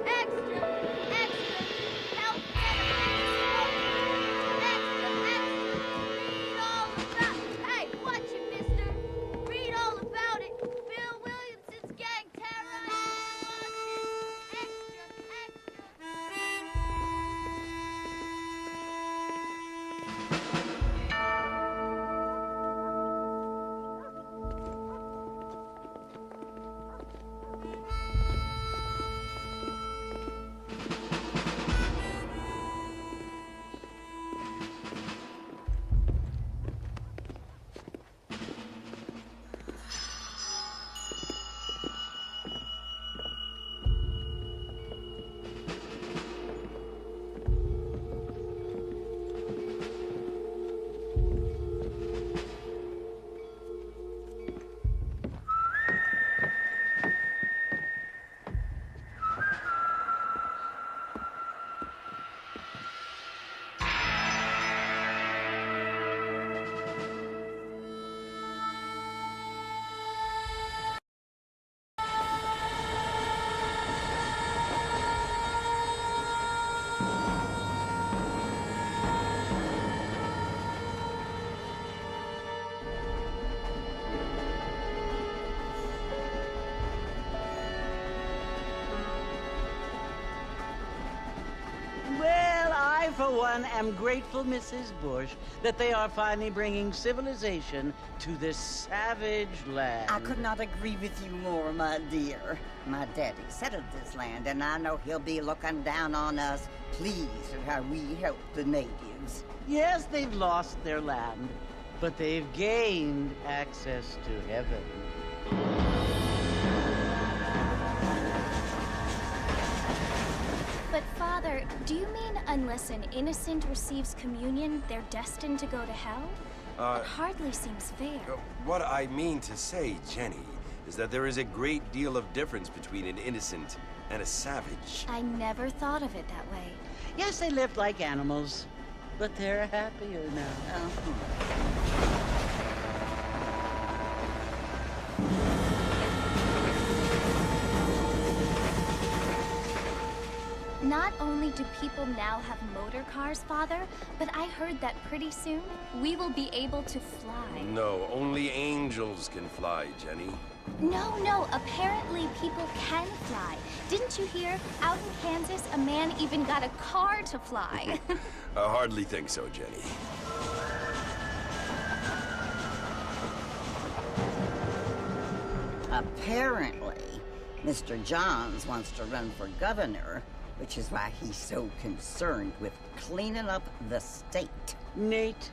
Extra, extra, help extra, extra, read all about it. Hey, watch it, mister. Read all about it. Bill Williamson's gang terrorized Washington. Extra, Well, I, for one, am grateful, Mrs. Bush, that they are finally bringing civilization to this savage land. I could not agree with you more, my dear. My daddy settled this land, and I know he'll be looking down on us, pleased at how we help the natives. Yes, they've lost their land, but they've gained access to heaven. But, Father, do you mean unless an innocent receives communion, they're destined to go to hell? It hardly seems fair. What I mean to say, Jenny, is that there is a great deal of difference between an innocent and a savage. I never thought of it that way. Yes, they lived like animals, but they're happier now. Not only do people now have motor cars, Father, but I heard that pretty soon we will be able to fly. No, only angels can fly, Jenny. No, apparently people can fly. Didn't you hear? Out in Kansas, a man even got a car to fly. I hardly think so, Jenny. Apparently, Mr. Johns wants to run for governor, which is why he's so concerned with cleaning up the state. Nate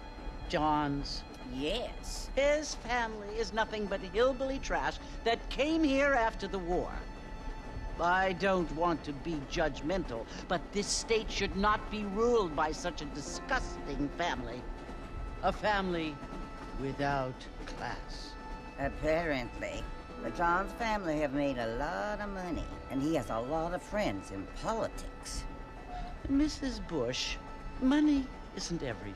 Johns. Yes. His family is nothing but hillbilly trash that came here after the war. I don't want to be judgmental, but this state should not be ruled by such a disgusting family. A family without class. Apparently. The Johns family have made a lot of money, and he has a lot of friends in politics. Mrs. Bush, money isn't everything.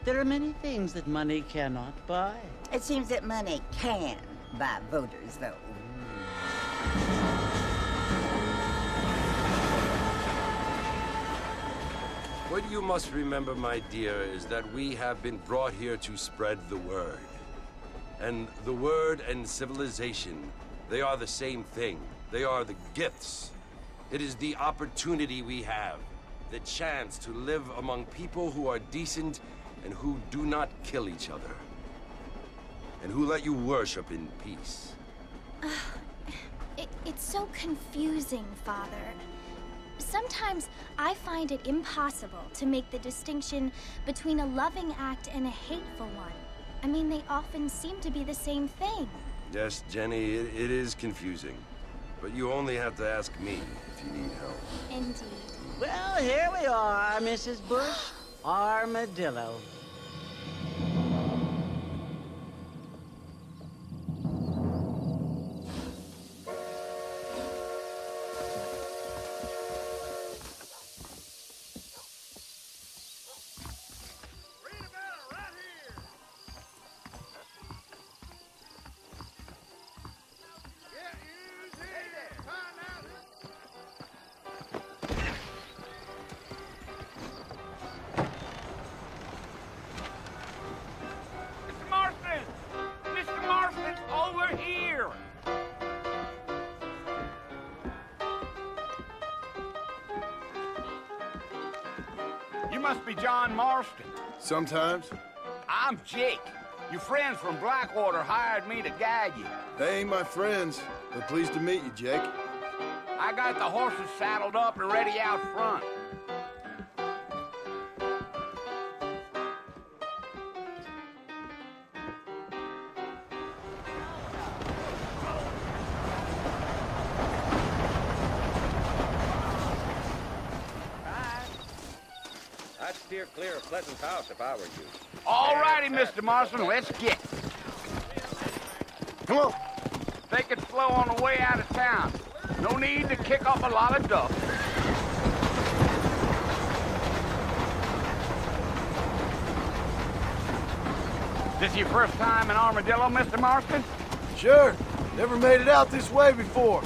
There are many things that money cannot buy. It seems that money can buy voters, though. What you must remember, my dear, is that we have been brought here to spread the word. And the word and civilization, they are the same thing. They are the gifts. It is the opportunity we have, the chance to live among people who are decent and who do not kill each other, and who let you worship in peace. It's so confusing, Father. Sometimes I find it impossible to make the distinction between a loving act and a hateful one. I mean, they often seem to be the same thing. Yes, Jenny, it is confusing. But you only have to ask me if you need help. Indeed. Well, here we are, Mrs. Bush. Armadillo. must be John Marston. Sometimes. I'm Jake. Your friends from Blackwater hired me to guide you. They ain't my friends, but pleased to meet you, Jake. I got the horses saddled up and ready out front. I'd steer clear of Pleasant House if I were you. All righty, Mr. Marston, let's get. Come on. Take it slow on the way out of town. No need to kick up a lot of dust. This your first time in Armadillo, Mr. Marston? Sure. Never made it out this way before.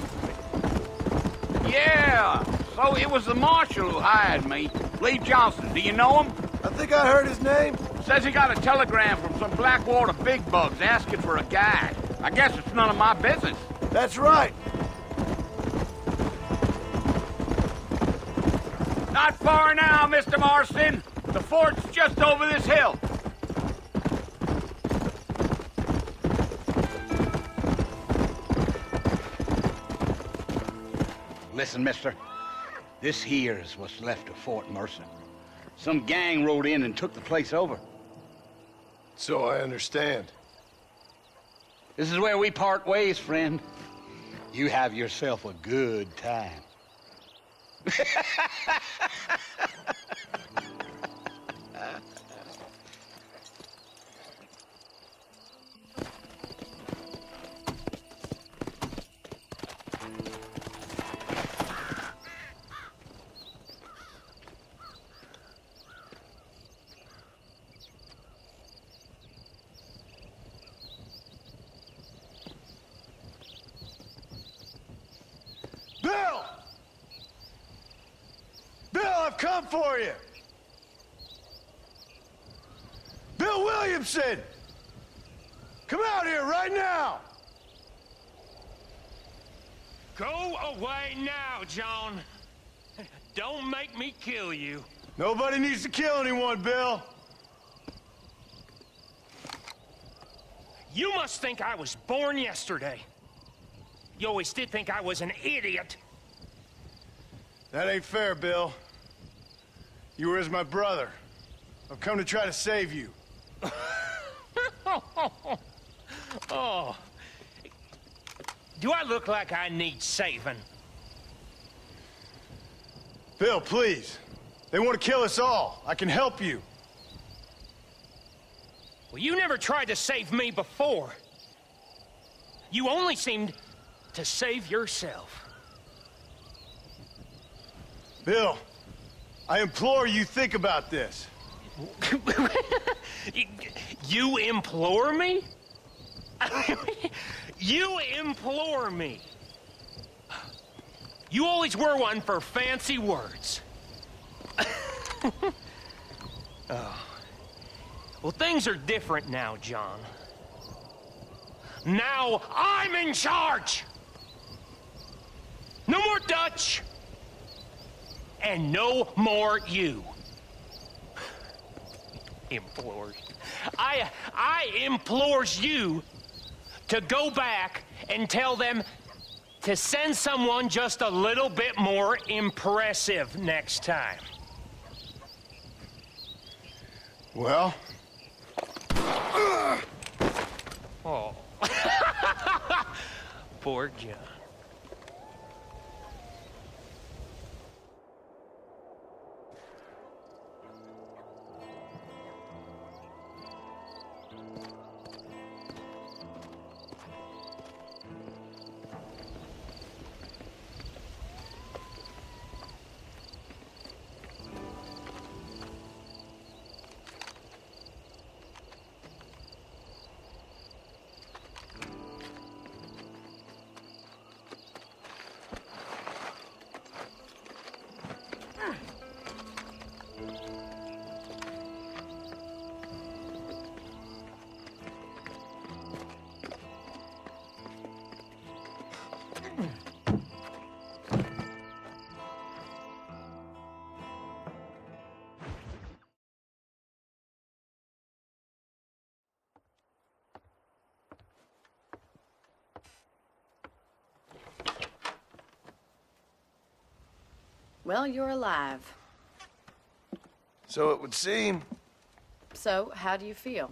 Yeah. So it was the marshal who hired me. Lee Johnson. Do you know him? I think I heard his name. Says he got a telegram from some Blackwater big bugs asking for a guide. I guess it's none of my business. That's right. Not far now, Mr. Marston. The fort's just over this hill. Listen, mister. This here's what's left of Fort Mercer. Some gang rode in and took the place over. So I understand. This is where we part ways, friend. You have yourself a good time. Bill! Bill, I've come for you! Bill Williamson! Come out here right now! Go away now, John. Don't make me kill you. Nobody needs to kill anyone, Bill. You must think I was born yesterday. You always did think I was an idiot. That ain't fair, Bill. You were as my brother. I've come to try to save you. Oh. Do I look like I need saving? Bill, please. They want to kill us all. I can help you. Well, you never tried to save me before. You only seemed to save yourself. Bill, I implore you think about this. You implore me? You implore me. You always were one for fancy words. Oh. Well, things are different now, John. Now I'm in charge! No more Dutch! And no more you. Implores. I implores you to go back and tell them to send someone just a little bit more impressive next time. Well? Oh. Poor John. Well, you're alive. So it would seem. So, how do you feel?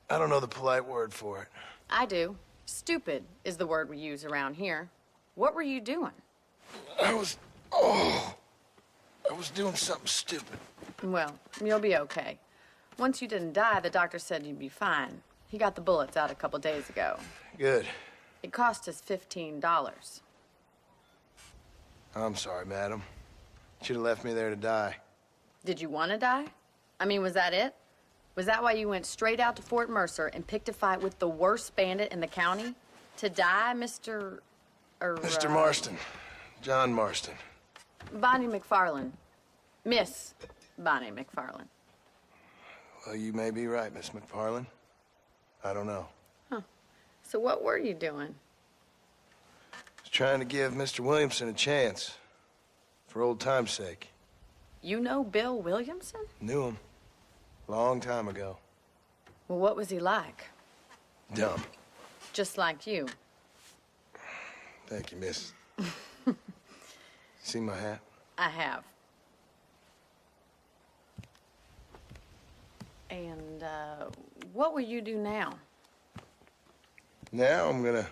I don't know the polite word for it. I do. Stupid is the word we use around here. What were you doing? I was doing something stupid. Well, you'll be okay. Once you didn't die, the doctor said you'd be fine. He got the bullets out a couple days ago. Good. It cost us $15. I'm sorry, madam. Should have left me there to die. Did you want to die? I mean, was that it? Was that why you went straight out to Fort Mercer and picked a fight with the worst bandit in the county? To die, Mr. Mr. Marston. John Marston. Bonnie McFarland. Miss Bonnie McFarland. Well, you may be right, Miss McFarland. I don't know. Huh. So what were you doing? I was trying to give Mr. Williamson a chance. For old time's sake. You know Bill Williamson? Knew him. Long time ago. Well, what was he like? Dumb. Just like you. Thank you, miss. See my hat? I have. And, what will you do now? Now I'm gonna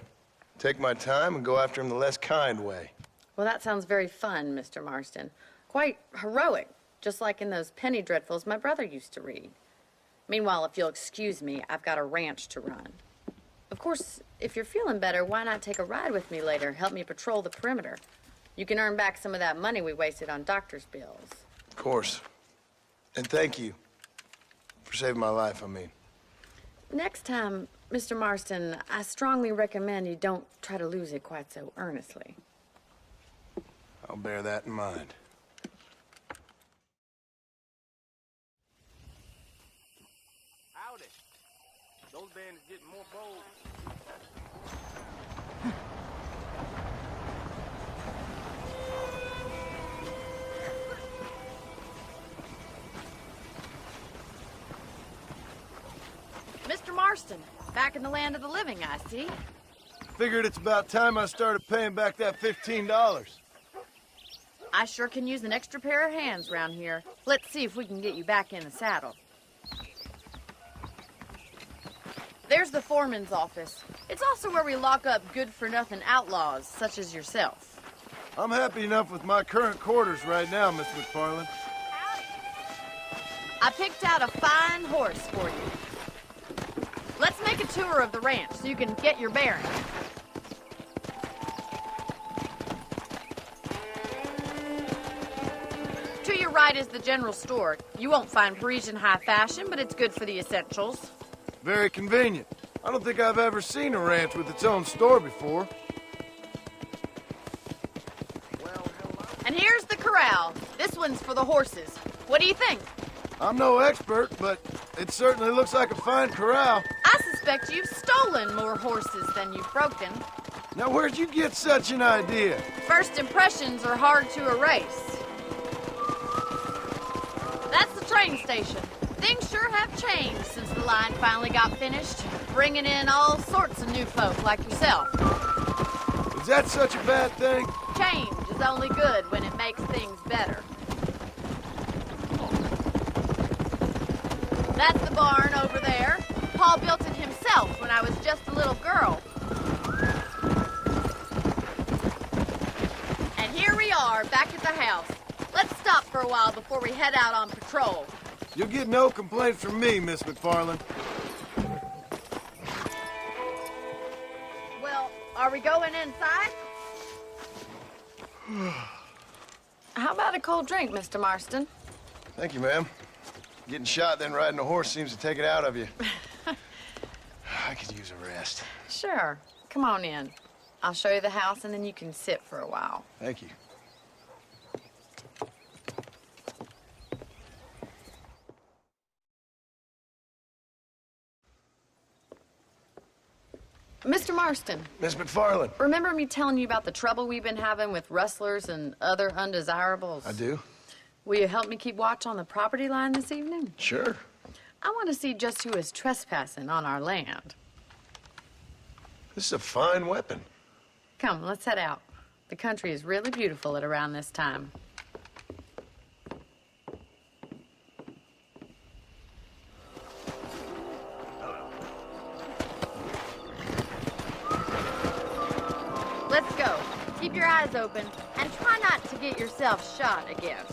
take my time and go after him the less kind way. Well, that sounds very fun, Mr. Marston. Quite heroic, just like in those penny dreadfuls my brother used to read. Meanwhile, if you'll excuse me, I've got a ranch to run. Of course, if you're feeling better, why not take a ride with me later? Help me patrol the perimeter. You can earn back some of that money we wasted on doctor's bills. Of course. And thank you. For saving my life, I mean. Next time, Mr. Marston, I strongly recommend you don't try to lose it quite so earnestly. I'll bear that in mind. Howdy. Those bandits getting more bold. Mr. Marston, back in the land of the living, I see. Figured it's about time I started paying back that $15. I sure can use an extra pair of hands around here. Let's see if we can get you back in the saddle. There's the foreman's office. It's also where we lock up good-for-nothing outlaws, such as yourself. I'm happy enough with my current quarters right now, Miss McFarland. I picked out a fine horse for you. Let's make a tour of the ranch so you can get your bearings. To your right is the general store. You won't find Parisian high fashion, but it's good for the essentials. Very convenient. I don't think I've ever seen a ranch with its own store before. And here's the corral. This one's for the horses. What do you think? I'm no expert, but it certainly looks like a fine corral. I suspect you've stolen more horses than you've broken. Now, where'd you get such an idea? First impressions are hard to erase. That's the train station. Things sure have changed since the line finally got finished, bringing in all sorts of new folk like yourself. Is that such a bad thing? Change is only good when it makes things better. That's the barn over there. Paul built it himself when I was just a little girl. And here we are, back at the house. Let's stop for a while before we head out on patrol. You'll get no complaints from me, Miss McFarland. Well, are we going inside? How about a cold drink, Mr. Marston? Thank you, ma'am. Getting shot, then riding a horse seems to take it out of you. I could use a rest. Sure. Come on in. I'll show you the house, and then you can sit for a while. Thank you. Mr. Marston. Miss McFarland. Remember me telling you about the trouble we've been having with rustlers and other undesirables? I do. Will you help me keep watch on the property line this evening? Sure. I want to see just who is trespassing on our land. This is a fine weapon. Come, let's head out. The country is really beautiful at around this time. Let's go. Keep your eyes open and try not to get yourself shot again.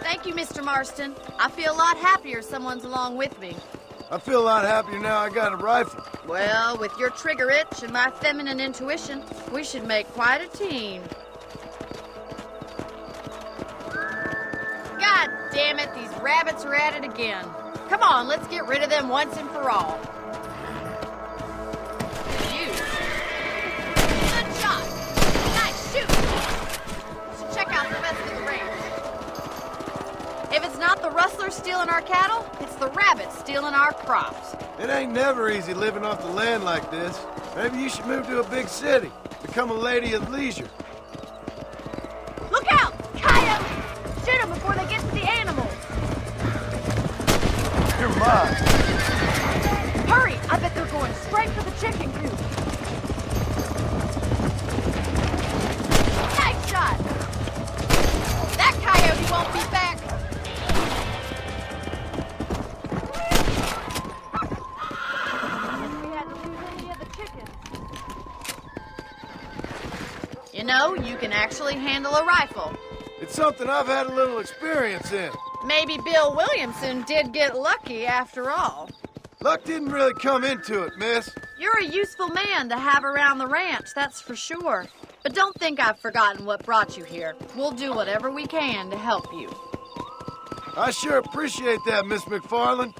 Thank you, Mr. Marston. I feel a lot happier someone's along with me. I feel a lot happier now I got a rifle. Well, with your trigger itch and my feminine intuition, we should make quite a team. God damn it, these rabbits are at it again. Come on, let's get rid of them once and for all. You. Good shot. Nice shoot. Should check out the rest of the range. If it's not the rustlers stealing our cattle, it's the rabbits stealing our crops. It ain't never easy living off the land like this. Maybe you should move to a big city. Become a lady of leisure. Look out! Coyotes! Shoot them before they get to the animals. You're mine. Hurry! I bet they're going straight for the chicken coop. Nice shot! That coyote won't be back. You know, you can actually handle a rifle. It's something I've had a little experience in. Maybe Bill Williamson did get lucky after all. Luck didn't really come into it, miss. You're a useful man to have around the ranch, that's for sure. But don't think I've forgotten what brought you here. We'll do whatever we can to help you. I sure appreciate that, Miss McFarland.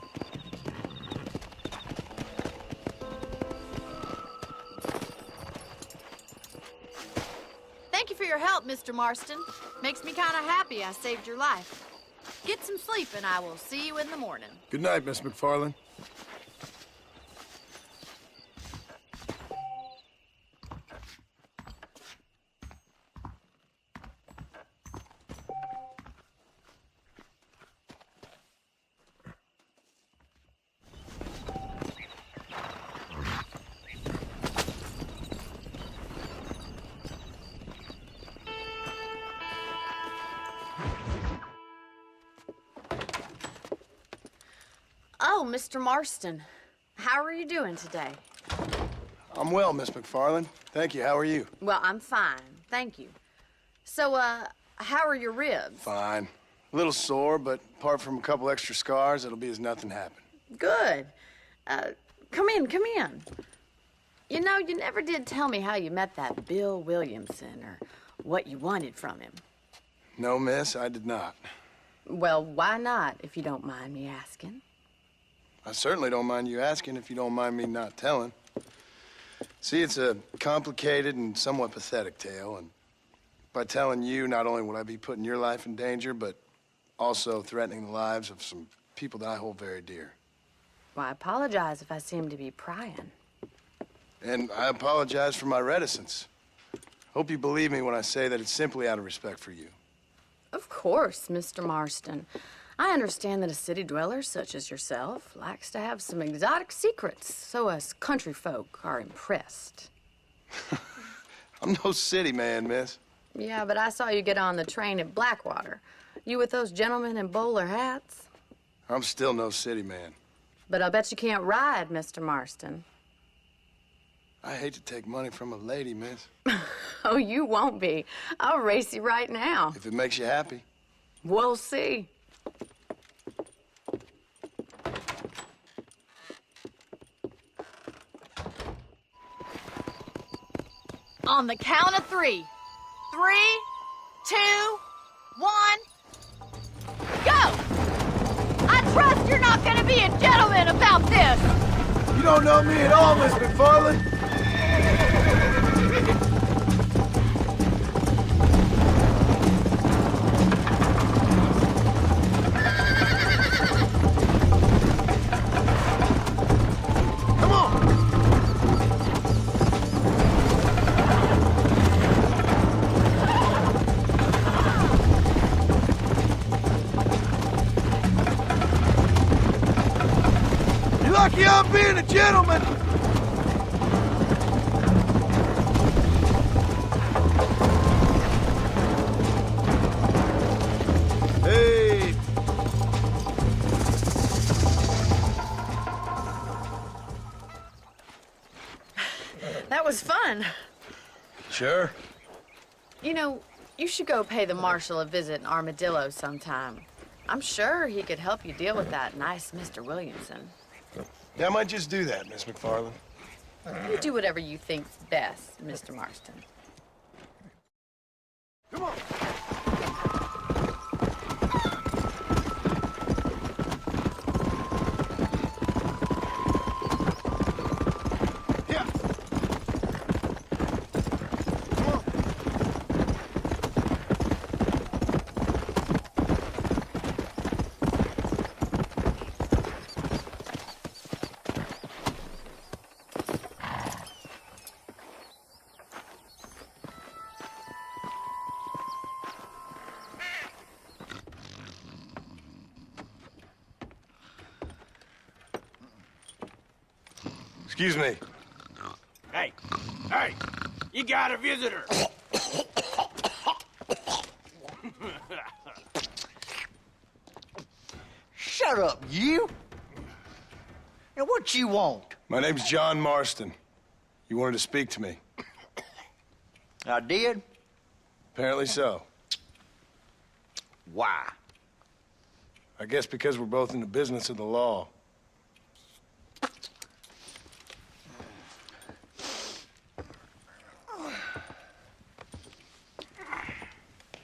Thank you for your help, Mr. Marston. Makes me kind of happy I saved your life. Get some sleep and I will see you in the morning. Good night, Miss McFarland. Oh, Mr. Marston. How are you doing today? I'm well, Miss McFarland. Thank you. How are you? Well, I'm fine. Thank you. So, how are your ribs? Fine. A little sore, but apart from a couple extra scars, it'll be as nothing happened. Good. Come in, come in. You know, you never did tell me how you met that Bill Williamson or what you wanted from him. No, miss, I did not. Well, why not, if you don't mind me asking? I certainly don't mind you asking if you don't mind me not telling. See, it's a complicated and somewhat pathetic tale, and by telling you, not only would I be putting your life in danger, but also threatening the lives of some people that I hold very dear. Well, I apologize if I seem to be prying. And I apologize for my reticence. Hope you believe me when I say that it's simply out of respect for you. Of course, Mr. Marston. I understand that a city dweller such as yourself likes to have some exotic secrets, so us country folk are impressed. I'm no city man, miss. Yeah, but I saw you get on the train at Blackwater. You with those gentlemen in bowler hats? I'm still no city man. But I bet you can't ride, Mr. Marston. I hate to take money from a lady, miss. Oh, you won't be. I'll race you right now. If it makes you happy. We'll see. On the count of 3. 3, 2, 1, go! I trust you're not gonna be a gentleman about this! You don't know me at all, Miss McFarland. Come on! You're lucky I'm being a gentleman! was fun. Sure. You know, you should go pay the marshal a visit in Armadillo sometime. I'm sure he could help you deal with that nice Mr. Williamson. Yeah, I might just do that, Miss McFarland. You do whatever you think's best, Mr. Marston. Come on. Excuse me. Hey, hey, you got a visitor. Shut up, you. Now, what you want? My name's John Marston. You wanted to speak to me. I did? Apparently so. Why? I guess because we're both in the business of the law.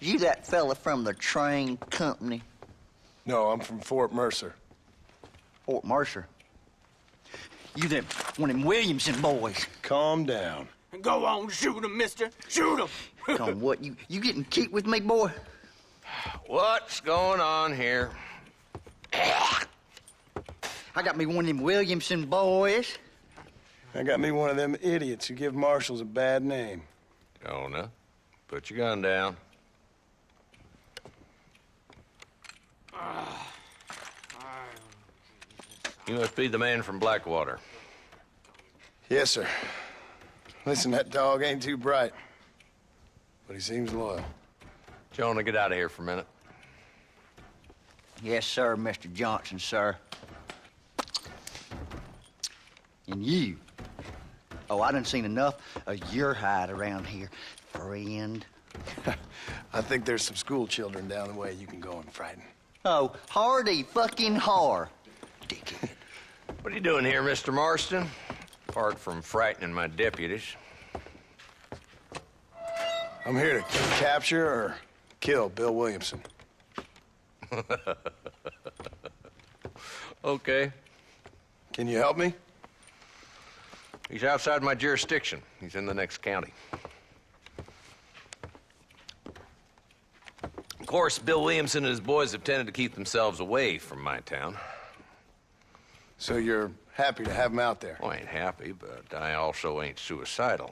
You that fella from the train company? No, I'm from Fort Mercer. Fort Mercer? You them one of them Williamson boys? Calm down. Go on, shoot him, mister. Shoot him. Come on, what, you getting kicked with me, boy? What's going on here? I got me one of them Williamson boys. I got me one of them idiots who give marshals a bad name. Jonah, put your gun down. You must be the man from Blackwater. Yes, sir. Listen, that dog ain't too bright, but he seems loyal. Jonah, get out of here for a minute. Yes, sir, Mr. Johnson, sir. And you. Oh, I done seen enough of your hide around here, friend. I think there's some school children down the way you can go and frighten. Oh, hardy fucking har. Dickhead. What are you doing here, Mr. Marston? Apart from frightening my deputies. I'm here to capture or kill Bill Williamson. Okay. Can you help me? He's outside my jurisdiction. He's in the next county. Of course, Bill Williamson and his boys have tended to keep themselves away from my town. So you're happy to have him out there? Well, I ain't happy, but I also ain't suicidal.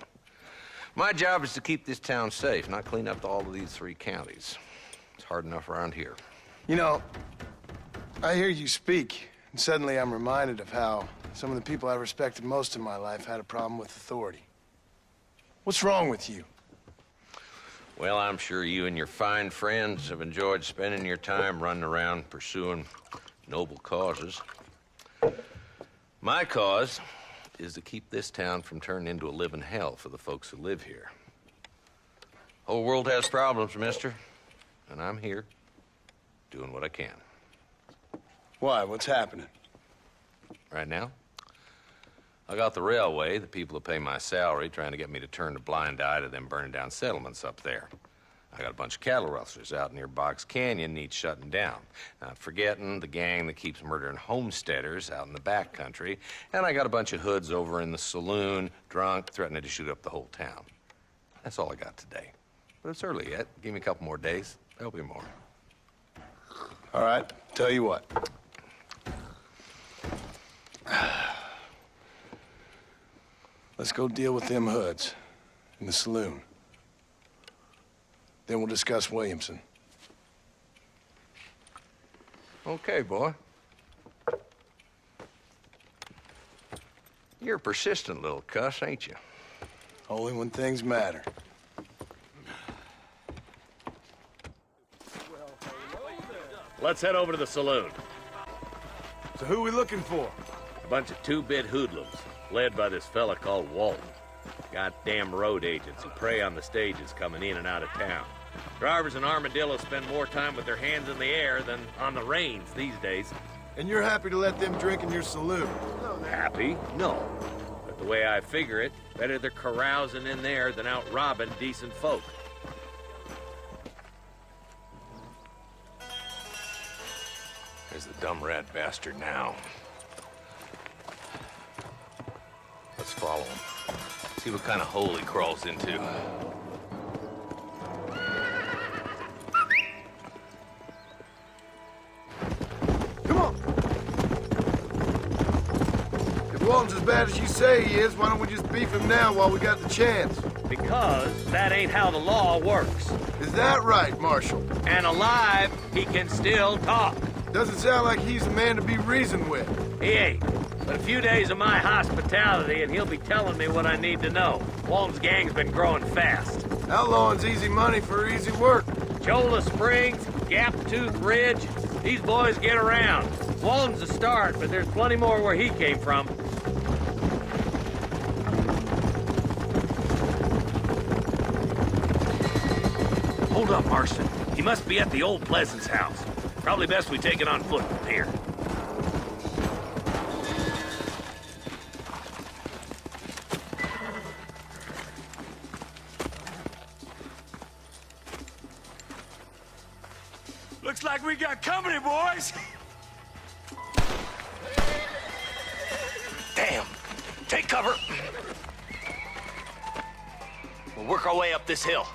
My job is to keep this town safe, not clean up all of these 3 counties. It's hard enough around here. You know, I hear you speak, and suddenly I'm reminded of how some of the people I respected most in my life had a problem with authority. What's wrong with you? Well, I'm sure you and your fine friends have enjoyed spending your time running around pursuing noble causes. My cause is to keep this town from turning into a living hell for the folks who live here. Whole world has problems, mister, and I'm here doing what I can. Why? What's happening? Right now, I got the railway, the people who pay my salary, trying to get me to turn a blind eye to them burning down settlements up there. I got a bunch of cattle rustlers out near Box Canyon needs shutting down. Not forgetting the gang that keeps murdering homesteaders out in the back country. And I got a bunch of hoods over in the saloon, drunk, threatening to shoot up the whole town. That's all I got today. But it's early yet. Give me a couple more days. There'll be more. All right, tell you what. Let's go deal with them hoods in the saloon. Then we'll discuss Williamson. Okay, boy. You're a persistent little cuss, ain't you? Only when things matter. Let's head over to the saloon. So who are we looking for? A bunch of 2-bit hoodlums, led by this fella called Walton. Goddamn road agents who prey on the stages coming in and out of town. Drivers in Armadillo spend more time with their hands in the air than on the reins these days. And you're happy to let them drink in your saloon? Happy? No. But the way I figure it, better they're carousing in there than out robbing decent folk. There's the dumb rat bastard now. Let's follow him. See what kind of hole he crawls into. Come on! If Walton's as bad as you say he is, why don't we just beef him now while we got the chance? Because that ain't how the law works. Is that right, Marshal? And alive, he can still talk. Doesn't sound like he's a man to be reasoned with. He ain't. But a few days of my hospitality and he'll be telling me what I need to know. Walton's gang's been growing fast. Outlawing's easy money for easy work. Cholla Springs, Gap Tooth Ridge, these boys get around. Walton's a start, but there's plenty more where he came from. Hold up, Marston. He must be at the old Pleasance house. Probably best we take it on foot from here. Looks like we got company, boys. Damn. Take cover. We'll work our way up this hill.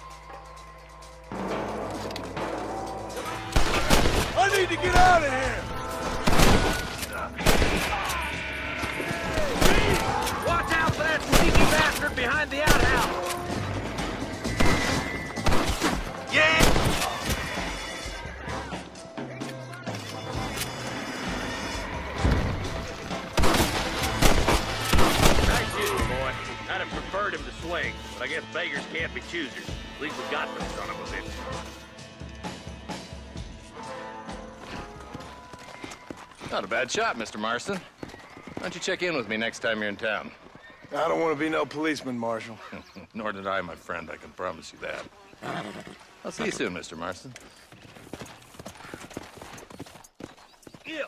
I need to get out of here! Watch out for that sneaky bastard behind the outhouse! Yeah! Nice shooting, boy. I'd have preferred him to swing, but I guess beggars can't be choosers. At least we got the son of a bitch. Not a bad shot, Mr. Marston. Why don't you check in with me next time you're in town? I don't want to be no policeman, Marshal. Nor did I, my friend. I can promise you that. I'll see you soon, Mr. Marston. Yeah.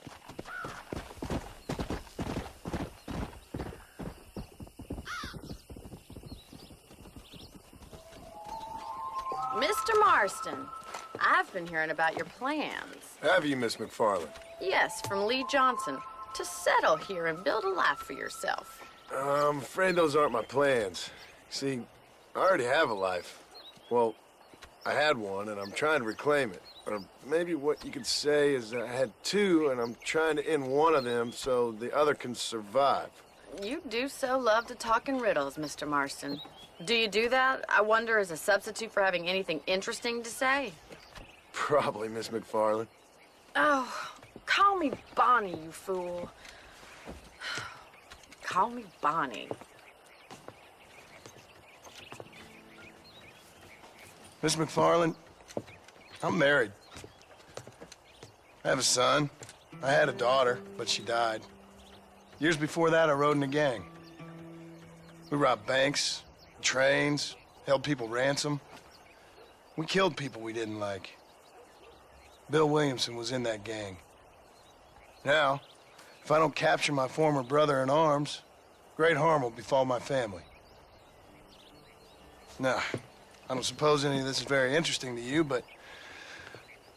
Mr. Marston, I've been hearing about your plans. Have you, Miss McFarland? Yes, from Lee Johnson. To settle here and build a life for yourself. I'm afraid those aren't my plans. See, I already have a life. Well, I had one, and I'm trying to reclaim it. Or maybe what you could say is I had two, and I'm trying to end one of them so the other can survive. You do so love to talk in riddles, Mr. Marston. Do you do that, I wonder, as a substitute for having anything interesting to say? Probably, Miss McFarland. Oh, call me Bonnie, you fool. Call me Bonnie. Miss McFarland, I'm married. I have a son. I had a daughter, but she died. Years before that, I rode in a gang. We robbed banks, trains, held people ransom. We killed people we didn't like. Bill Williamson was in that gang. Now, if I don't capture my former brother in arms, great harm will befall my family. Now, I don't suppose any of this is very interesting to you, but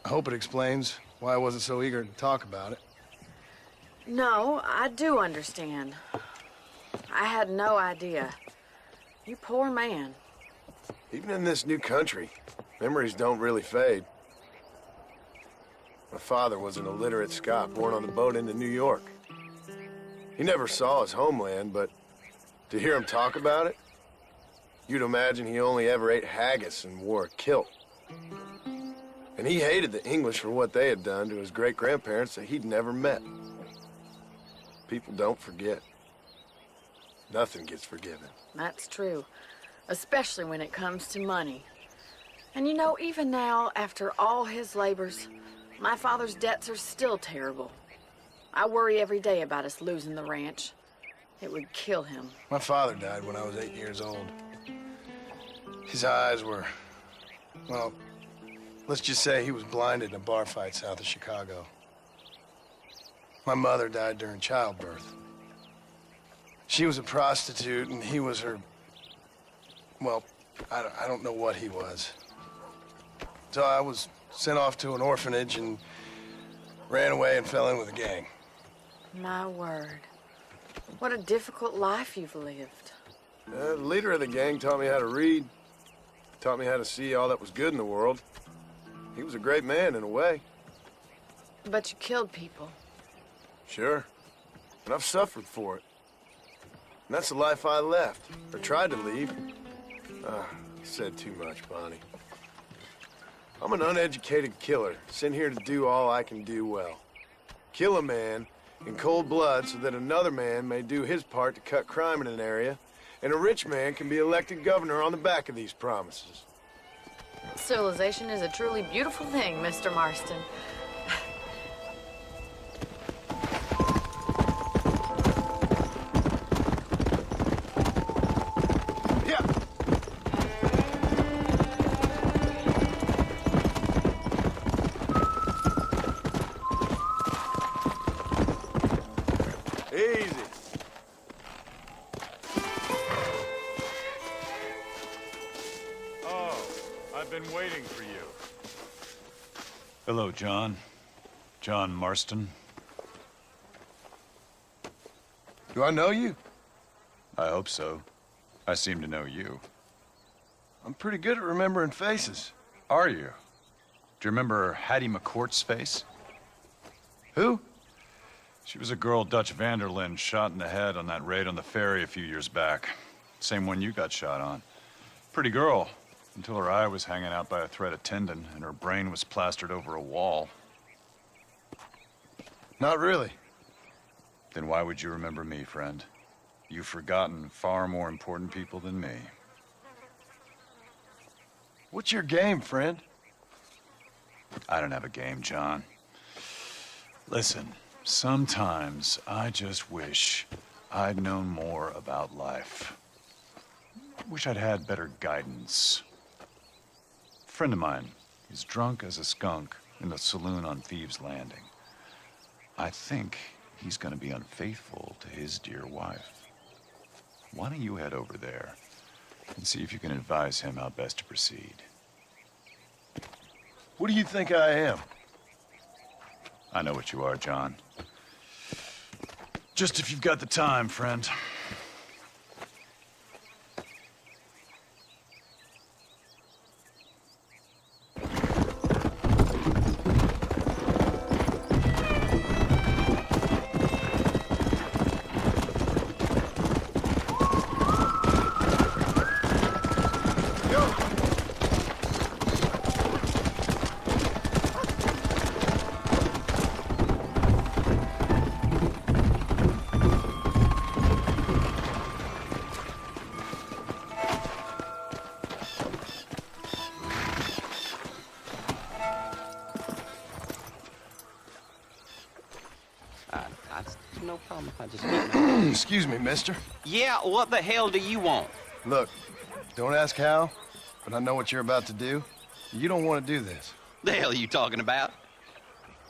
I hope it explains why I wasn't so eager to talk about it. No, I do understand. I had no idea. You poor man. Even in this new country, memories don't really fade. My father was an illiterate Scot born on the boat into New York. He never saw his homeland, but to hear him talk about it, you'd imagine he only ever ate haggis and wore a kilt. And he hated the English for what they had done to his great-grandparents that he'd never met. People don't forget. Nothing gets forgiven. That's true, especially when it comes to money. And you know, even now, after all his labors, my father's debts are still terrible. I worry every day about us losing the ranch. It would kill him. My father died when I was 8 years old. His eyes were, well, let's just say he was blinded in a bar fight south of Chicago. My mother died during childbirth. She was a prostitute, and he was her, well, I don't know what he was. So I was sent off to an orphanage and ran away and fell in with a gang. My word. What a difficult life you've lived. The leader of the gang taught me how to read, taught me how to see all that was good in the world. He was a great man in a way. But you killed people. Sure. And I've suffered for it. And that's the life I left, or tried to leave. Said too much, Bonnie. I'm an uneducated killer, sent here to do all I can do well. Kill a man in cold blood so that another man may do his part to cut crime in an area, and a rich man can be elected governor on the back of these promises. Civilization is a truly beautiful thing, Mr. Marston. Hello, John. John Marston. Do I know you? I hope so. I seem to know you. I'm pretty good at remembering faces. Are you? Do you remember Hattie McCourt's face? Who? She was a girl Dutch Vanderlyn shot in the head on that raid on the ferry a few years back. Same one you got shot on. Pretty girl. Until her eye was hanging out by a thread of tendon and her brain was plastered over a wall. Not really. Then why would you remember me, friend? You've forgotten far more important people than me. What's your game, friend? I don't have a game, John. Listen, sometimes I just wish I'd known more about life. Wish I'd had better guidance. A friend of mine is drunk as a skunk in the saloon on Thieves' Landing. I think he's gonna be unfaithful to his dear wife. Why don't you head over there and see if you can advise him how best to proceed? What do you think I am? I know what you are, John. Just if you've got the time, friend. No problem if I just get Excuse me, mister. Yeah, what the hell do you want? Look, don't ask how, but I know what you're about to do. You don't want to do this. The hell are you talking about?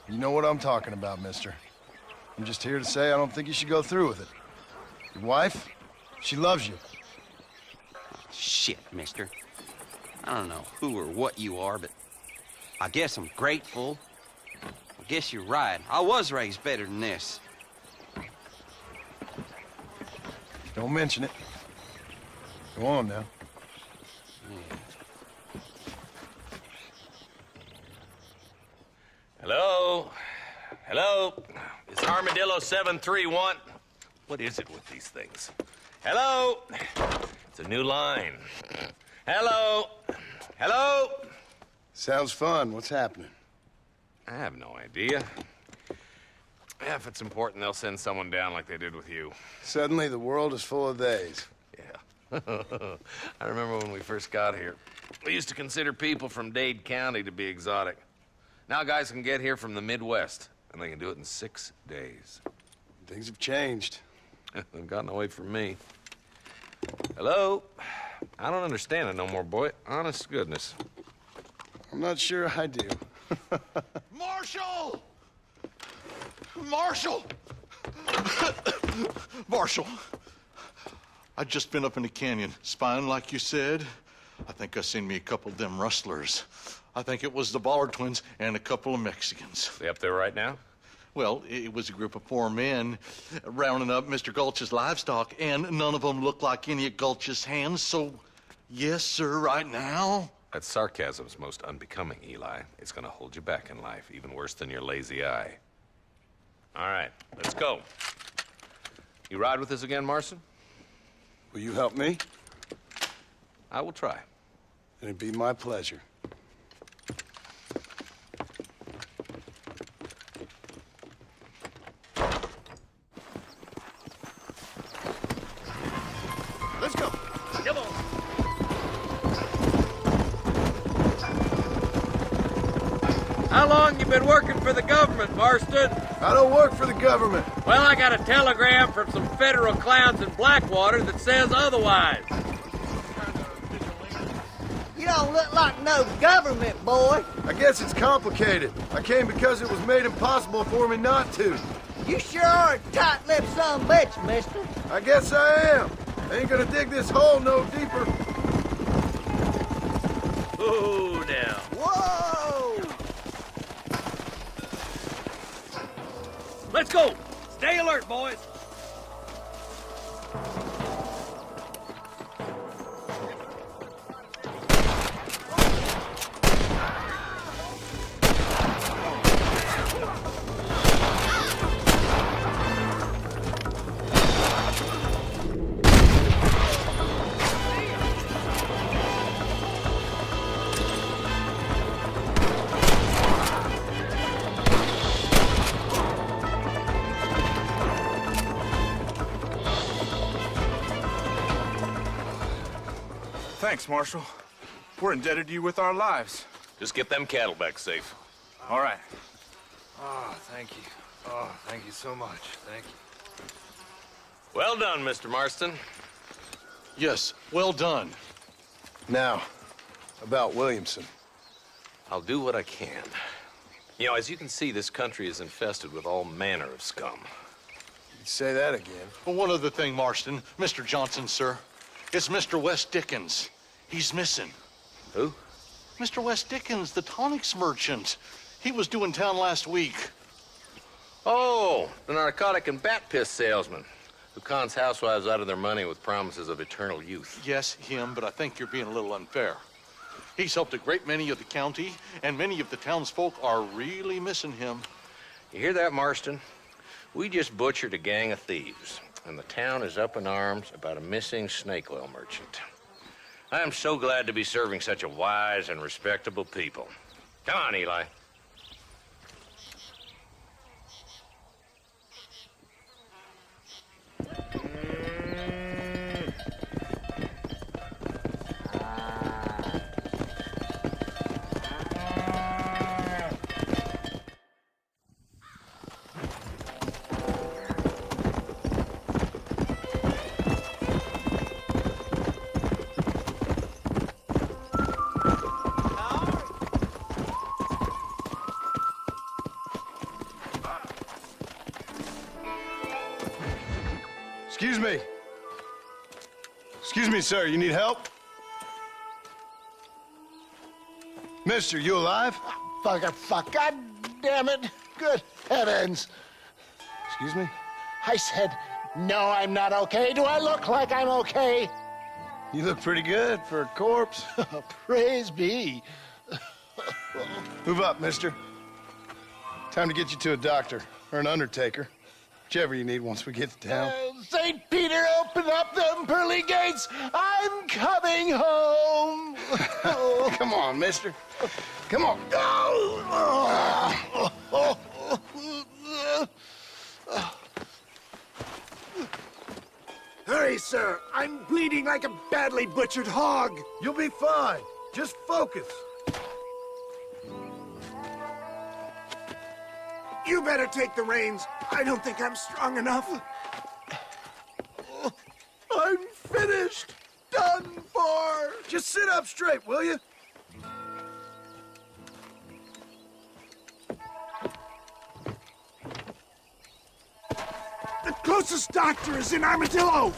You know what I'm talking about, mister. I'm just here to say I don't think you should go through with it. Your wife, she loves you. Shit, mister. I don't know who or what you are, but I guess I'm grateful. I guess you're right. I was raised better than this. Don't mention it. Go on now. Hello? Hello? It's Armadillo 731. What is it with these things? Hello? It's a new line. Hello? Hello? Sounds fun. What's happening? I have no idea. Yeah, if it's important, they'll send someone down like they did with you. Suddenly, the world is full of theys. Yeah. I remember when we first got here. We used to consider people from Dade County to be exotic. Now guys can get here from the Midwest, and they can do it in 6 days. Things have changed. They've gotten away from me. Hello? I don't understand it no more, boy. Honest to goodness. I'm not sure I do. Marshal! Marshal! Marshal! I'd just been up in the canyon, spying like you said. I think I seen me a couple of them rustlers. I think it was the Ballard twins and a couple of Mexicans. They up there right now? Well, it was a group of 4 men rounding up Mr. Gulch's livestock, and none of them looked like any of Gulch's hands, so yes, sir, right now. That sarcasm's most unbecoming, Eli. It's gonna hold you back in life, even worse than your lazy eye. All right, let's go. You ride with us again, Marston? Will you help me? I will try. It'd be my pleasure. Let's go. Come on. How long you been working for the government, Marston? I don't work for the government. Well, I got a telegram from some federal clowns in Blackwater that says otherwise. You don't look like no government, boy. I guess it's complicated. I came because it was made impossible for me not to. You sure are a tight-lipped son of a bitch, mister. I guess I am. I ain't gonna dig this hole no deeper. Oh, now. Whoa! Let's go. Stay alert, boys. Thanks, Marshal. We're indebted to you with our lives. Just get them cattle back safe. All right. Oh, thank you. Oh, thank you so much. Thank you. Well done, Mr. Marston. Yes, well done. Now, about Williamson. I'll do what I can. You know, as you can see, this country is infested with all manner of scum. You say that again. Well, one other thing, Marston. Mr. Johnson, sir. It's Mr. West Dickens. He's missing. Who? Mr. West Dickens, the tonics merchant. He was due in town last week. Oh, the narcotic and bat piss salesman who cons housewives out of their money with promises of eternal youth. Yes, him, but I think you're being a little unfair. He's helped a great many of the county, and many of the townsfolk are really missing him. You hear that, Marston? We just butchered a gang of thieves, and the town is up in arms about a missing snake oil merchant. I am so glad to be serving such a wise and respectable people. Come on, Eli. Excuse me. Excuse me, sir. You need help? Mister, you alive? Fuck. God damn it. Good heavens. Excuse me? I said, no, I'm not okay. Do I look like I'm okay? You look pretty good for a corpse. Praise be. Move up, mister. Time to get you to a doctor or an undertaker. Whichever you need once we get to town. St. Peter, open up them pearly gates. I'm coming home. Come on, mister. Come on. Hurry, sir. I'm bleeding like a badly butchered hog. You'll be fine. Just focus. You better take the reins. I don't think I'm strong enough. finished. Done for. Just sit up straight, will you? The closest doctor is in Armadillo.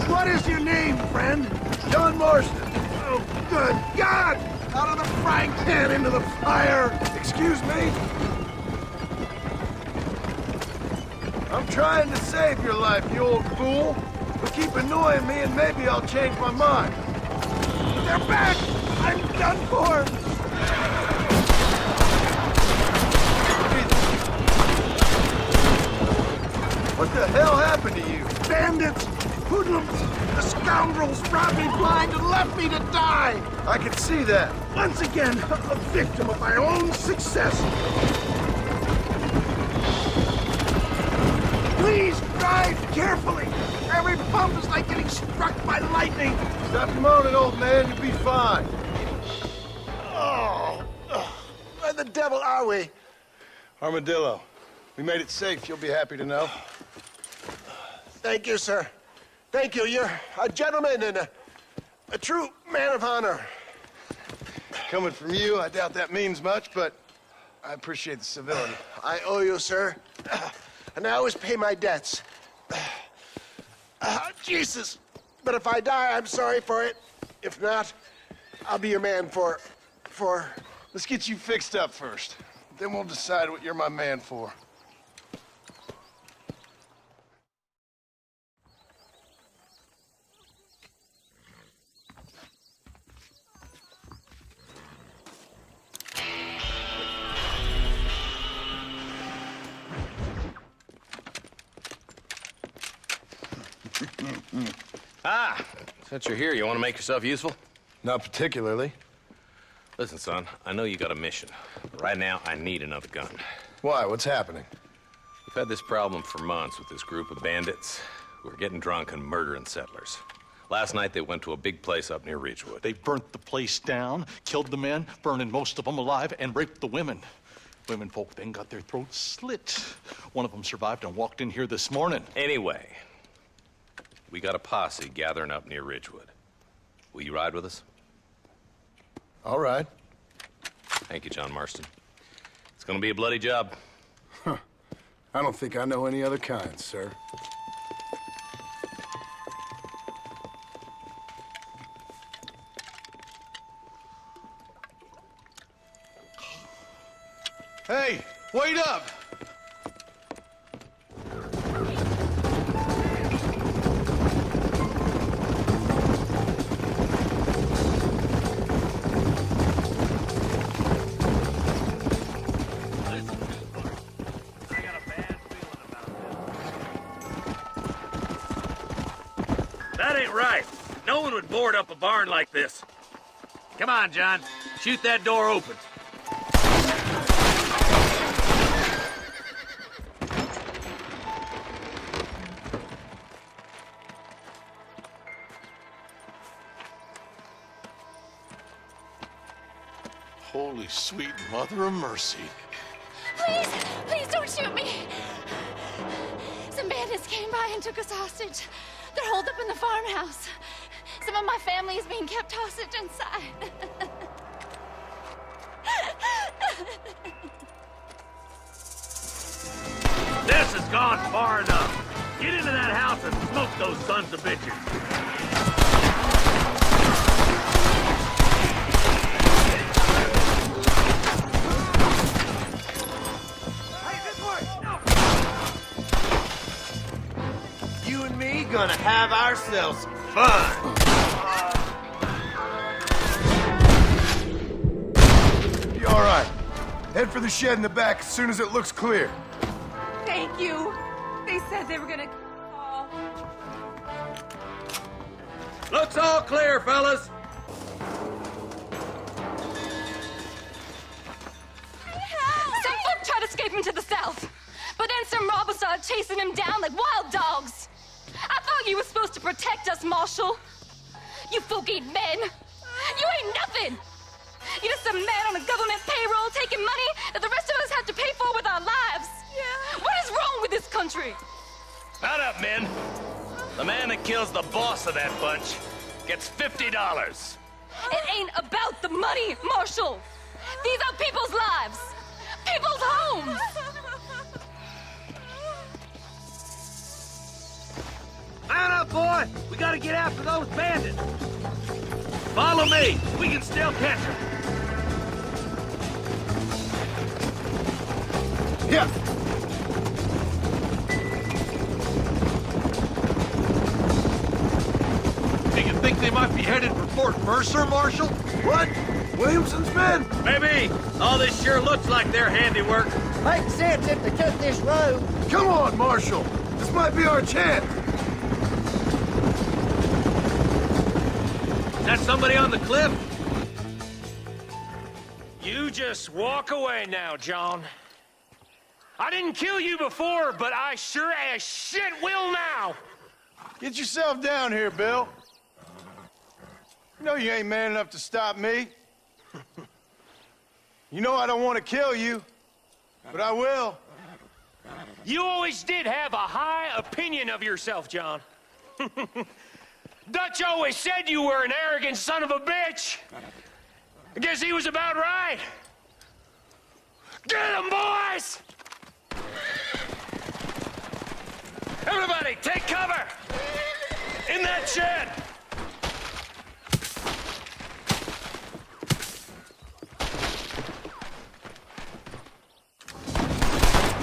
What is your name, friend? John Marston. Oh, good God! Out of the frying pan into the fire! Excuse me? I'm trying to save your life, you old fool. But keep annoying me and maybe I'll change my mind. They're back! I'm done for! What the hell happened to you? Bandits! Hoodlums! The scoundrels robbed me blind and left me to die! I can see that. Once again, a victim of my own success. Please drive carefully. Every bump is like getting struck by lightning. Stop moaning, old man. You'll be fine. Oh, where the devil are we? Armadillo. We made it safe. You'll be happy to know. Thank you, sir. Thank you. You're a gentleman and a true man of honor. Coming from you, I doubt that means much, but I appreciate the civility. I owe you, sir. And I always pay my debts. Jesus. But if I die, I'm sorry for it. If not, I'll be your man for... Let's get you fixed up first. Then we'll decide what you're my man for. Since you're here, you want to make yourself useful? Not particularly. Listen, son, I know you got a mission. But right now, I need another gun. Why? What's happening? We've had this problem for months with this group of bandits who are getting drunk and murdering settlers. Last night, they went to a big place up near Ridgewood. They burnt the place down, killed the men, burning most of them alive, and raped the women. Women folk then got their throats slit. One of them survived and walked in here this morning. Anyway, we got a posse gathering up near Ridgewood. Will you ride with us? All right. Thank you, John Marston. It's gonna be a bloody job. Huh. I don't think I know any other kind, sir. Hey, wait up! That ain't right. No one would board up a barn like this. Come on, John. Shoot that door open. Holy sweet mother of mercy. Please, please don't shoot me. Some bandits came by and took us hostage. They're holed up in the farmhouse. Some of my family is being kept hostage inside. This has gone far enough. Get into that house and smoke those sons of bitches. You and me gonna have ourselves some fun. Be all right. Head for the shed in the back as soon as it looks clear. Thank you. They said they were gonna call. Looks all clear, fellas. Some folk tried escaping to the south, but then some robbers started chasing him down like wild dogs. I thought you were supposed to protect us, Marshal. You folk ain't men. You ain't nothing. You're just some man on a government payroll taking money that the rest of us have to pay for with our lives. Yeah. What is wrong with this country? Shut up, men. The man that kills the boss of that bunch gets $50. It ain't about the money, Marshal. These are people's lives, people's homes. Man up, boy! We gotta get after those bandits! Follow me! We can still catch them! Yeah! Do you think they might be headed for Fort Mercer, Marshal? What? Williamson's men? Maybe. All this sure looks like their handiwork. Makes sense if they took this road. Come on, Marshal! This might be our chance! Is that somebody on the cliff? You just walk away now, John. I didn't kill you before, but I sure as shit will now. Get yourself down here, Bill. You know you ain't man enough to stop me. You know I don't want to kill you, but I will. You always did have a high opinion of yourself, John. Dutch always said you were an arrogant son of a bitch. I guess he was about right. Get him, boys! Everybody, take cover! In that shed!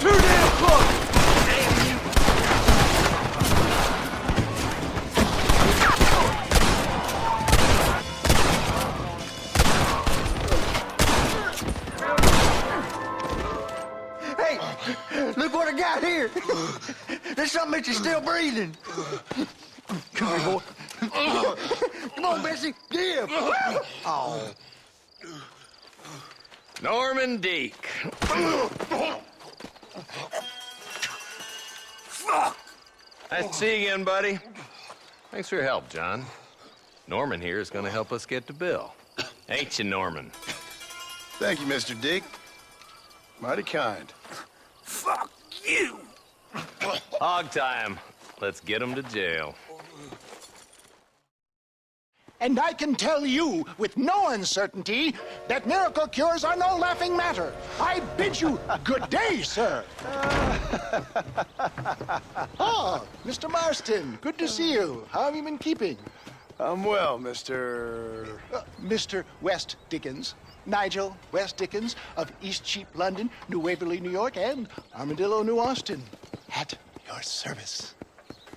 Too damn close! Look what I got here. There's something that you're still breathing. Come here, boy. Come on, Bessie. Give. Oh. Norman Deek. Nice to see you again, buddy. Thanks for your help, John. Norman here is going to help us get to Bill. Ain't you, Norman? Thank you, Mr. Dick. Mighty kind. Fuck you! Hog time. Let's get him to jail. And I can tell you with no uncertainty that miracle cures are no laughing matter. I bid you good day, sir. Oh, Mr. Marston, good to see you. How have you been keeping? I'm well, Mr. Mr. West Dickens. Nigel West Dickens of East Cheap, London, New Waverly, New York, and Armadillo, New Austin. At your service.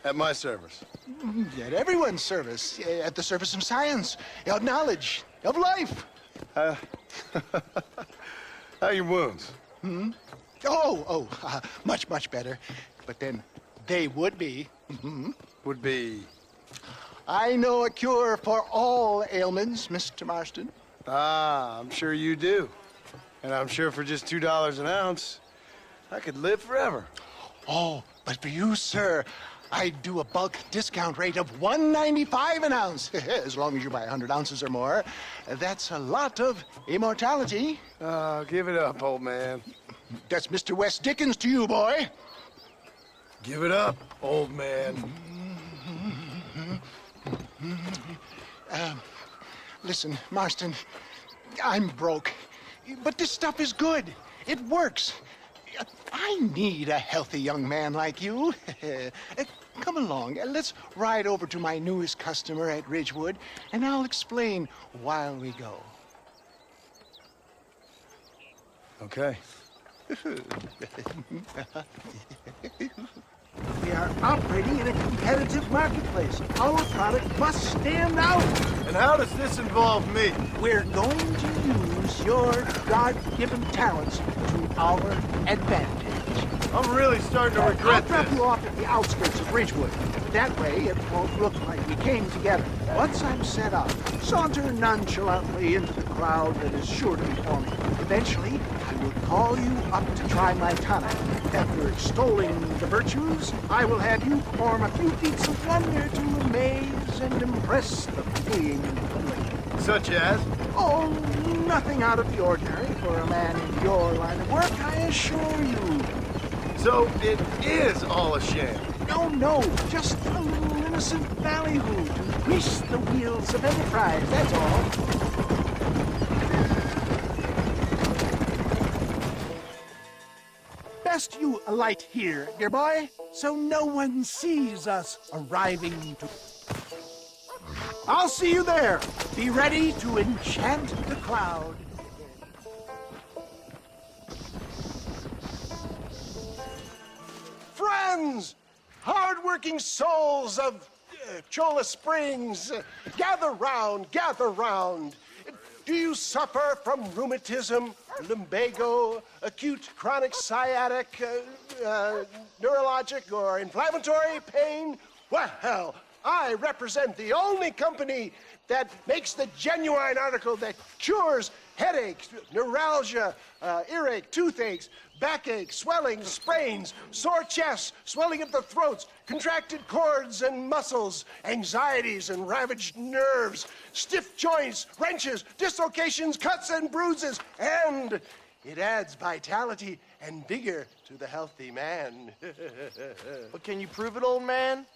At my service. At everyone's service. At the service of science, of knowledge, of life. How are your wounds? Much, much better. But then they would be. Would be? I know a cure for all ailments, Mr. Marston. Ah, I'm sure you do. And I'm sure for just $2 an ounce, I could live forever. Oh, but for you, sir, I'd do a bulk discount rate of $1.95 an ounce, as long as you buy 100 ounces or more. That's a lot of immortality. Give it up, old man. That's Mr. West Dickens to you, boy. Give it up, old man. Listen, Marston, I'm broke, but this stuff is good. It works. I need a healthy young man like you. Come along, let's ride over to my newest customer at Ridgewood, and I'll explain while we go. Okay. We are operating in a competitive marketplace. Our product must stand out. And how does this involve me? We're going to use your God-given talents to our advantage. I'm really starting to regret I'll drop you off at the outskirts of Ridgewood. That way, it won't look like we came together. Once I'm set up, saunter nonchalantly into the crowd that is sure to be forming. Eventually, I will call you up to try my tonic. After extolling the virtues, I will have you perform a few feats of wonder to amaze and impress the fleeing public. Such as? Oh, nothing out of the ordinary for a man in your line of work, I assure you. So it is all a sham? No, just a little innocent ballyhoo to grease the wheels of enterprise, that's all. Best you alight here, dear boy, so no one sees us arriving to... I'll see you there. Be ready to enchant the crowd. Friends, hard-working souls of Cholla Springs, gather round, gather round. Do you suffer from rheumatism, lumbago, acute chronic sciatic, neurologic, or inflammatory pain? Well, I represent the only company that makes the genuine article that cures headaches, neuralgia, earache, toothaches, backache, swelling, sprains, sore chests, swelling of the throats, contracted cords and muscles, anxieties and ravaged nerves, stiff joints, wrenches, dislocations, cuts and bruises, and it adds vitality and vigor to the healthy man. But can you prove it, old man?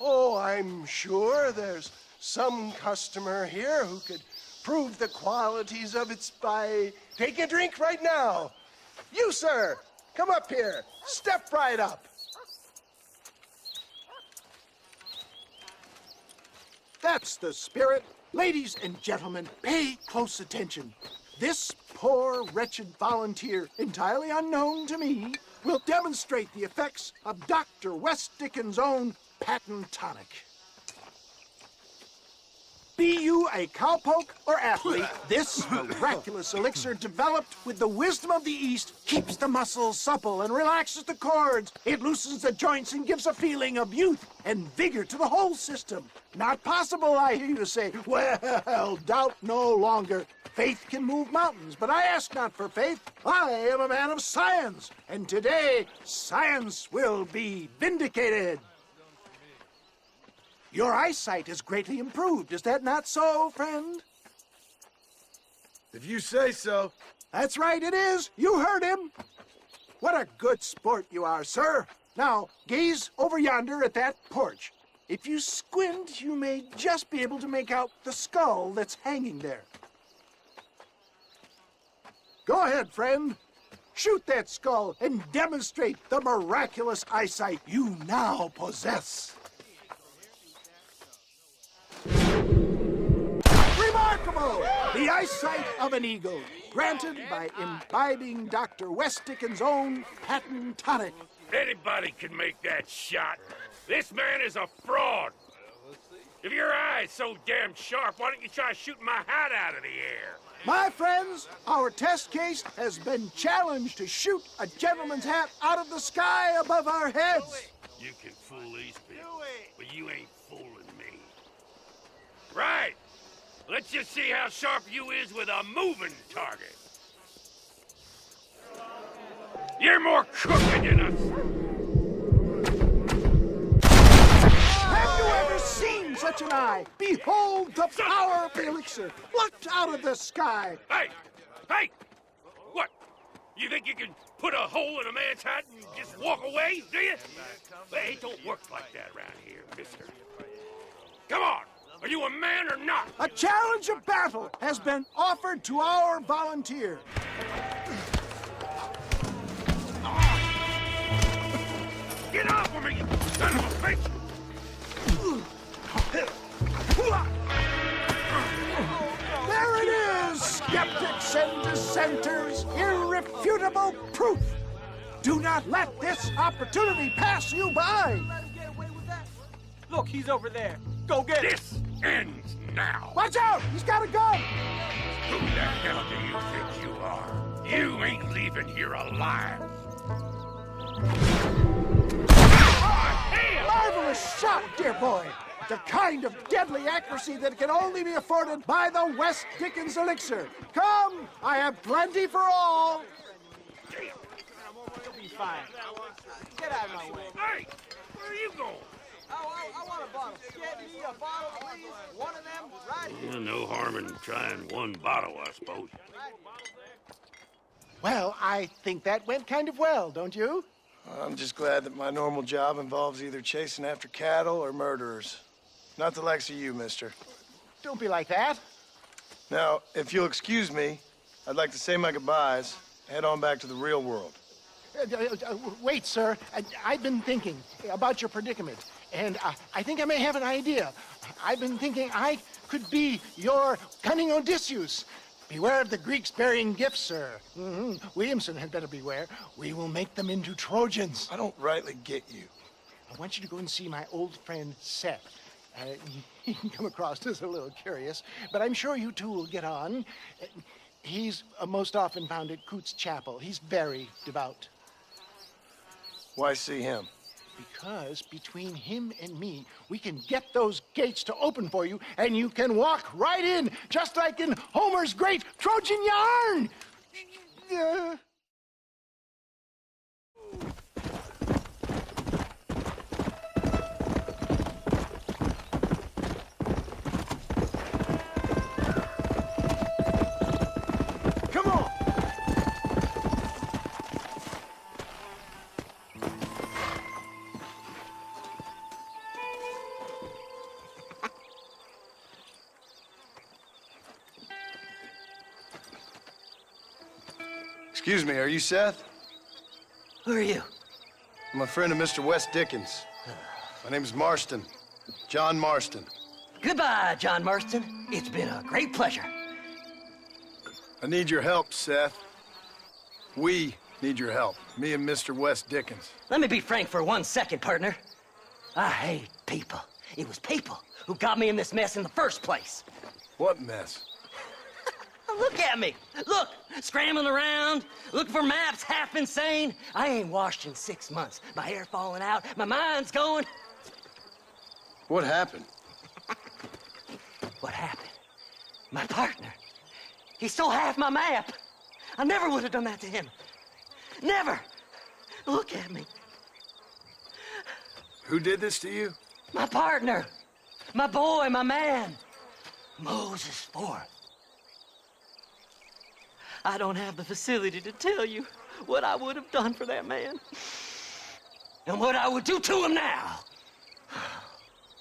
Oh, I'm sure there's some customer here who could prove the qualities of it by taking a drink right now. You, sir, come up here. Step right up. That's the spirit. Ladies and gentlemen, pay close attention. This poor, wretched volunteer, entirely unknown to me, will demonstrate the effects of Dr. West Dickens' own patent tonic. Be you a cowpoke or athlete, this miraculous elixir developed with the wisdom of the East keeps the muscles supple and relaxes the cords. It loosens the joints and gives a feeling of youth and vigor to the whole system. Not possible, I hear you say. Well, doubt no longer. Faith can move mountains, but I ask not for faith. I am a man of science, and today science will be vindicated. Your eyesight is greatly improved. Is that not so, friend? If you say so. That's right, it is. You heard him. What a good sport you are, sir. Now, gaze over yonder at that porch. If you squint, you may just be able to make out the skull that's hanging there. Go ahead, friend. Shoot that skull and demonstrate the miraculous eyesight you now possess. Remarkable! The eyesight of an eagle, granted by imbibing Dr. West Dickens' own patent tonic. Anybody can make that shot. This man is a fraud. If your eye's so damn sharp, why don't you try shooting my hat out of the air? My friends, our test case has been challenged to shoot a gentleman's hat out of the sky above our heads. You can fool these people, but you ain't fooling me. Right. Let's just see how sharp you is with a moving target. You're more crooked than us. Have you ever seen such an eye? Behold the power of the elixir, plucked out of the sky. Hey! Hey! What? You think you can put a hole in a man's hat and just walk away, do you? Hey, it don't work like that around here, mister. Come on! Are you a man or not? A challenge of battle has been offered to our volunteer. Get off of me, you son of a bitch! There it is, skeptics and dissenters, irrefutable proof. Do not let this opportunity pass you by. Look, he's over there. Go get him. This ends now. Watch out! He's got a gun! Who the hell do you think you are? You ain't leaving here alive. Marvelous shot, dear boy. The kind of deadly accuracy that can only be afforded by the West Dickens elixir. Come, I have plenty for all. You'll be fine. Get out of my way. Hey, where are you going? I want a bottle. Get me a bottle, please. One of them right here. No harm in trying one bottle, I suppose. Well, I think that went kind of well, don't you? I'm just glad that my normal job involves either chasing after cattle or murderers. Not the likes of you, mister. Don't be like that. Now, if you'll excuse me, I'd like to say my goodbyes, head on back to the real world. Wait, sir. I've been thinking about your predicament, and I think I may have an idea. I've been thinking I could be your cunning Odysseus. Beware of the Greeks bearing gifts, sir. Williamson had better beware. We will make them into Trojans. I don't rightly get you. I want you to go and see my old friend Seth. He can come across as a little curious, but I'm sure you two will get on. He's most often found at Coots Chapel. He's very devout. Why see him? Because between him and me, we can get those gates to open for you, and you can walk right in, just like in Homer's great Trojan yarn! Come on! Excuse me, are you Seth? Who are you? I'm a friend of Mr. Wes Dickens. My name's Marston. John Marston. Goodbye, John Marston. It's been a great pleasure. I need your help, Seth. We need your help. Me and Mr. Wes Dickens. Let me be frank for 1 second, partner. I hate people. It was people who got me in this mess in the first place. What mess? Look at me. Look, scrambling around, looking for maps, half insane. I ain't washed in 6 months. My hair falling out, my mind's going. What happened? What happened? My partner. He stole half my map. I never would have done that to him. Never. Look at me. Who did this to you? My partner. My boy, my man. Moses Ford. I don't have the facility to tell you what I would have done for that man. And what I would do to him now.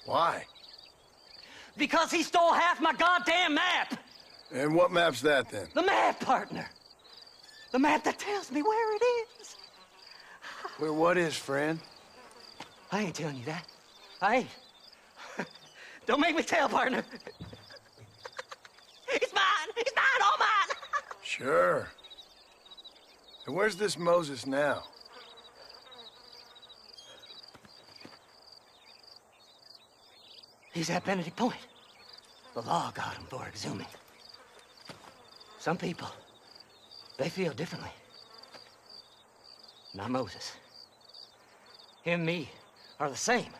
Why? Because he stole half my goddamn map. And what map's that, then? The map, partner. The map that tells me where it is. Where what is, friend? I ain't telling you that. I ain't. Don't make me tell, partner. It's mine. It's mine, all mine. Sure. And where's this Moses now? He's at Benedict Point. The law got him for exhuming. Some people, they feel differently. Not Moses. Him and me are the same.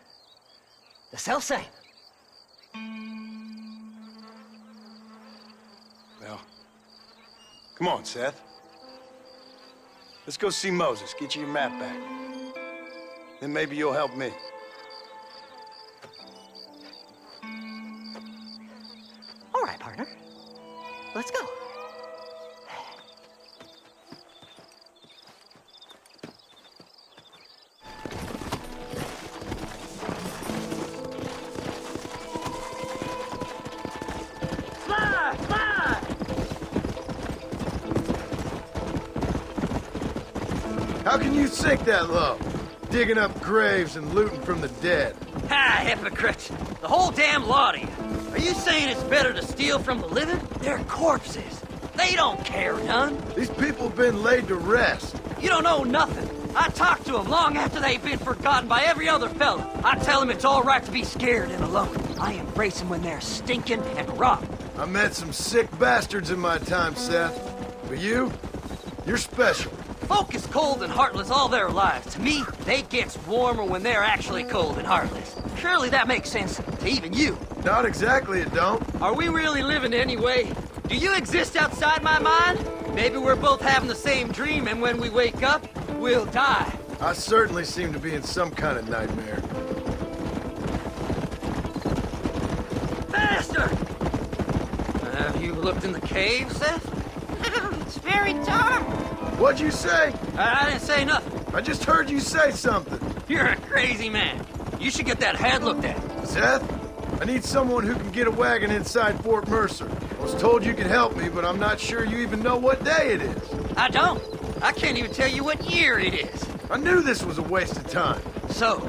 The self-same. Well, come on, Seth. Let's go see Moses, get you your map back. Then maybe you'll help me. All right, partner. Let's go. How can you sink that low? Digging up graves and looting from the dead. Ha, hypocrite! The whole damn lot of you. Are you saying it's better to steal from the living? They're corpses. They don't care none. These people have been laid to rest. You don't know nothing. I talk to them long after they've been forgotten by every other fella. I tell them it's all right to be scared and alone. I embrace them when they're stinking and rotten. I met some sick bastards in my time, Seth. But you're special. Folk is cold and heartless all their lives. To me, they gets warmer when they're actually cold and heartless. Surely that makes sense to even you. Not exactly, it don't. Are we really living anyway? Do you exist outside my mind? Maybe we're both having the same dream, and when we wake up, we'll die. I certainly seem to be in some kind of nightmare. Master! Have you looked in the cave, Seth? It's very dark. What'd you say? I didn't say nothing. I just heard you say something. You're a crazy man. You should get that head looked at. Seth, I need someone who can get a wagon inside Fort Mercer. I was told you could help me, but I'm not sure you even know what day it is. I don't. I can't even tell you what year it is. I knew this was a waste of time. So,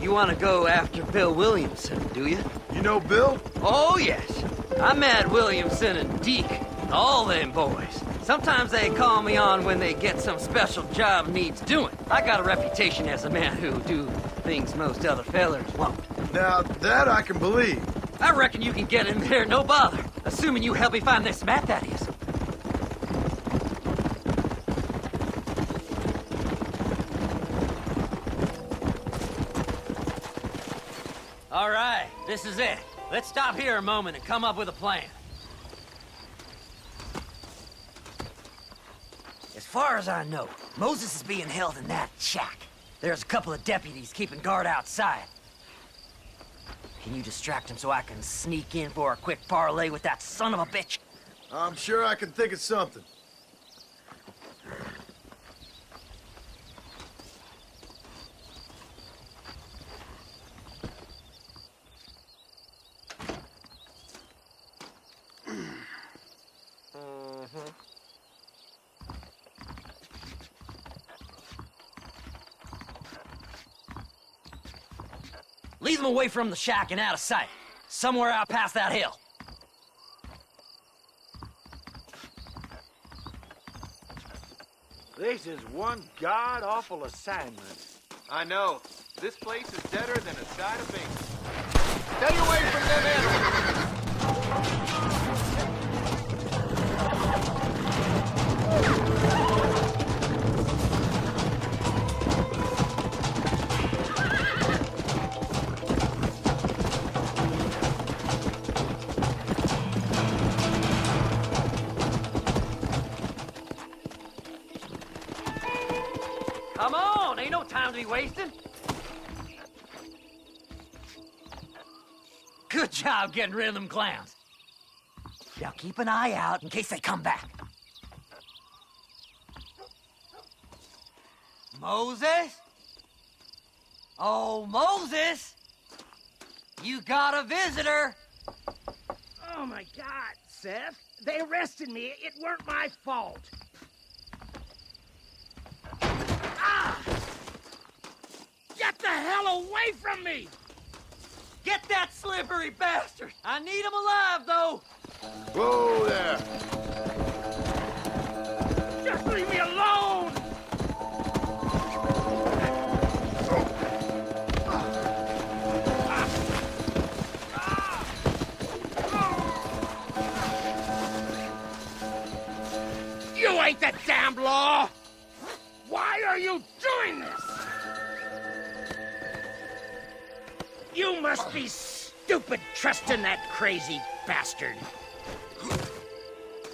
you want to go after Bill Williamson, do you? You know Bill? Oh, yes. I met Williamson and Deke, and all them boys. Sometimes they call me on when they get some special job needs doing. I got a reputation as a man who do things most other fellers won't. Now, that I can believe. I reckon you can get in there, no bother. Assuming you help me find this map, that is. All right, this is it. Let's stop here a moment and come up with a plan. As far as I know, Moses is being held in that shack. There's a couple of deputies keeping guard outside. Can you distract him so I can sneak in for a quick parlay with that son of a bitch? I'm sure I can think of something. Lead them away from the shack and out of sight. Somewhere out past that hill. This is one god-awful assignment. I know. This place is deader than a side of bacon. Stay away from them animals! Come on, ain't no time to be wasting. Good job getting rid of them clowns. Now keep an eye out in case they come back. Moses? Oh, Moses! You got a visitor! Oh my God, Seth. They arrested me. It weren't my fault. Ah! Get the hell away from me! Get that slippery bastard! I need him alive, though! Whoa there! Just leave me alone! You ain't the damn law! Why are you doing this? You must be stupid trusting that crazy bastard.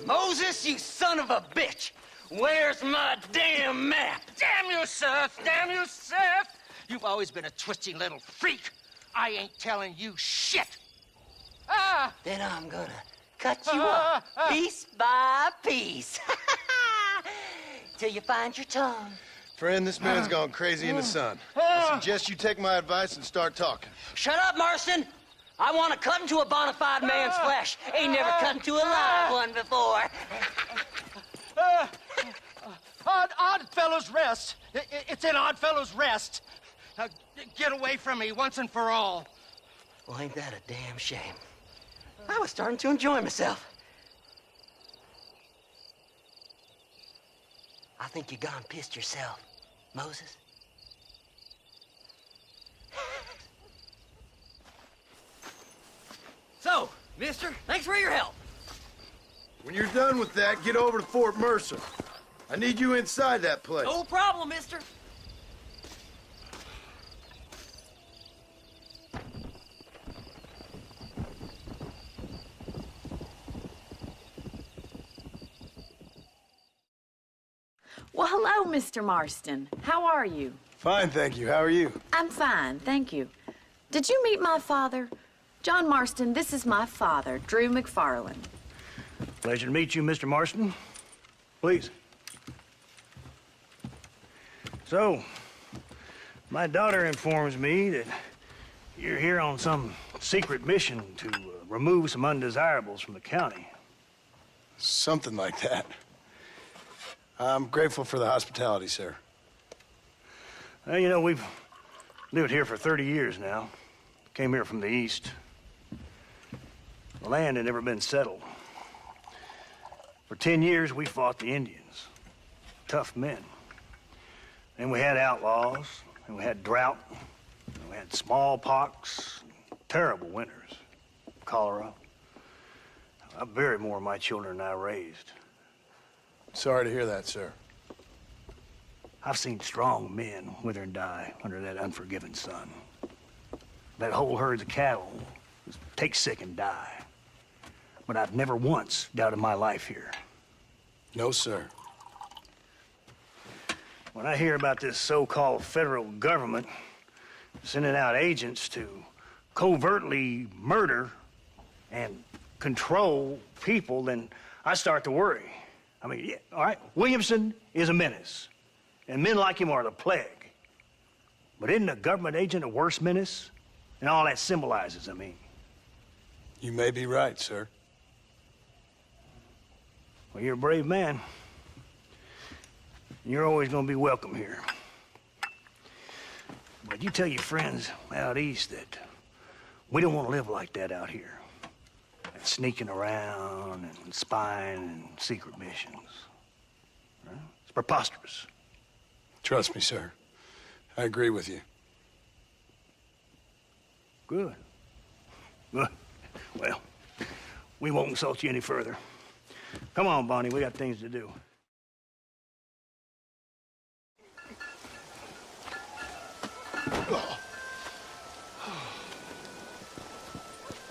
Moses, you son of a bitch! Where's my damn map? Damn you, Seth! Damn you, Seth! You've always been a twisty little freak. I ain't telling you shit. Ah! Then I'm gonna cut you up piece by piece. Till you find your tongue. Friend, this man's gone crazy in the sun. I suggest you take my advice and start talking. Shut up, Marston! I want to cut into a bona fide man's flesh. Ain't never cut into a live one before. Odd Fellow's Rest. It's in Odd Fellow's Rest. Now, get away from me once and for all. Well, ain't that a damn shame? I was starting to enjoy myself. I think you gone pissed yourself, Moses. So, mister, thanks for your help. When you're done with that, get over to Fort Mercer. I need you inside that place. No problem, mister. Well, hello, Mr. Marston. How are you? Fine, thank you. How are you? I'm fine, thank you. Did you meet my father? John Marston, this is my father, Drew McFarland. Pleasure to meet you, Mr. Marston. Please. So, my daughter informs me that you're here on some secret mission to remove some undesirables from the county. Something like that. I'm grateful for the hospitality, sir. Well, you know, we've lived here for 30 years now. Came here from the east. The land had never been settled. For 10 years, we fought the Indians. Tough men. Then we had outlaws, and we had drought, and we had smallpox, terrible winters, cholera. I buried more of my children than I raised. Sorry to hear that, sir. I've seen strong men wither and die under that unforgiving sun. That whole herds of cattle just take sick and die. But I've never once doubted my life here. No, sir. When I hear about this so-called federal government sending out agents to covertly murder and control people, then I start to worry. I mean, yeah, all right, Williamson is a menace, and men like him are the plague. But isn't a government agent a worse menace? And all that symbolizes, I mean. You may be right, sir. Well, you're a brave man. You're always gonna be welcome here. But you tell your friends out east that we don't want to live like that out here. That sneaking around and spying and secret missions. Right? It's preposterous. Trust me, sir. I agree with you. Good. Good. Well, we won't insult you any further. Come on, Bonnie, we got things to do.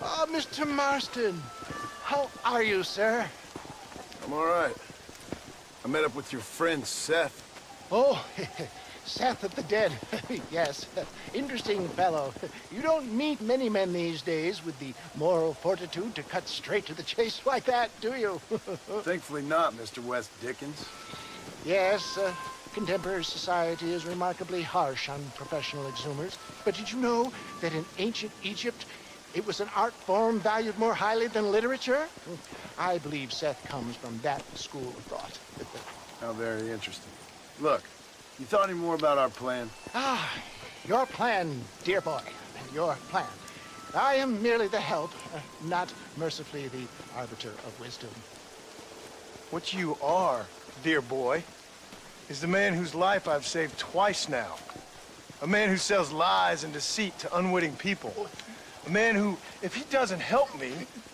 Oh, Mr. Marston. How are you, sir? I'm all right. I met up with your friend, Seth. Oh, Seth of the Dead. Yes, interesting fellow. You don't meet many men these days with the moral fortitude to cut straight to the chase like that, do you? Thankfully not, Mr. West Dickens. Yes, contemporary society is remarkably harsh on professional exhumers. But did you know that in ancient Egypt, it was an art form valued more highly than literature? I believe Seth comes from that school of thought. How very interesting. Look, you thought any more about our plan? Ah, your plan, dear boy. Your plan. I am merely the help, not mercifully the arbiter of wisdom. What you are, dear boy, is the man whose life I've saved twice now. A man who sells lies and deceit to unwitting people. A man who, if he doesn't help me,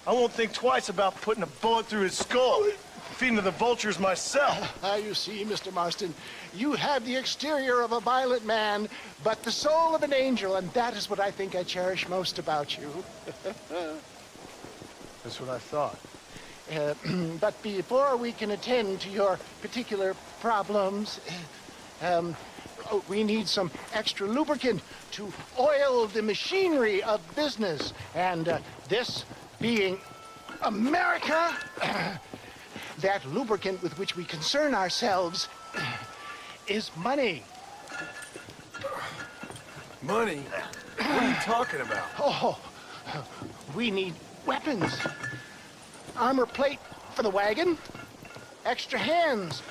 I won't think twice about putting a bullet through his skull, feeding to the vultures myself. You see, Mr. Marston, you have the exterior of a violent man, but the soul of an angel, and that is what I think I cherish most about you. That's what I thought. But before we can attend to your particular problems, we need some extra lubricant to oil the machinery of business. And this being America, that lubricant with which we concern ourselves is money. Money? What are you talking about? Oh, we need weapons. Armor plate for the wagon, extra hands,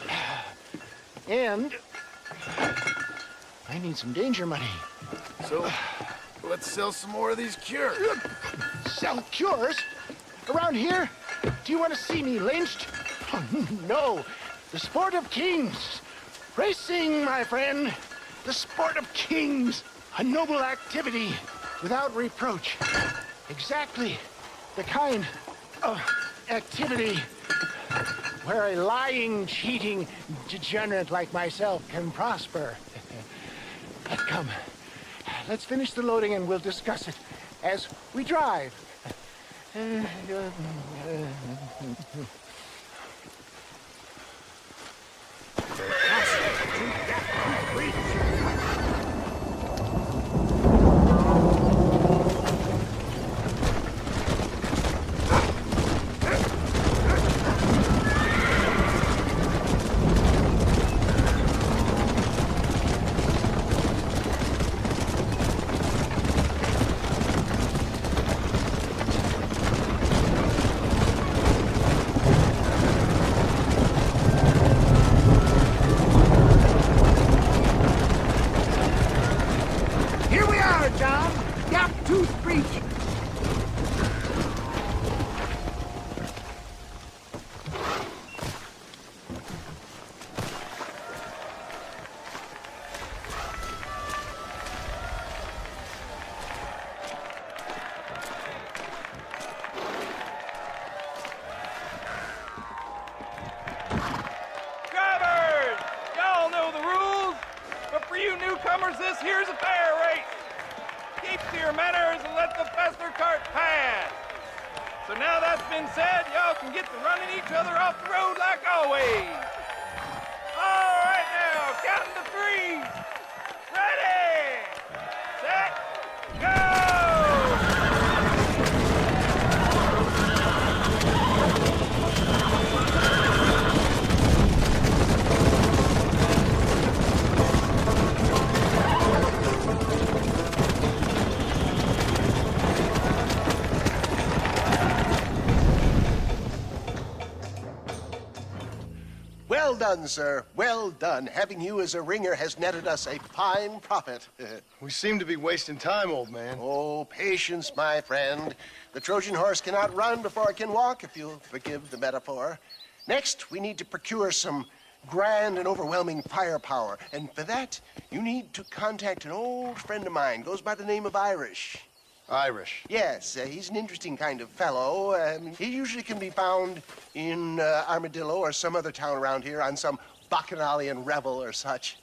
and I need some danger money. So, let's sell some more of these cures. Sell cures? Around here? Do you want to see me lynched? Oh, no. The sport of kings. Racing, my friend. The sport of kings. A noble activity without reproach. Exactly the kind of activity where a lying, cheating degenerate like myself can prosper. But come, let's finish the loading and we'll discuss it as we drive. sharp-toothed breach. Drivers! Y'all know the rules, but for you newcomers, this here's a fair race. Keep to your manners and let the faster cart pass. So now that's been said, y'all can get to running each other off the road like always. All right now, counting to three. Ready, set, go! Well done, sir. Well done. Having you as a ringer has netted us a fine profit. We seem to be wasting time, old man. Oh, patience, my friend. The Trojan horse cannot run before it can walk, if you'll forgive the metaphor. Next, we need to procure some grand and overwhelming firepower. And for that, you need to contact an old friend of mine. Goes by the name of Irish. Irish? Yes, he's an interesting kind of fellow. He usually can be found in Armadillo or some other town around here on some bacchanalian revel or such.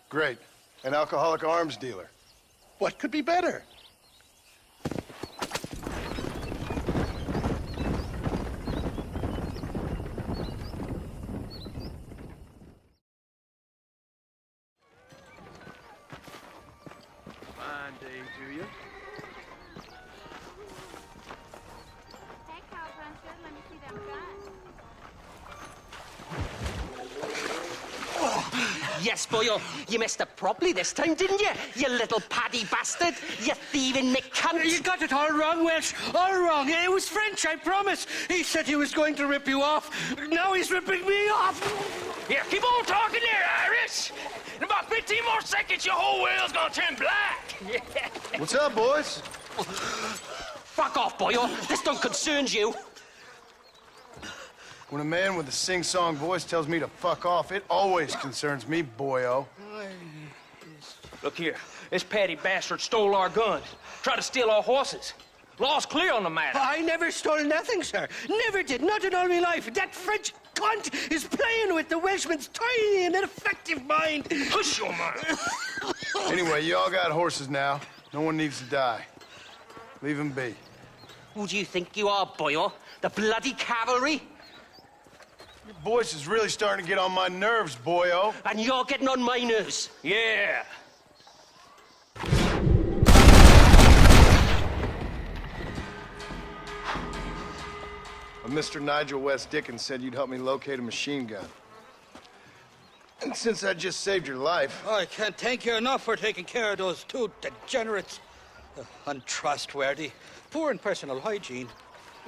Great. An alcoholic arms dealer. What could be better? Fine day to you. Yes, boyo, you messed up properly this time, didn't you? You little paddy bastard. You thieving McCunt. You got it all wrong, Welsh. All wrong. It was French, I promise. He said he was going to rip you off. Now he's ripping me off. Here, keep on talking there, Irish. In about 15 more seconds, your whole wheel's gonna turn black. What's up, boys? Fuck off, boyo. This don't concern you. When a man with a sing-song voice tells me to fuck off, it always concerns me, boyo. Look here, this patty bastard stole our guns, tried to steal our horses. Law's clear on the matter. I never stole nothing, sir. Never did. Not in all my life. That French cunt is playing with the Welshman's tiny and ineffective mind. Hush your mouth. Anyway, you all got horses now. No one needs to die. Leave them be. Who do you think you are, boyo? The bloody cavalry? Your voice is really starting to get on my nerves, boyo. And you're getting on my nerves. Yeah. Mr. Nigel West Dickens said you'd help me locate a machine gun. And since I just saved your life... I can't thank you enough for taking care of those two degenerates. Untrustworthy, poor in personal hygiene,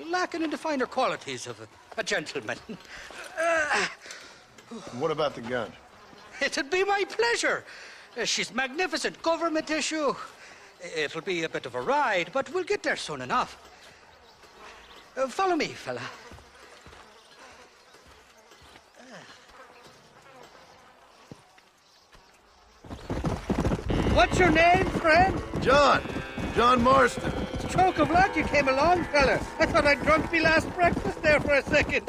lacking in the finer qualities of a gentleman. What about the gun? It'd be my pleasure. She's magnificent, government issue. It'll be a bit of a ride, but we'll get there soon enough. Follow me, fella. What's your name, friend? John. John Marston. Stroke of luck you came along, fella. I thought I'd drunk me last breakfast there for a second.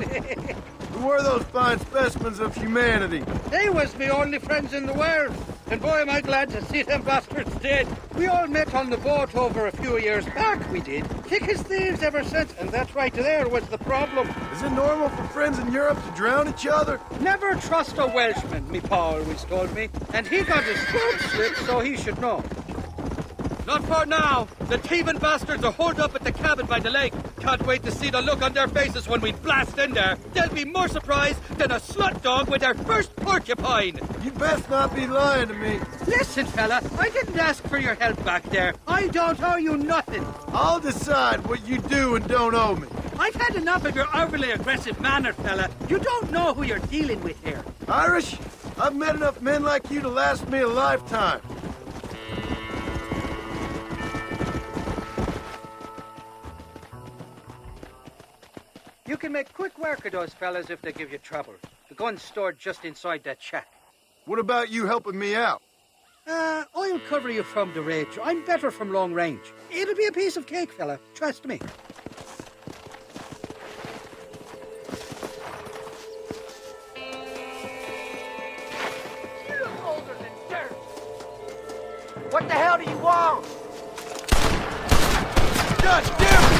Who were those fine specimens of humanity? They was me only friends in the world. And boy, am I glad to see them bastards dead. We all met on the boat over a few years back, we did. Thick as thieves ever since, and that's right there was the problem. Is it normal for friends in Europe to drown each other? Never trust a Welshman, me pa always told me. And he got his throat slit, so he should know. Not for now. The thieving bastards are holed up at the cabin by the lake. Can't wait to see the look on their faces when we blast in there. They'll be more surprised than a slut dog with their first porcupine. You best not be lying to me. Listen, fella, I didn't ask for your help back there. I don't owe you nothing. I'll decide what you do and don't owe me. I've had enough of your overly aggressive manner, fella. You don't know who you're dealing with here. Irish, I've met enough men like you to last me a lifetime. can make quick work of those fellas if they give you trouble. The gun's stored just inside that shack. What about you helping me out? I'll cover you from the ridge. I'm better from long range. It'll be a piece of cake, fella. Trust me. You look older than dirt. What the hell do you want? God damn it!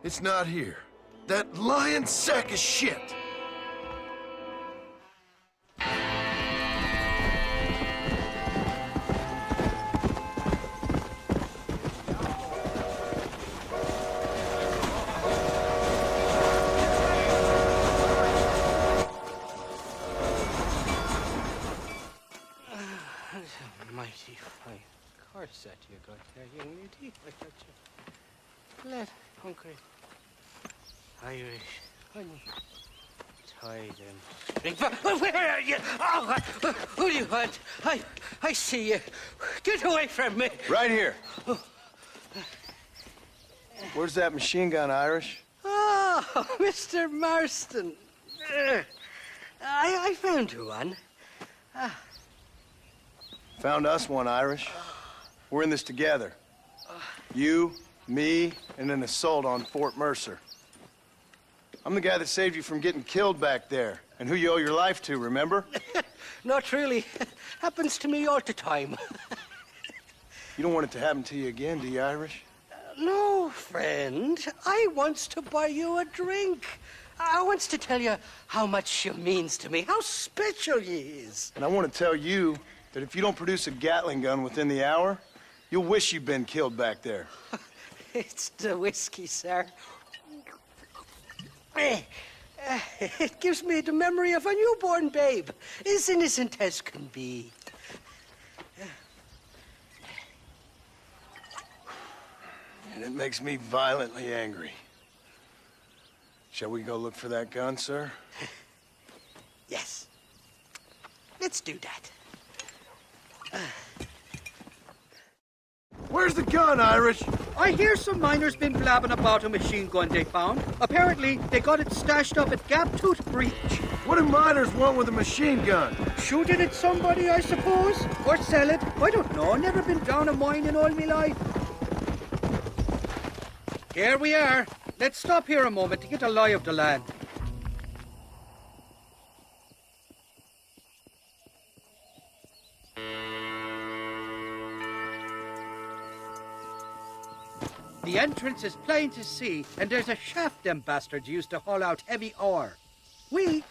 It's not here. That lying sack of shit! Mighty fine corset you got there, young lady. I got you. Let hungry Irish honey. Tie them. Where are you? Oh, who do you want? I see you. Get away from me. Right here. Where's that machine gun, Irish? Oh, Mr. Marston. I found you one. Found us one, Irish. We're in this together. You, me, and an assault on Fort Mercer. I'm the guy that saved you from getting killed back there, and who you owe your life to, remember? Not really. Happens to me all the time. You don't want it to happen to you again, do you, Irish? No, friend. I wants to buy you a drink. I wants to tell you how much you means to me, how special you is. And I want to tell you that if you don't produce a Gatling gun within the hour, you'll wish you'd been killed back there. It's the whiskey, sir. It gives me the memory of a newborn babe, as innocent as can be. And it makes me violently angry. Shall we go look for that gun, sir? Yes. Let's do that. Where's the gun, Irish? I hear some miners been blabbing about a machine gun they found. Apparently, they got it stashed up at Gaptooth Breach. What do miners want with a machine gun? Shoot it at somebody, I suppose? Or sell it? I don't know. Never been down a mine in all my life. Here we are. Let's stop here a moment to get a lie of the land. The entrance is plain to see, and there's a shaft them bastards used to haul out heavy ore. You,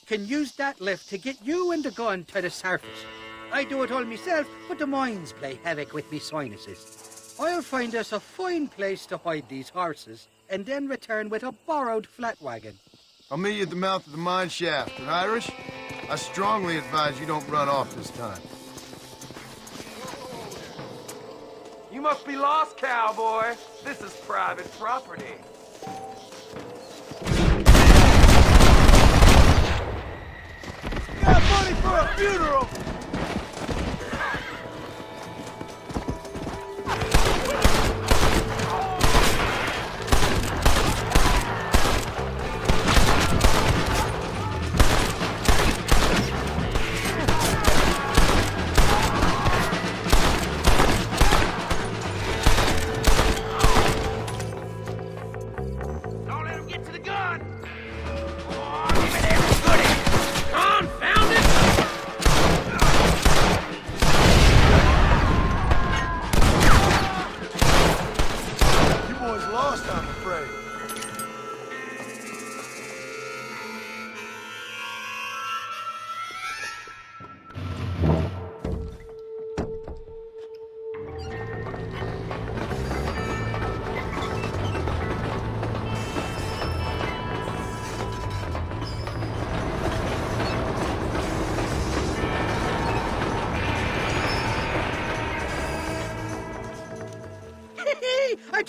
can use that lift to get you and the gun to the surface. I do it all myself, but the mines play havoc with me sinuses. I'll find us a fine place to hide these horses, and then return with a borrowed flat wagon. I'll meet you at the mouth of the mine shaft. And Irish, I strongly advise you don't run off this time. You must be lost, cowboy. This is private property. Got money for a funeral!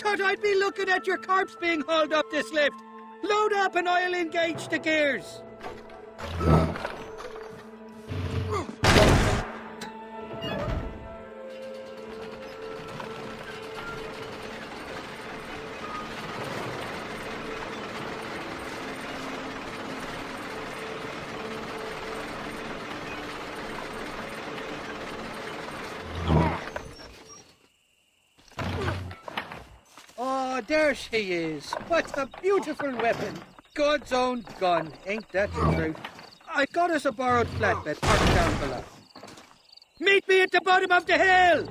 thought I'd be looking at your corpse being hauled up this lift. Load up and I'll engage the gears. Oh, there she is. What a beautiful weapon. God's own gun, ain't that the truth? I got us a borrowed flatbed parked down below. Meet me at the bottom of the hill!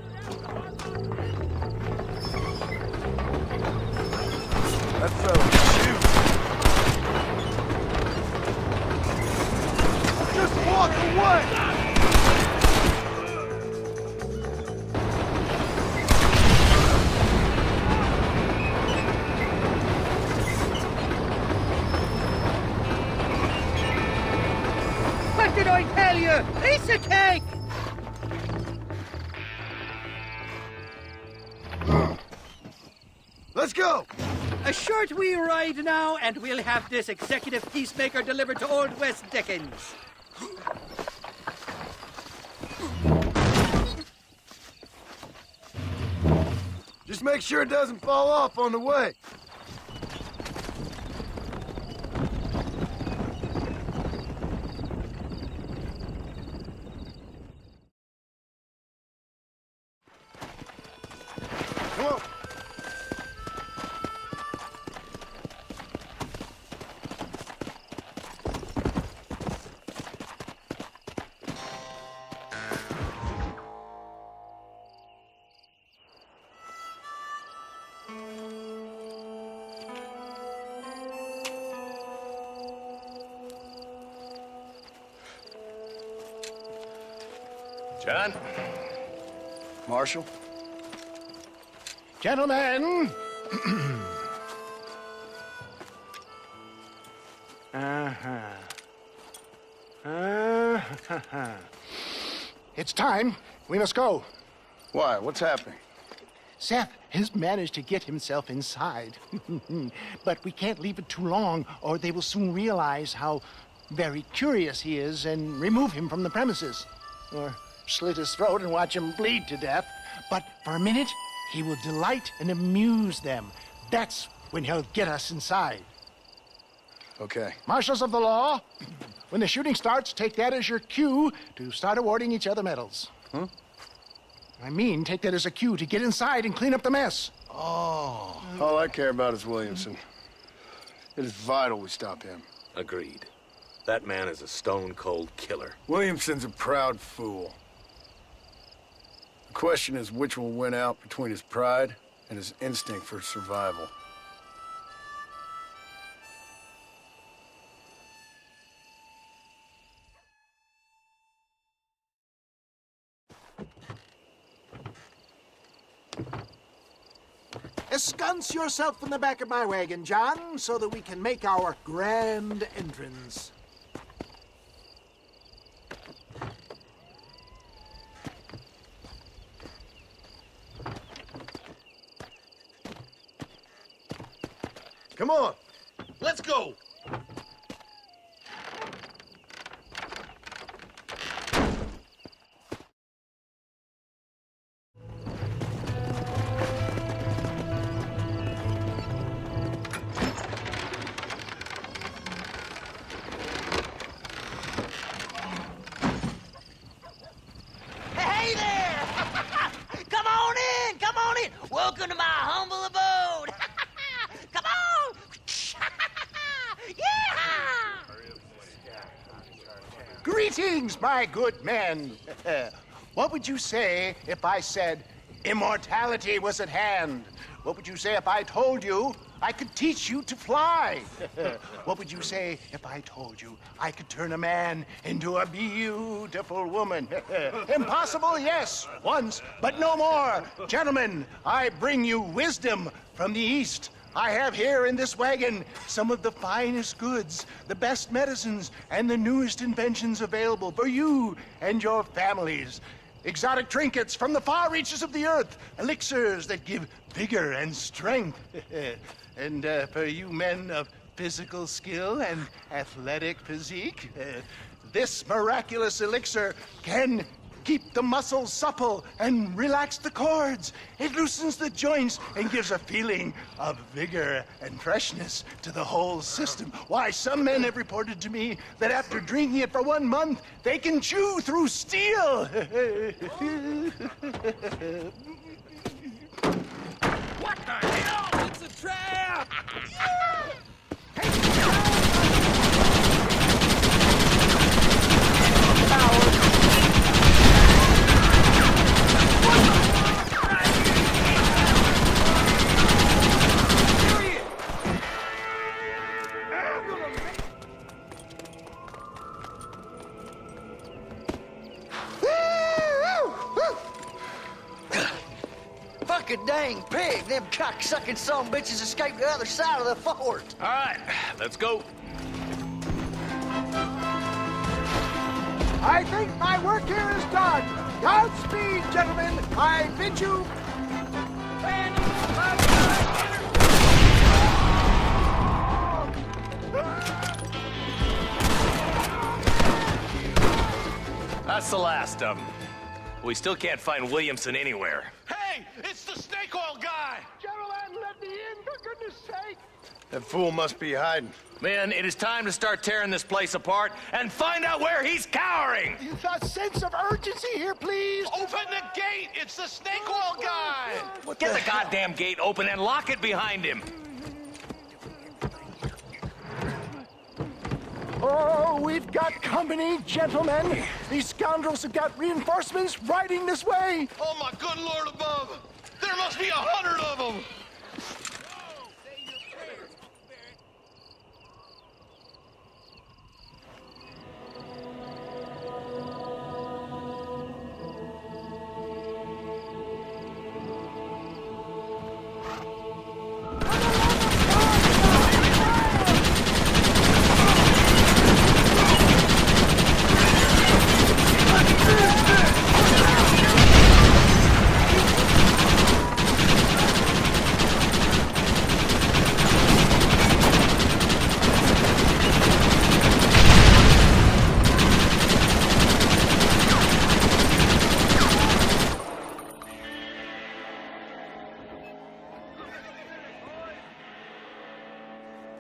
That fella shoot. Just walk away! What did I tell you? Piece of cake! Let's go! A short wee ride now, and we'll have this executive peacemaker delivered to Old West Dickens. Just make sure it doesn't fall off on the way. Come on. John? Marshal? Gentlemen! It's time. We must go. Why? What's happening? Seth has managed to get himself inside. But we can't leave it too long, or they will soon realize how very curious he is and remove him from the premises. Or slit his throat and watch him bleed to death. But for a minute, he will delight and amuse them. That's when he'll get us inside. Okay. Marshals of the law, when the shooting starts, take that as your cue to start awarding each other medals. Huh? I mean, take that as a cue to get inside and clean up the mess. Oh. All I care about is Williamson. It is vital we stop him. Agreed. That man is a stone-cold killer. Williamson's a proud fool. The question is which will win out between his pride and his instinct for survival. Ensconce yourself in the back of my wagon, John, so that we can make our grand entrance. Come on. Let's go. Hey there! Come on in! Come on in! Welcome to my humble abode! Come on! Yeah! Greetings, my good men. What would you say if I said immortality was at hand? What would you say if I told you I could teach you to fly? What would you say if I told you I could turn a man into a beautiful woman? Impossible, yes, once, but no more. Gentlemen, I bring you wisdom from the East. I have here in this wagon some of the finest goods, the best medicines, and the newest inventions available for you and your families. exotic trinkets from the far reaches of the earth, elixirs that give vigor and strength. And for you men of physical skill and athletic physique, this miraculous elixir can keep the muscles supple and relax the cords. It loosens the joints and gives a feeling of vigor and freshness to the whole system. Why, some men have reported to me that after drinking it for 1 month, they can chew through steel. What the hell? It's a trap! Fucking dang pig! Them cock-sucking son bitches escaped the other side of the fort. All right, let's go. I think my work here is done. Godspeed, gentlemen. I bid you... That's the last of them. We still can't find Williamson anywhere. Hey, it's the snake oil guy! Gentlemen, let me in, for goodness sake. That fool must be hiding. Men, it is time to start tearing this place apart and find out where he's cowering! A sense of urgency here, please. Open the gate! It's the snake oil guy! Get the goddamn gate open and lock it behind him! Oh, we've got company, gentlemen. These scoundrels have got reinforcements riding this way. Oh, my good Lord above! There must be 100 of them!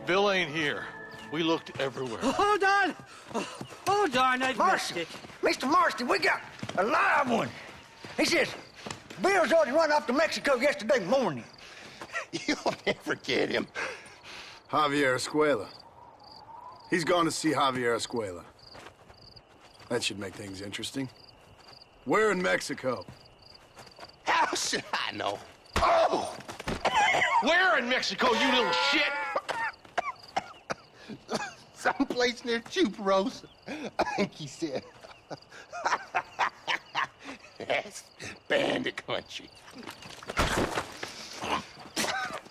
Bill ain't here. We looked everywhere. Hold on! Oh, darn, I missed it. Mr. Marston, we got a live one. He says, Bill's already run off to Mexico yesterday morning. You'll never get him. Javier Escuela. He's gone to see Javier Escuela. That should make things interesting. Where in Mexico? How should I know? Oh! Where in Mexico, you little shit? Someplace near Chuparosa, I think he said. That's bandit country.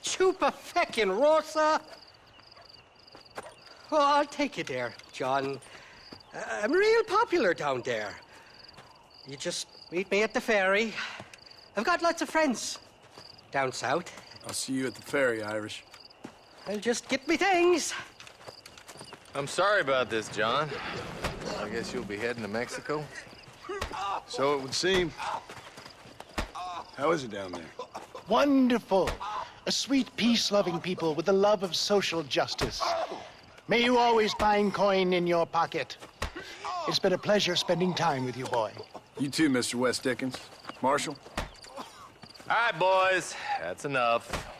Chupa-feckin'-rosa? Oh, I'll take you there, John. I'm real popular down there. You just meet me at the ferry. I've got lots of friends down south. I'll see you at the ferry, Irish. I'll just get me things. I'm sorry about this, John. I guess you'll be heading to Mexico? So it would seem. How is it down there? Wonderful. A sweet, peace-loving people with the love of social justice. May you always find coin in your pocket. It's been a pleasure spending time with you, boy. You too, Mr. West Dickens. Marshal? All right, boys. That's enough.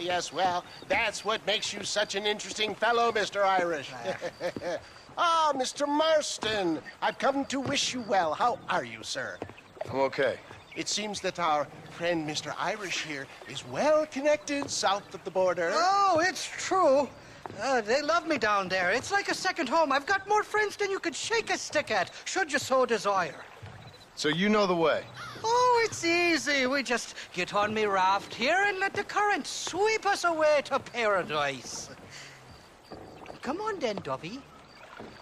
Yes, well, that's what makes you such an interesting fellow, Mr. Irish. Ah, Mr. Marston, I've come to wish you well. How are you, sir? I'm okay. It seems that our friend Mr. Irish here is well connected south of the border. Oh, it's true. They love me down there. It's like a second home. I've got more friends than you could shake a stick at, should you so desire. So you know the way? Oh, it's easy. We just get on me raft here and let the current sweep us away to paradise. Come on then, Dovey.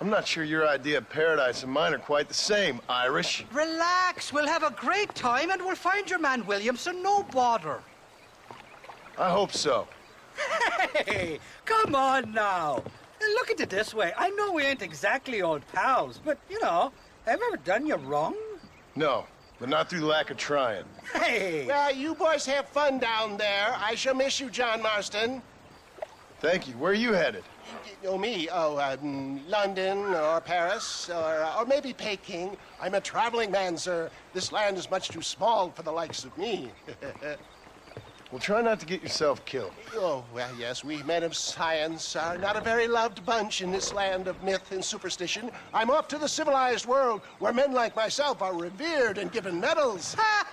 I'm not sure your idea of paradise and mine are quite the same, Irish. Relax. We'll have a great time and we'll find your man Williamson, no bother. I hope so. Hey, come on now. Look at it this way. I know we ain't exactly old pals, but, you know, have I ever done you wrong? No, but not through lack of trying. Hey! Well, you boys have fun down there. I shall miss you, John Marston. Thank you. Where are you headed? Oh, me? Oh, London or Paris or maybe Peking. I'm a traveling man, sir. This land is much too small for the likes of me. Well, try not to get yourself killed. Oh, well, yes, we men of science are not a very loved bunch in this land of myth and superstition. I'm off to the civilized world where men like myself are revered and given medals. Ha!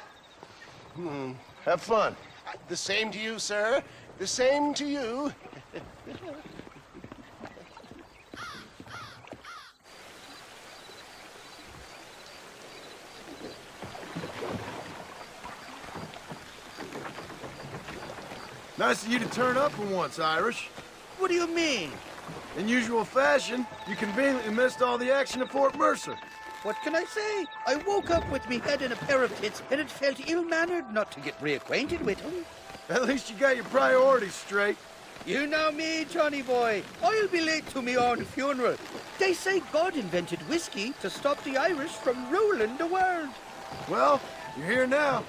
Have fun. The same to you, sir. The same to you. Nice of you to turn up for once, Irish. What do you mean? In usual fashion, you conveniently missed all the action at Fort Mercer. What can I say? I woke up with me head in a pair of tits, and it felt ill-mannered not to get reacquainted with him. At least you got your priorities straight. You know me, Johnny boy. I'll be late to me own funeral. They say God invented whiskey to stop the Irish from ruling the world. Well, you're here now.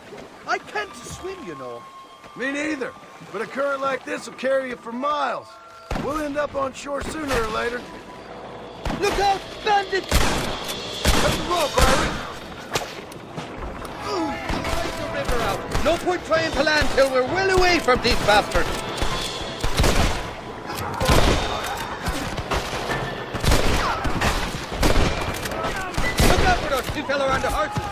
I can't swim, you know. Me neither. But a current like this will carry you for miles. We'll end up on shore sooner or later. Look out, bandits! Cut the rope, Irish. Take the river out. No point trying to land till we're well away from these bastards. Look out for those two fellow on the horses.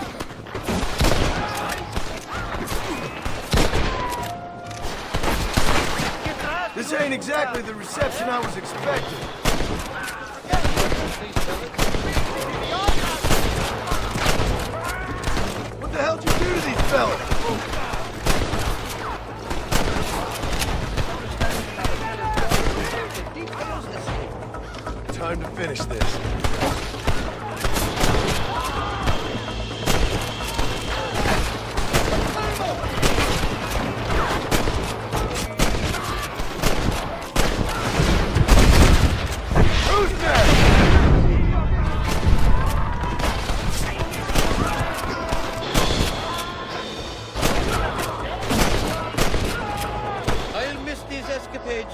This ain't exactly the reception I was expecting. What the hell did you do to these fellas? Time to finish this.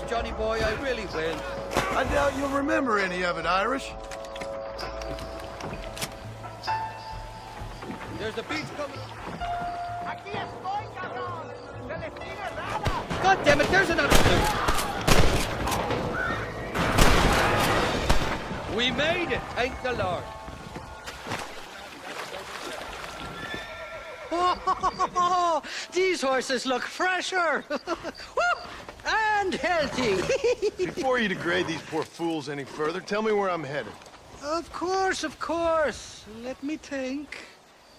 Johnny boy, I really will. I doubt you'll remember any of it, Irish. There's a beach coming. God damn it, there's another clue. We made it, thank the Lord. Oh, these horses look fresher. And healthy. Before you degrade these poor fools any further, tell me where I'm headed. Of course, of course. Let me think.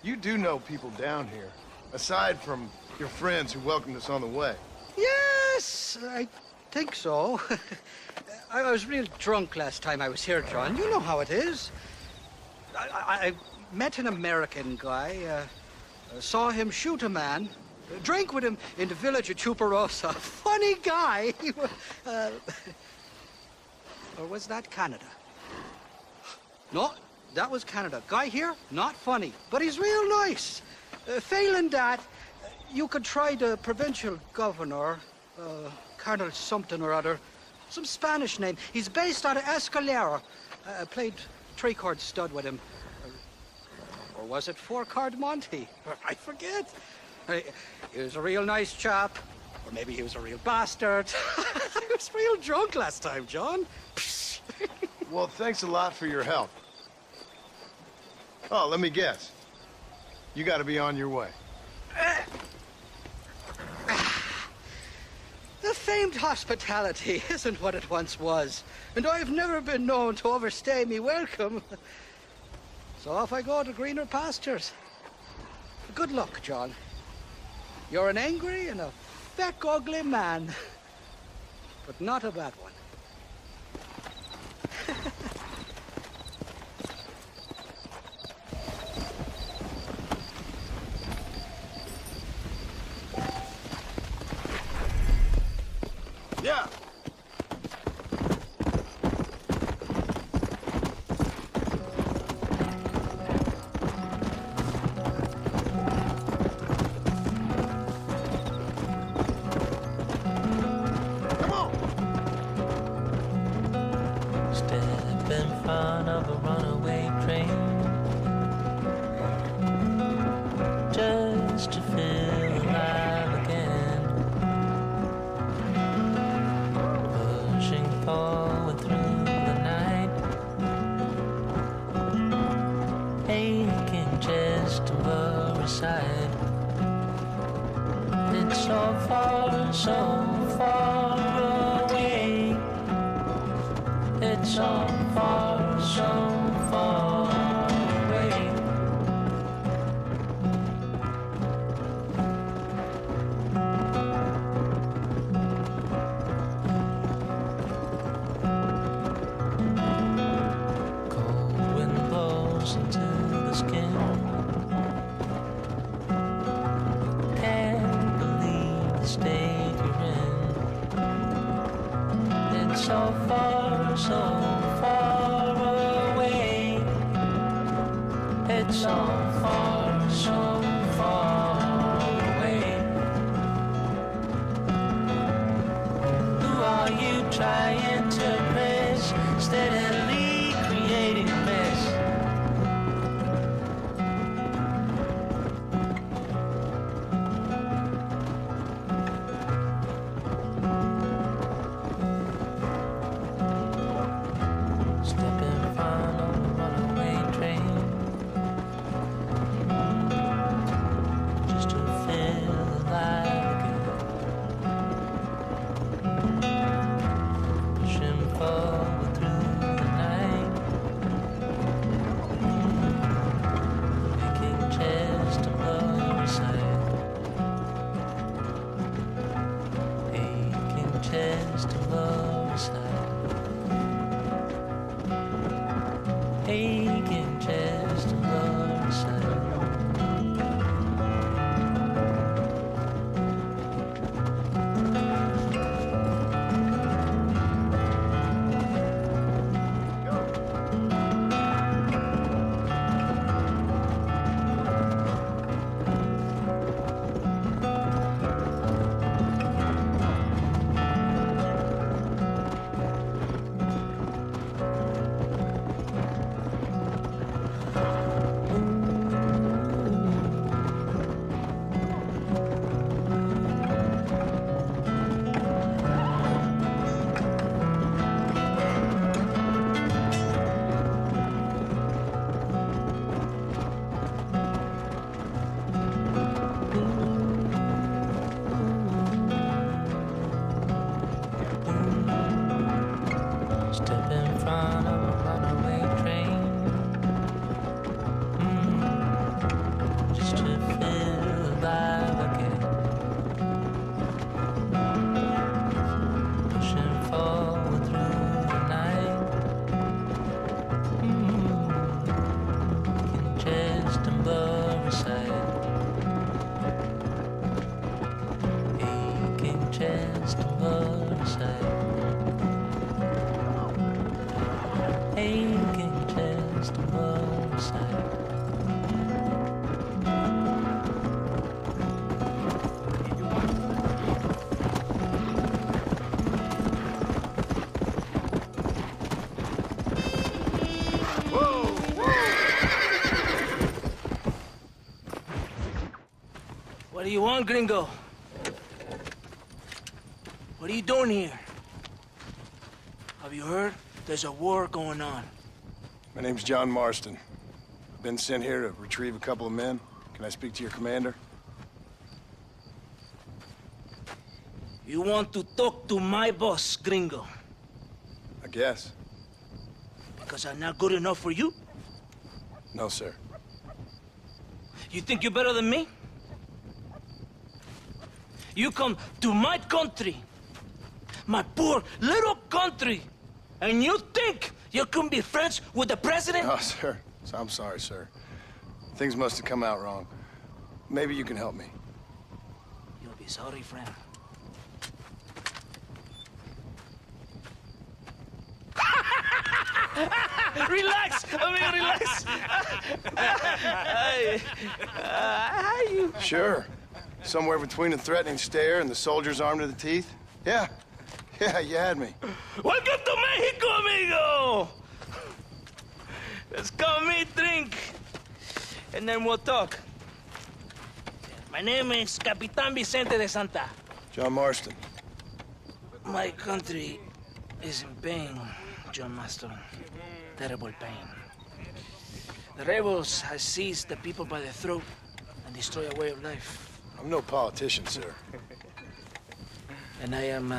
You do know people down here, aside from your friends who welcomed us on the way. Yes, I think so. I was real drunk last time I was here, John. You know how it is. I met an American guy, saw him shoot a man, drank with him in the village of Chuparosa. Funny guy. Or was that Canada? No, that was Canada. Guy here, not funny, but he's real nice. Failing that, you could try the provincial governor, Colonel something or other. Some Spanish name. He's based out of Escalera. Played three-chord stud with him. Or was it four-chord Monty? I forget. He was a real nice chap. Or maybe he was a real bastard. I was real drunk last time, John. Well, thanks a lot for your help. Oh, let me guess. You gotta be on your way. The famed hospitality isn't what it once was, and I've never been known to overstay me welcome. So off I go to greener pastures. Good luck, John. You're an angry and a feck ugly man, but not a bad one. Yeah. Step in front of a runaway train, just to feel alive again, pushing forward through the night, aching just to lower side. It's so far away. It's so far away. Cold wind blows into the skin. Can't believe the state you're in. It's so far away. It's so far away. Who are you trying to impress? Steadily creating a mess. Step in front of a runaway train, just to feel alive again. Pushing forward through the night, making chest and lower side, aching chest and lower side. Aching chest and lower side. Step in front of a runaway train, just to feel alive again. Pushing forward through the night, aching chest and lower side, aching chest and lower side. Aching chest and lower side. What do you want, gringo? What are you doing here? Have you heard? There's a war going on. My name's John Marston. I've been sent here to retrieve a couple of men. Can I speak to your commander? You want to talk to my boss, gringo? I guess. Because I'm not good enough for you? No, sir. You think you're better than me? You come to my country, my poor little country, and you think you can be friends with the president? Oh, sir. I'm sorry, sir. Things must have come out wrong. Maybe you can help me. You'll be sorry, friend. Relax, amigo, relax. How you? Sure. Somewhere between a threatening stare and the soldier's arm to the teeth? Yeah. Yeah, you had me. Welcome to Mexico, amigo! Let's come meet, drink, and then we'll talk. My name is Capitan Vicente de Santa. John Marston. My country is in pain, John Marston. Terrible pain. The rebels have seized the people by the throat and destroy a way of life. I'm no politician, sir. And I am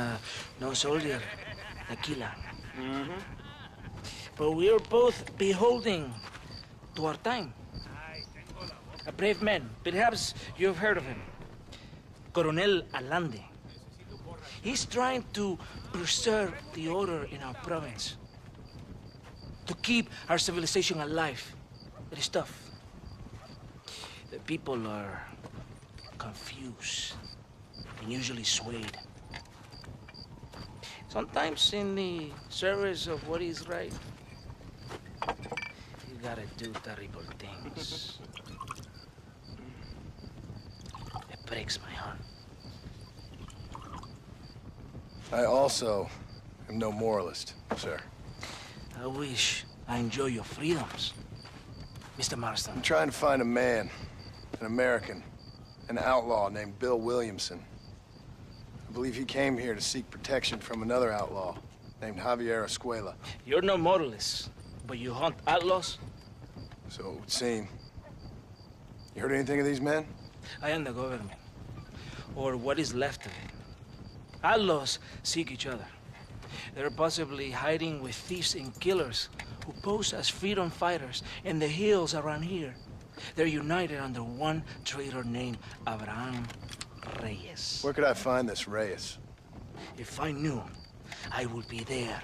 no soldier, tequila. But we are both beholding to our time. A brave man, perhaps you've heard of him. Coronel Allende. He's trying to preserve the order in our province. To keep our civilization alive. It is tough. The people are confused and usually swayed. Sometimes in the service of what is right, you gotta do terrible things. It breaks my heart. I also am no moralist, sir. I wish I enjoy your freedoms, Mr. Marston. I'm trying to find a man, an American, an outlaw named Bill Williamson. I believe he came here to seek protection from another outlaw named Javier Escuela. You're no moralist, but you hunt outlaws? So it would seem. You heard anything of these men? I am the government, or what is left of it. Outlaws seek each other. They're possibly hiding with thieves and killers who pose as freedom fighters in the hills around here. They're united under one traitor named Abraham Reyes. Where could I find this Reyes? If I knew, I would be there,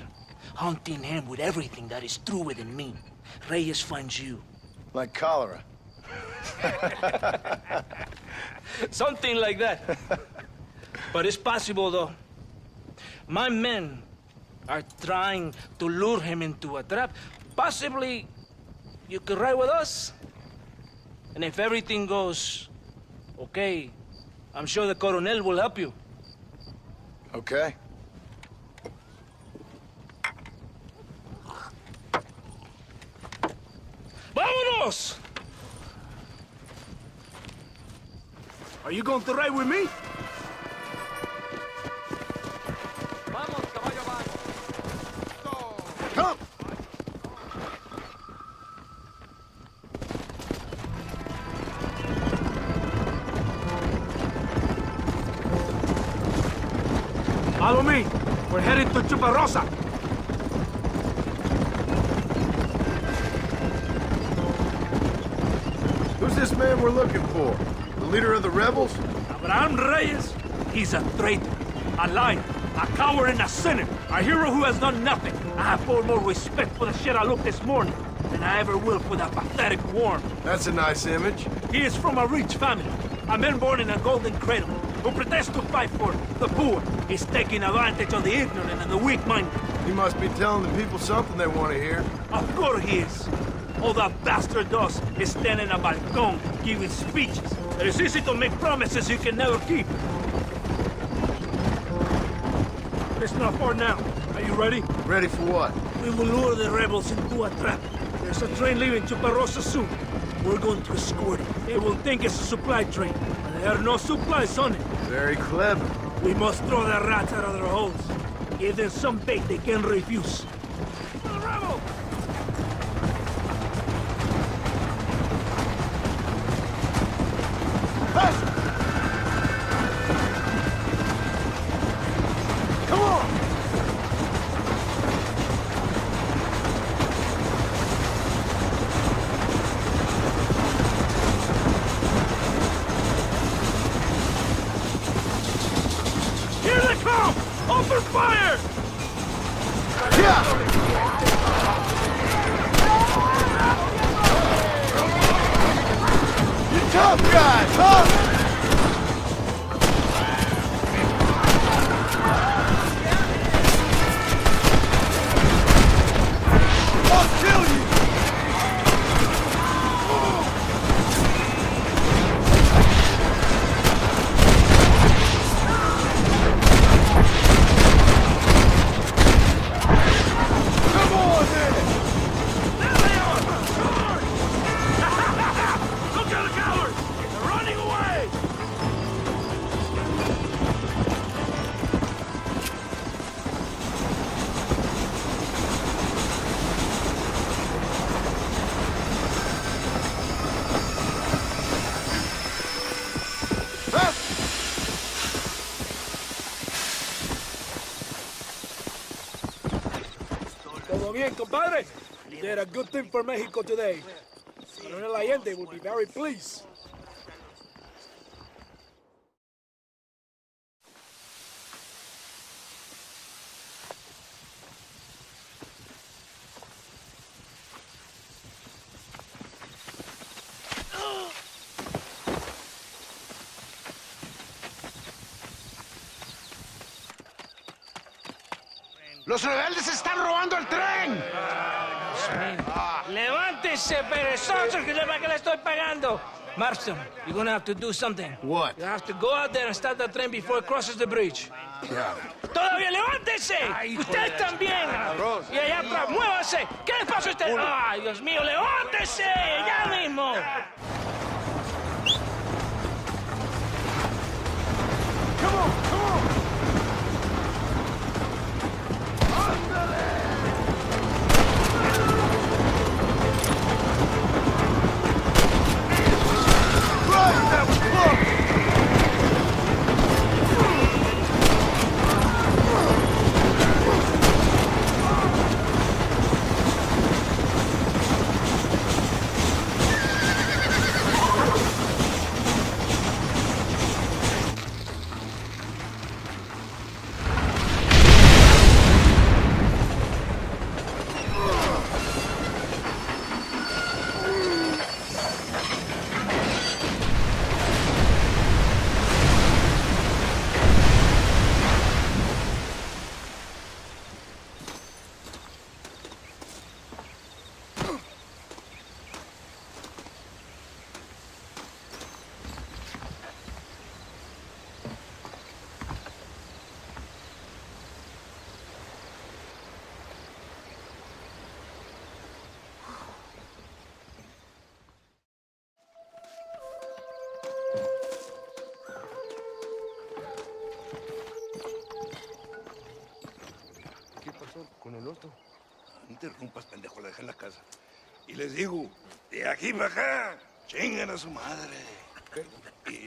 hunting him with everything that is true within me. Reyes finds you. Like cholera. Something like that. But it's possible, though. My men are trying to lure him into a trap. Possibly, you could ride with us. And if everything goes okay, I'm sure the Coronel will help you. Okay. Vámonos! Are you going to ride with me? Come! Follow me. We're headed to Chuparosa. Who's this man we're looking for? The leader of the rebels? Abraham Reyes. He's a traitor, a liar, a coward and a sinner. A hero who has done nothing. I have far more respect for the shit I looked this morning than I ever will for that pathetic worm. That's a nice image. He is from a rich family. A man born in a golden cradle who pretends to fight for the poor. He's taking advantage of the ignorant and the weak-minded. He must be telling the people something they want to hear. Of course he is. All that bastard does is stand in a balcon giving speeches. It is easy to make promises you can never keep. It's not far now. Are you ready? Ready for what? We will lure the rebels into a trap. There's a train leaving Chuparosa soon. We're going to escort it. They will think it's a supply train, and there are no supplies on it. Very clever. We must throw the rats out of their holes. Give them some bait they can refuse. For the rebels! Tough guy, tough! I'll kill you! Come on, then! There they are! Come on! Look at the cowards! They're running away! Todo bien, compadre? You did a good thing for Mexico today. Coronel Allende will be very pleased. ¡Los rebeldes están robando el tren! Levántese, perezosos, que para que le estoy pagando. Marston, you're gonna have to do something. What? You have to go out there and start the train before it crosses the bridge. Yeah. ¡Todavía levántese! ¡Usted también! Y allá atrás, muévase. ¿Qué le pasa a usted? ¡Ay, Dios mío, levántese! ¡Ya mismo! Come on, come on! Right, that was close! ¿Qué pasó con el otro? No interrumpas, pendejo, la dejé en la casa. Y les digo, de aquí para acá, chingan a su madre.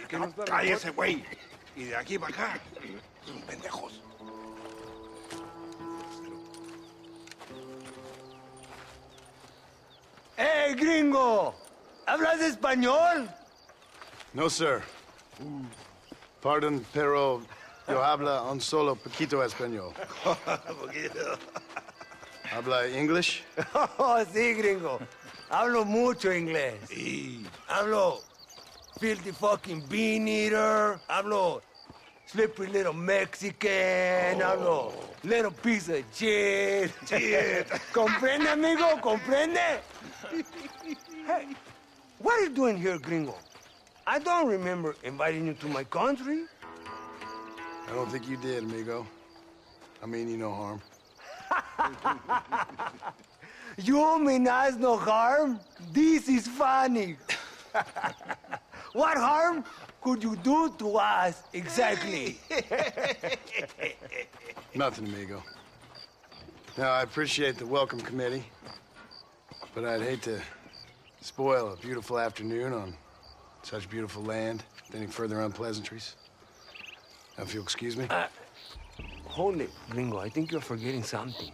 ¿Qué no, cállese, güey. Y de aquí para acá, son pendejos. ¡Hey, gringo! ¿Hablas español? No, sir. Pardon, pero yo habla un solo poquito español. Poquito. ¿Habla English? Oh, sí, gringo. Hablo mucho inglés. Sí. Hablo filthy fucking bean eater. Hablo slippery little Mexican. Hablo little piece of shit. Shit. ¿Comprende, amigo? ¿Comprende? Hey, what are you doing here, gringo? I don't remember inviting you to my country. I don't think you did, amigo. I mean you no harm. You mean us no harm? This is funny. What harm could you do to us exactly? Nothing, amigo. Now, I appreciate the welcome committee, but I'd hate to spoil a beautiful afternoon on such beautiful land with any further unpleasantries. Now, if you'll excuse me. Hold it, gringo. I think you're forgetting something.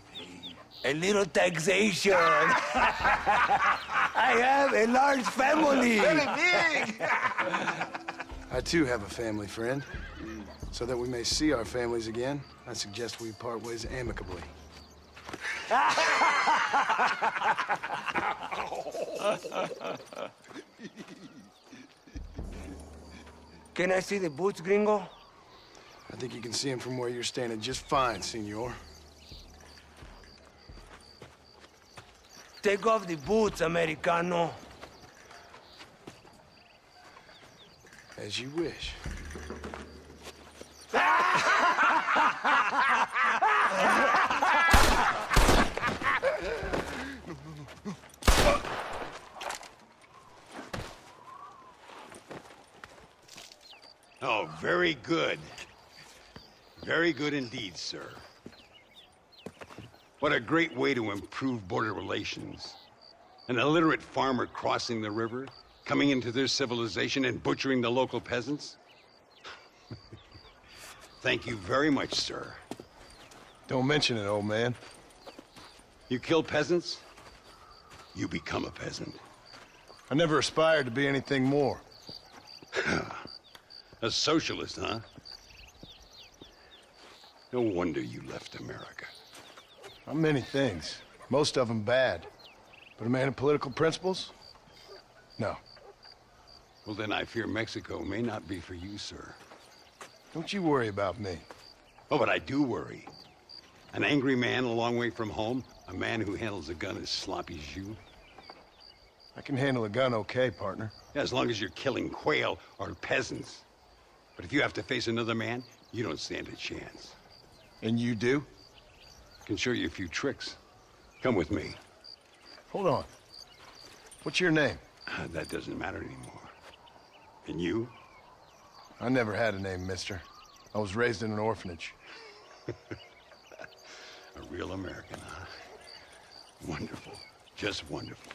A little taxation. I have a large family. Very big. I, too, have a family friend. So that we may see our families again, I suggest we part ways amicably. Can I see the boots, gringo? I think you can see him from where you're standing just fine, senor. Take off the boots, Americano. As you wish. Oh, very good. Very good indeed, sir. What a great way to improve border relations. An illiterate farmer crossing the river, coming into their civilization and butchering the local peasants? Thank you very much, sir. Don't mention it, old man. You kill peasants, you become a peasant. I never aspired to be anything more. A socialist, huh? No wonder you left America. I'm many things. Most of them bad. But a man of political principles? No. Well, then I fear Mexico may not be for you, sir. Don't you worry about me. Oh, but I do worry. An angry man a long way from home, a man who handles a gun as sloppy as you. I can handle a gun okay, partner. Yeah, as long as you're killing quail or peasants. But if you have to face another man, you don't stand a chance. And you do? I can show you a few tricks. Come with me. Hold on. What's your name? That doesn't matter anymore. And you? I never had a name, mister. I was raised in an orphanage. A real American, huh? Wonderful. Just wonderful.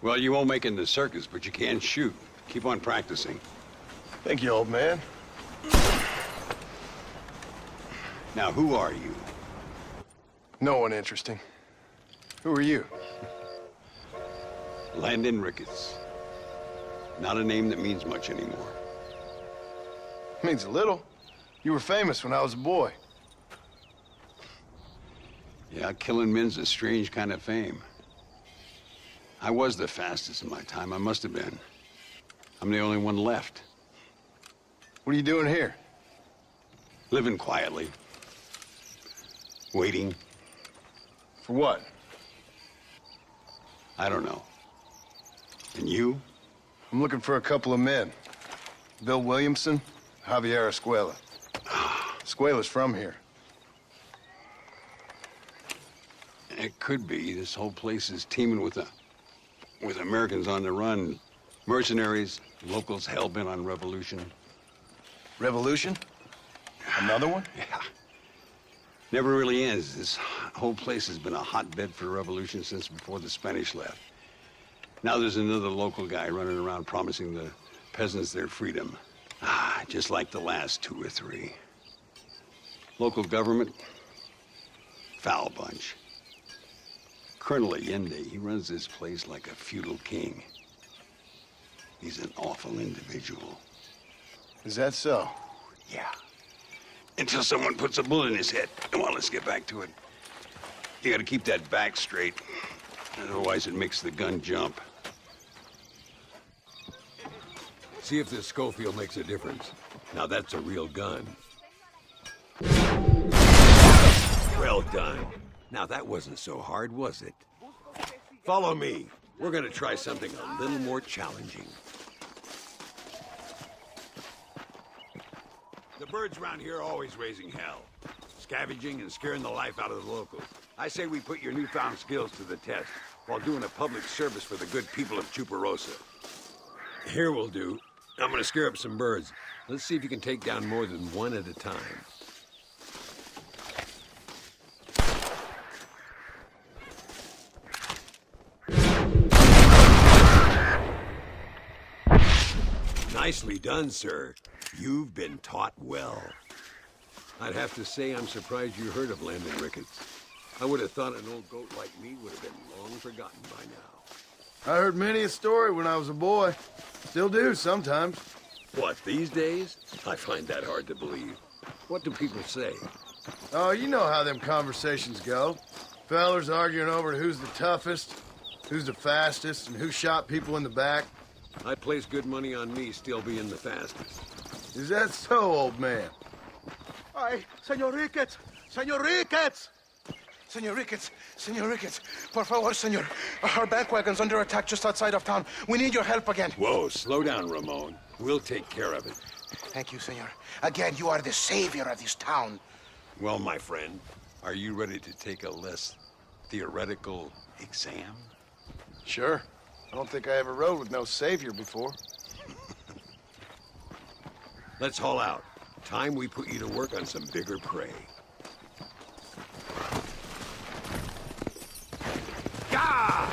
Well, you won't make it in the circus, but you can shoot. Keep on practicing. Thank you, old man. Now, who are you? No one interesting. Who are you? Landon Ricketts. Not a name that means much anymore. Means a little. You were famous when I was a boy. Yeah, killing men's a strange kind of fame. I was the fastest in my time. I must have been. I'm the only one left. What are you doing here? Living quietly. Waiting. For what? I don't know. And you? I'm looking for a couple of men. Bill Williamson, Javier Escuela. Escuela's from here. It could be. This whole place is teeming with Americans on the run. Mercenaries, locals hell-bent on revolution. Revolution? Another one? Yeah. Never really ends. This whole place has been a hotbed for revolution since before the Spanish left. Now there's another local guy running around promising the peasants their freedom. Just like the last two or three. Local government, foul bunch. Colonel Allende, he runs this place like a feudal king. He's an awful individual. Is that so? Yeah. Until someone puts a bullet in his head. Come on, let's get back to it. You gotta keep that back straight. Otherwise it makes the gun jump. See if this Schofield makes a difference. Now that's a real gun. Well done. Now that wasn't so hard, was it? Follow me. We're gonna try something a little more challenging. The birds around here are always raising hell. Scavenging and scaring the life out of the locals. I say we put your newfound skills to the test while doing a public service for the good people of Chuparosa. Here we'll do. I'm gonna scare up some birds. Let's see if you can take down more than one at a time. Nicely done, sir. You've been taught well. I'd have to say I'm surprised you heard of Landon Ricketts. I would have thought an old goat like me would have been long forgotten by now. I heard many a story when I was a boy. Still do sometimes. What, these days? I find that hard to believe. What do people say? Oh, you know how them conversations go. Fellers arguing over who's the toughest, who's the fastest, and who shot people in the back. I place good money on me still being the fastest. Is that so, old man? Ay, Señor Ricketts! Señor Ricketts! Señor Ricketts! Señor Ricketts! Por favor, señor. Our bank wagon's under attack just outside of town. We need your help again. Whoa, slow down, Ramon. We'll take care of it. Thank you, senor. Again, you are the savior of this town. Well, my friend, are you ready to take a less theoretical exam? Sure. I don't think I ever rode with no savior before. Let's haul out. Time we put you to work on some bigger prey. Gah!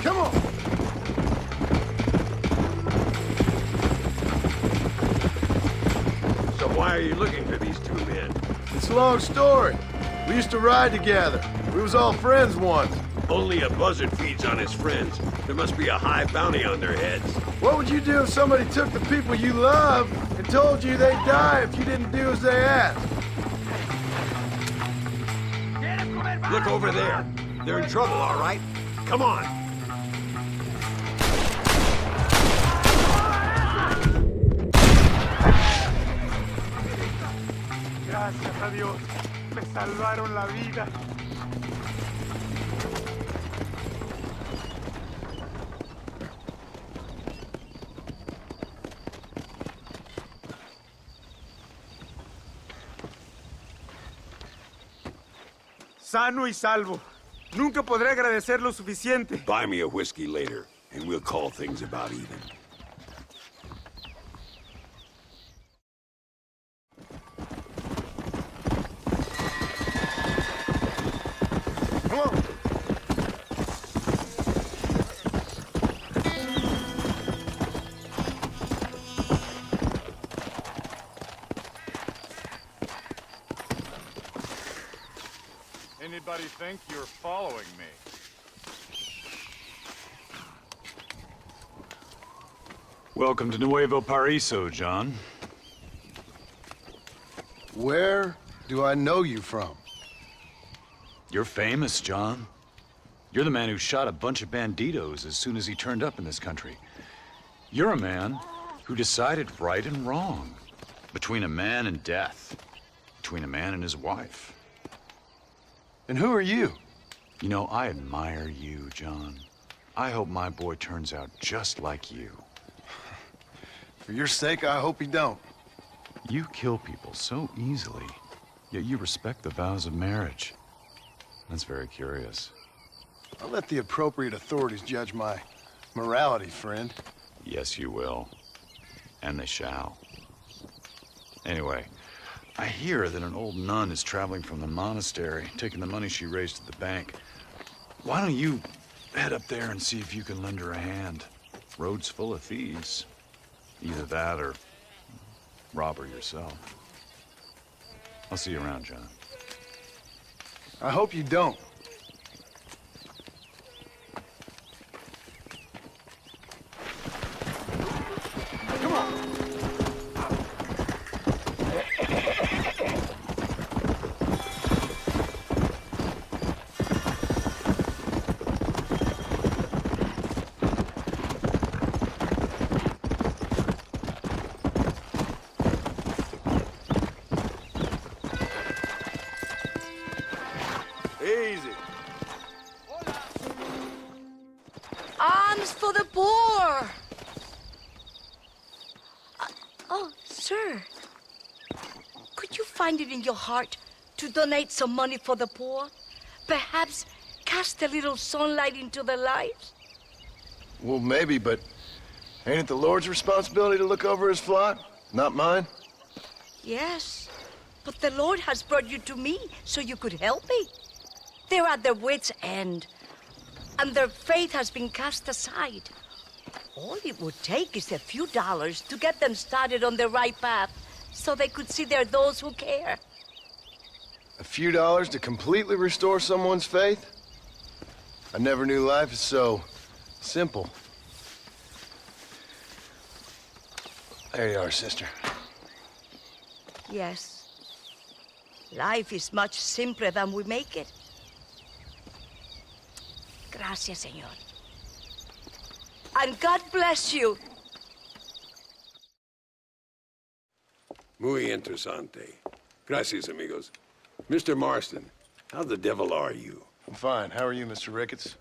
Come on! So why are you looking for these two men? It's a long story. We used to ride together. We was all friends once. Only a buzzard feeds on his friends. There must be a high bounty on their heads. What would you do if somebody took the people you love and told you they'd die if you didn't do as they asked? Look over there. They're in trouble, all right? Come on. Gracias a Dios. Me salvaron la vida. Sano y salvo. Nunca podré agradecer lo suficiente. Buy me a whiskey later, and we'll call things about even. Come on. Anybody think you're following me? Welcome to Nuevo Paraíso, John. Where do I know you from? You're famous, John. You're the man who shot a bunch of banditos as soon as he turned up in this country. You're a man who decided right and wrong, between a man and death, between a man and his wife. And who are you? You know, I admire you, John. I hope my boy turns out just like you. For your sake, I hope he don't. You kill people so easily, yet you respect the vows of marriage. That's very curious. I'll let the appropriate authorities judge my morality, friend. Yes, you will. And they shall. Anyway, I hear that an old nun is traveling from the monastery, taking the money she raised at the bank. Why don't you head up there and see if you can lend her a hand? Road's full of thieves. Either that or rob her yourself. I'll see you around, John. I hope you don't. Come on. Easy. Alms for the poor! Oh, sir. Could you find it in your heart to donate some money for the poor? Perhaps cast a little sunlight into their lives? Well, maybe, but ain't it the Lord's responsibility to look over his flock? Not mine? Yes, but the Lord has brought you to me so you could help me. They're at their wits' end, and their faith has been cast aside. All it would take is a few dollars to get them started on the right path, so they could see they're those who care. A few dollars to completely restore someone's faith? I never knew life is so simple. There you are, sister. Yes. Life is much simpler than we make it. Gracias, señor. And God bless you. Muy interesante. Gracias, amigos. Mr. Marston, how the devil are you? I'm fine. How are you, Mr. Ricketts?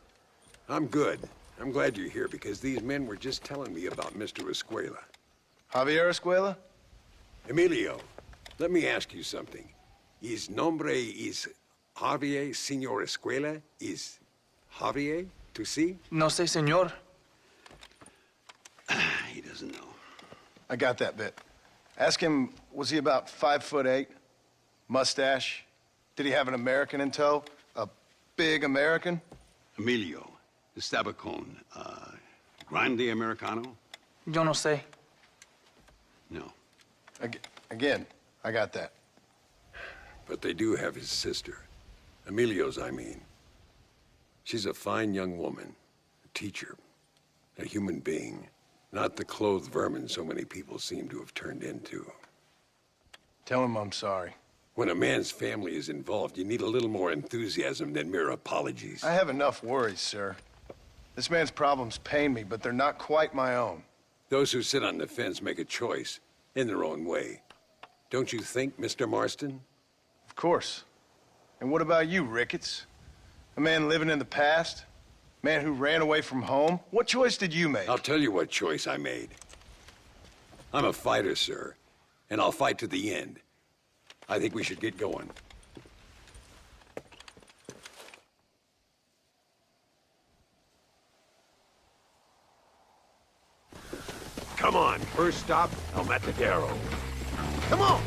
I'm good. I'm glad you're here because these men were just telling me about Mr. Escuela. Javier Escuela? Emilio, let me ask you something. His nombre is Javier Señor Escuela? Is Javier, to see? No sé, señor. He doesn't know. I got that bit. Ask him, was he about 5'8"? Mustache? Did he have an American in tow? A big American? Emilio, estaba con, grande americano? Yo no sé. No. Again, I got that. But they do have his sister. Emilio's, I mean. She's a fine young woman, a teacher, a human being, not the clothed vermin so many people seem to have turned into. Tell him I'm sorry. When a man's family is involved, you need a little more enthusiasm than mere apologies. I have enough worries, sir. This man's problems pain me, but they're not quite my own. Those who sit on the fence make a choice in their own way. Don't you think, Mr. Marston? Of course. And what about you, Ricketts? A man living in the past? A man who ran away from home? What choice did you make? I'll tell you what choice I made. I'm a fighter, sir, and I'll fight to the end. I think we should get going. Come on, first stop, El Matadero. Come on!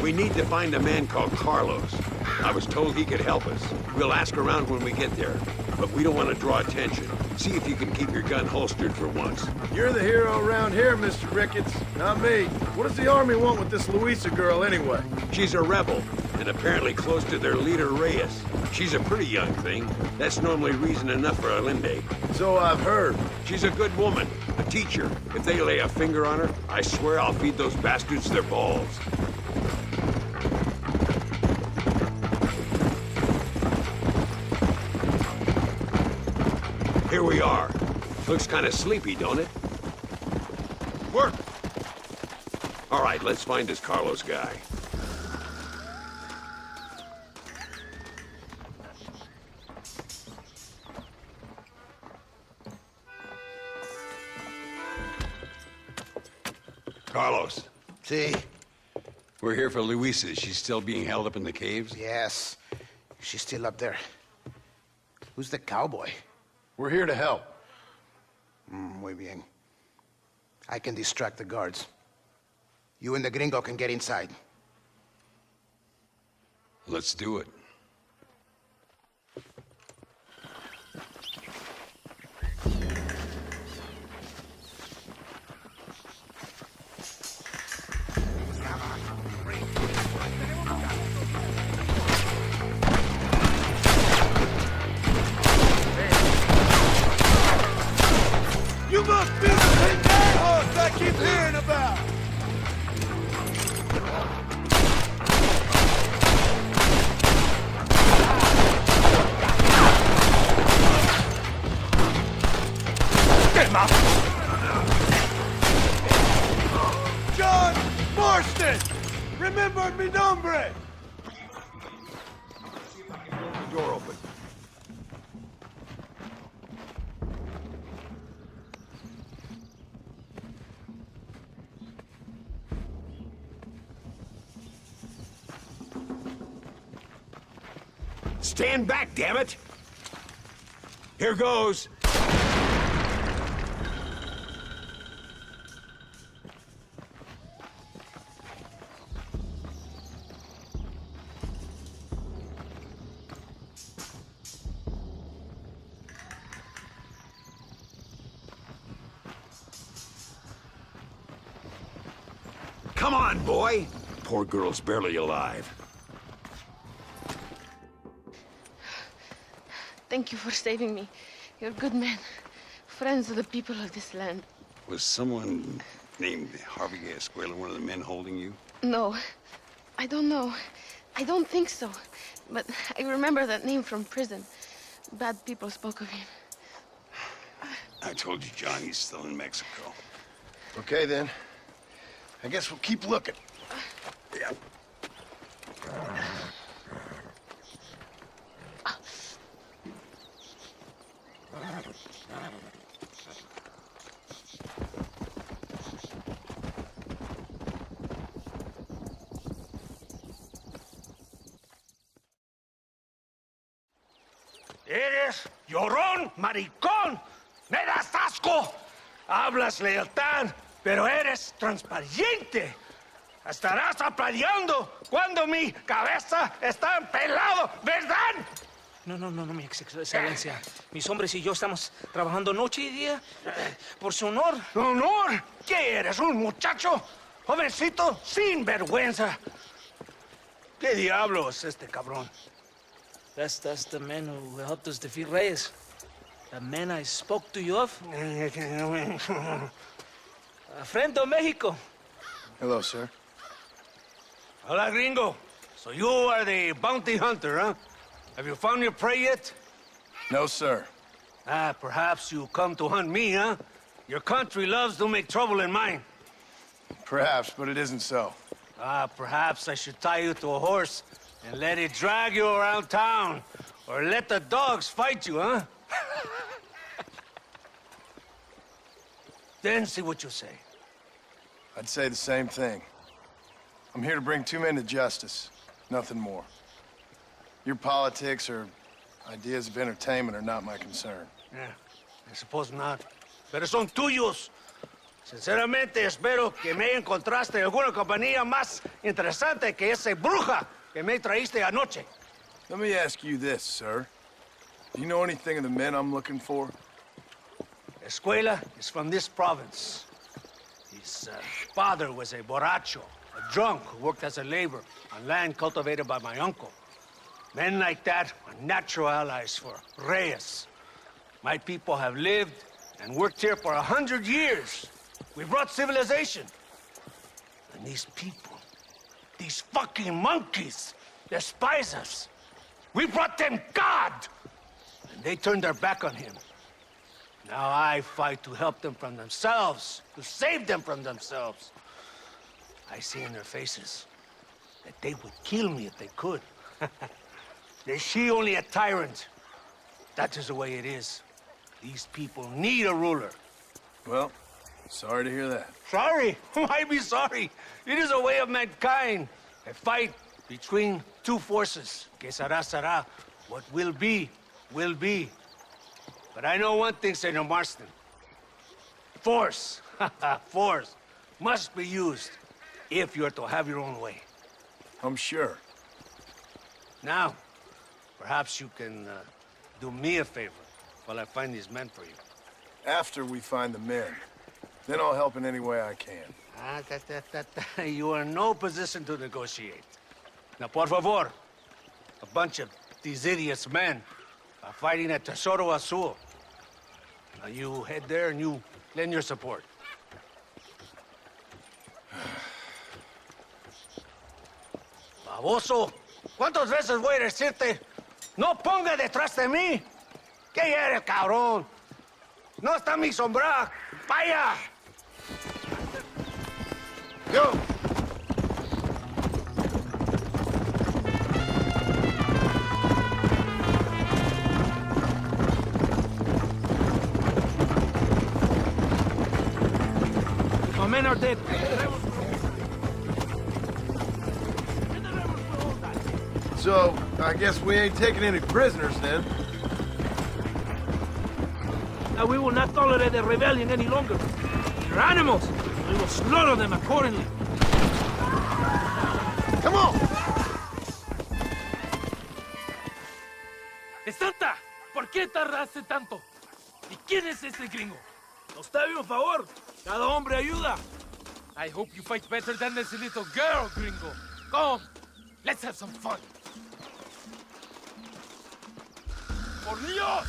We need to find a man called Carlos. I was told he could help us. We'll ask around when we get there, but we don't want to draw attention. See if you can keep your gun holstered for once. You're the hero around here, Mr. Ricketts, not me. What does the army want with this Luisa girl anyway? She's a rebel, and apparently close to their leader, Reyes. She's a pretty young thing. That's normally reason enough for Alinde. So I've heard. She's a good woman, a teacher. If they lay a finger on her, I swear I'll feed those bastards their balls. Here we are. Looks kind of sleepy, don't it? Work! All right, let's find this Carlos guy. Carlos. See? We're here for Luisa. She's still being held up in the caves? Yes. She's still up there. Who's the cowboy? We're here to help. Muy bien. I can distract the guards. You and the gringo can get inside. Let's do it. You must be the big manhunts I keep hearing about! Get him up! John Marston! Remember mi nombre! The door open. Stand back, damn it! Here goes. Come on, boy! Poor girl's barely alive. Thank you for saving me. You're good men. Friends of the people of this land. Was someone named Javier Escuela one of the men holding you? No, I don't know. I don't think so. but I remember that name from prison. Bad people spoke of him. I told you, John, he's still in Mexico. Okay, then. I guess we'll keep looking. Yeah. Eres llorón, maricón. Me das asco. Hablas lealtad, pero eres transparente. Estarás aplaudiendo cuando mi cabeza está pelado, ¿verdad? No, mi excelencia. Mis hombres y yo estamos trabajando noche y día por su honor. ¿Honor? ¿Qué eres, un muchacho? Jovencito, sin vergüenza. ¿Qué diablo es este cabrón? That's the man who helped us defeat Reyes. The man I spoke to you of. A friend of Mexico. Hello, sir. Hola, gringo. So you are the bounty hunter, huh? Have you found your prey yet? No, sir. Perhaps you come to hunt me, huh? Your country loves to make trouble in mine. Perhaps, but it isn't so. Perhaps I should tie you to a horse and let it drag you around town. Or let the dogs fight you, huh? Then see what you say. I'd say the same thing. I'm here to bring two men to justice. Nothing more. Your politics or ideas of entertainment are not my concern. Yeah, I suppose not. Pero son tuyos. Sinceramente, espero que me encontraste alguna compañía más interesante que esa bruja que me traíste anoche. Let me ask you this, sir. Do you know anything of the men I'm looking for? Escuela is from this province. His father was a borracho, a drunk who worked as a laborer on land cultivated by my uncle. Men like that are natural allies for Reyes. My people have lived and worked here for 100 years. We brought civilization. And these people, these fucking monkeys, despise us. We brought them God! And they turned their back on him. Now I fight to help them from themselves, to save them from themselves. I see in their faces that they would kill me if they could. They see only a tyrant. That is the way it is. These people need a ruler. Well, sorry to hear that. Sorry? Why be sorry? It is a way of mankind. A fight between two forces. Que será, será. What will be, will be. But I know one thing, Senor Marston. Force, force, must be used if you're to have your own way. I'm sure. Now, perhaps you can do me a favor while I find these men for you. After we find the men, then I'll help in any way I can. You are in no position to negotiate. Now, por favor, a bunch of these idiots men are fighting at Tesoro Azul. Now you head there and you lend your support. Baboso, ¿cuántas veces voy a decirte? No ponga detrás de mí. ¿Qué eres, cabrón? No está mi sombra. Vaya. Go. My men are dead. So, I guess we ain't taking any prisoners then. Now we will not tolerate the rebellion any longer. They're animals. We will slaughter them accordingly. Come on! ¡Santa! ¿Por qué tardaste tanto? ¿Y quién es ese gringo? Nos debe un favor. Cada hombre ayuda. I hope you fight better than this little girl, gringo. Come, let's have some fun. ¡Por Dios!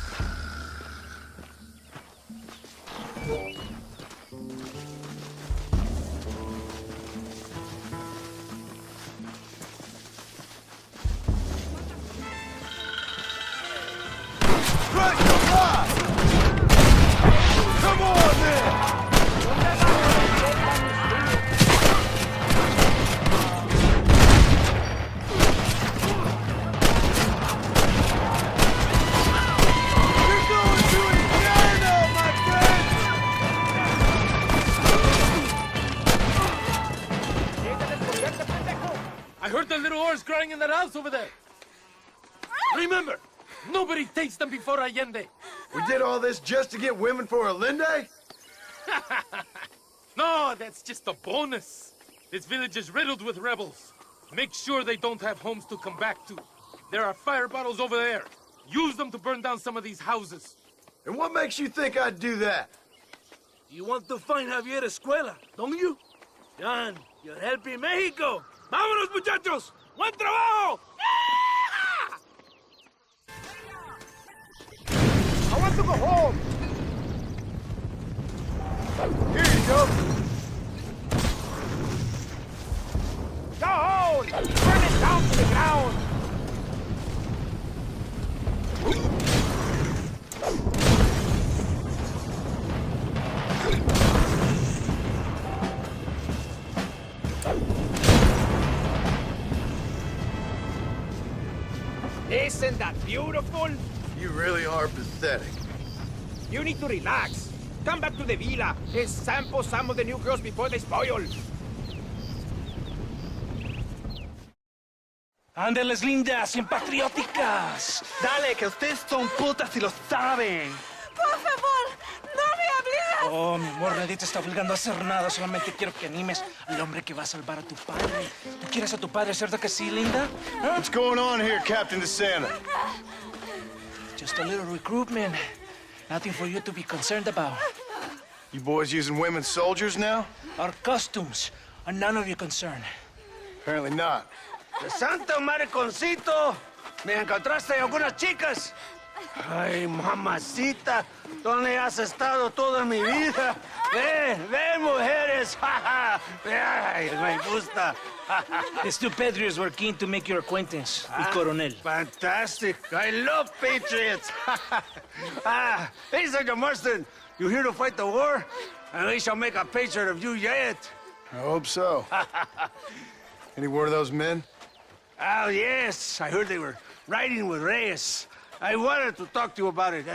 I heard the little oars crying in that house over there. Remember, nobody takes them before Allende. We did all this just to get women for Allende? No, that's just a bonus. This village is riddled with rebels. Make sure they don't have homes to come back to. There are fire bottles over there. Use them to burn down some of these houses. And what makes you think I'd do that? You want to find Javier Escuela, don't you? John, you're helping Mexico. ¡Vámonos, muchachos! ¡Buen trabajo! I want to go home. Here you go. Go! Burn it down to the ground! Isn't that beautiful? You really are pathetic. You need to relax. Come back to the villa and sample some of the new girls before they spoil. Ándeles, lindas, bien patrióticas. Dale, que ustedes son putas y lo saben. Por favor, no me hables. Oh, mi amor, nadie te está obligando a hacer nada. Solamente quiero que animes al hombre que va a salvar a tu padre. ¿Tú quieres a tu padre, cierto que sí, linda? ¿Ah? What's going on here, Captain DeSanta? Just a little recruitment. Nothing for you to be concerned about. You boys using women soldiers now? Our costumes are none of your concern. Apparently not. Santo mariconcito, ¿me encontraste algunas chicas? Ay, mamacita, ¿dónde has estado toda mi vida? Ven, mujeres, ay, me gusta. These two patriots were keen to make your acquaintance with Coronel. Fantastic, I love patriots. Hey, Senor Marston, you here to fight the war? And we shall make a patriot of you yet. I hope so. Any word of those men? Oh, yes. I heard they were riding with Reyes. I wanted to talk to you about it.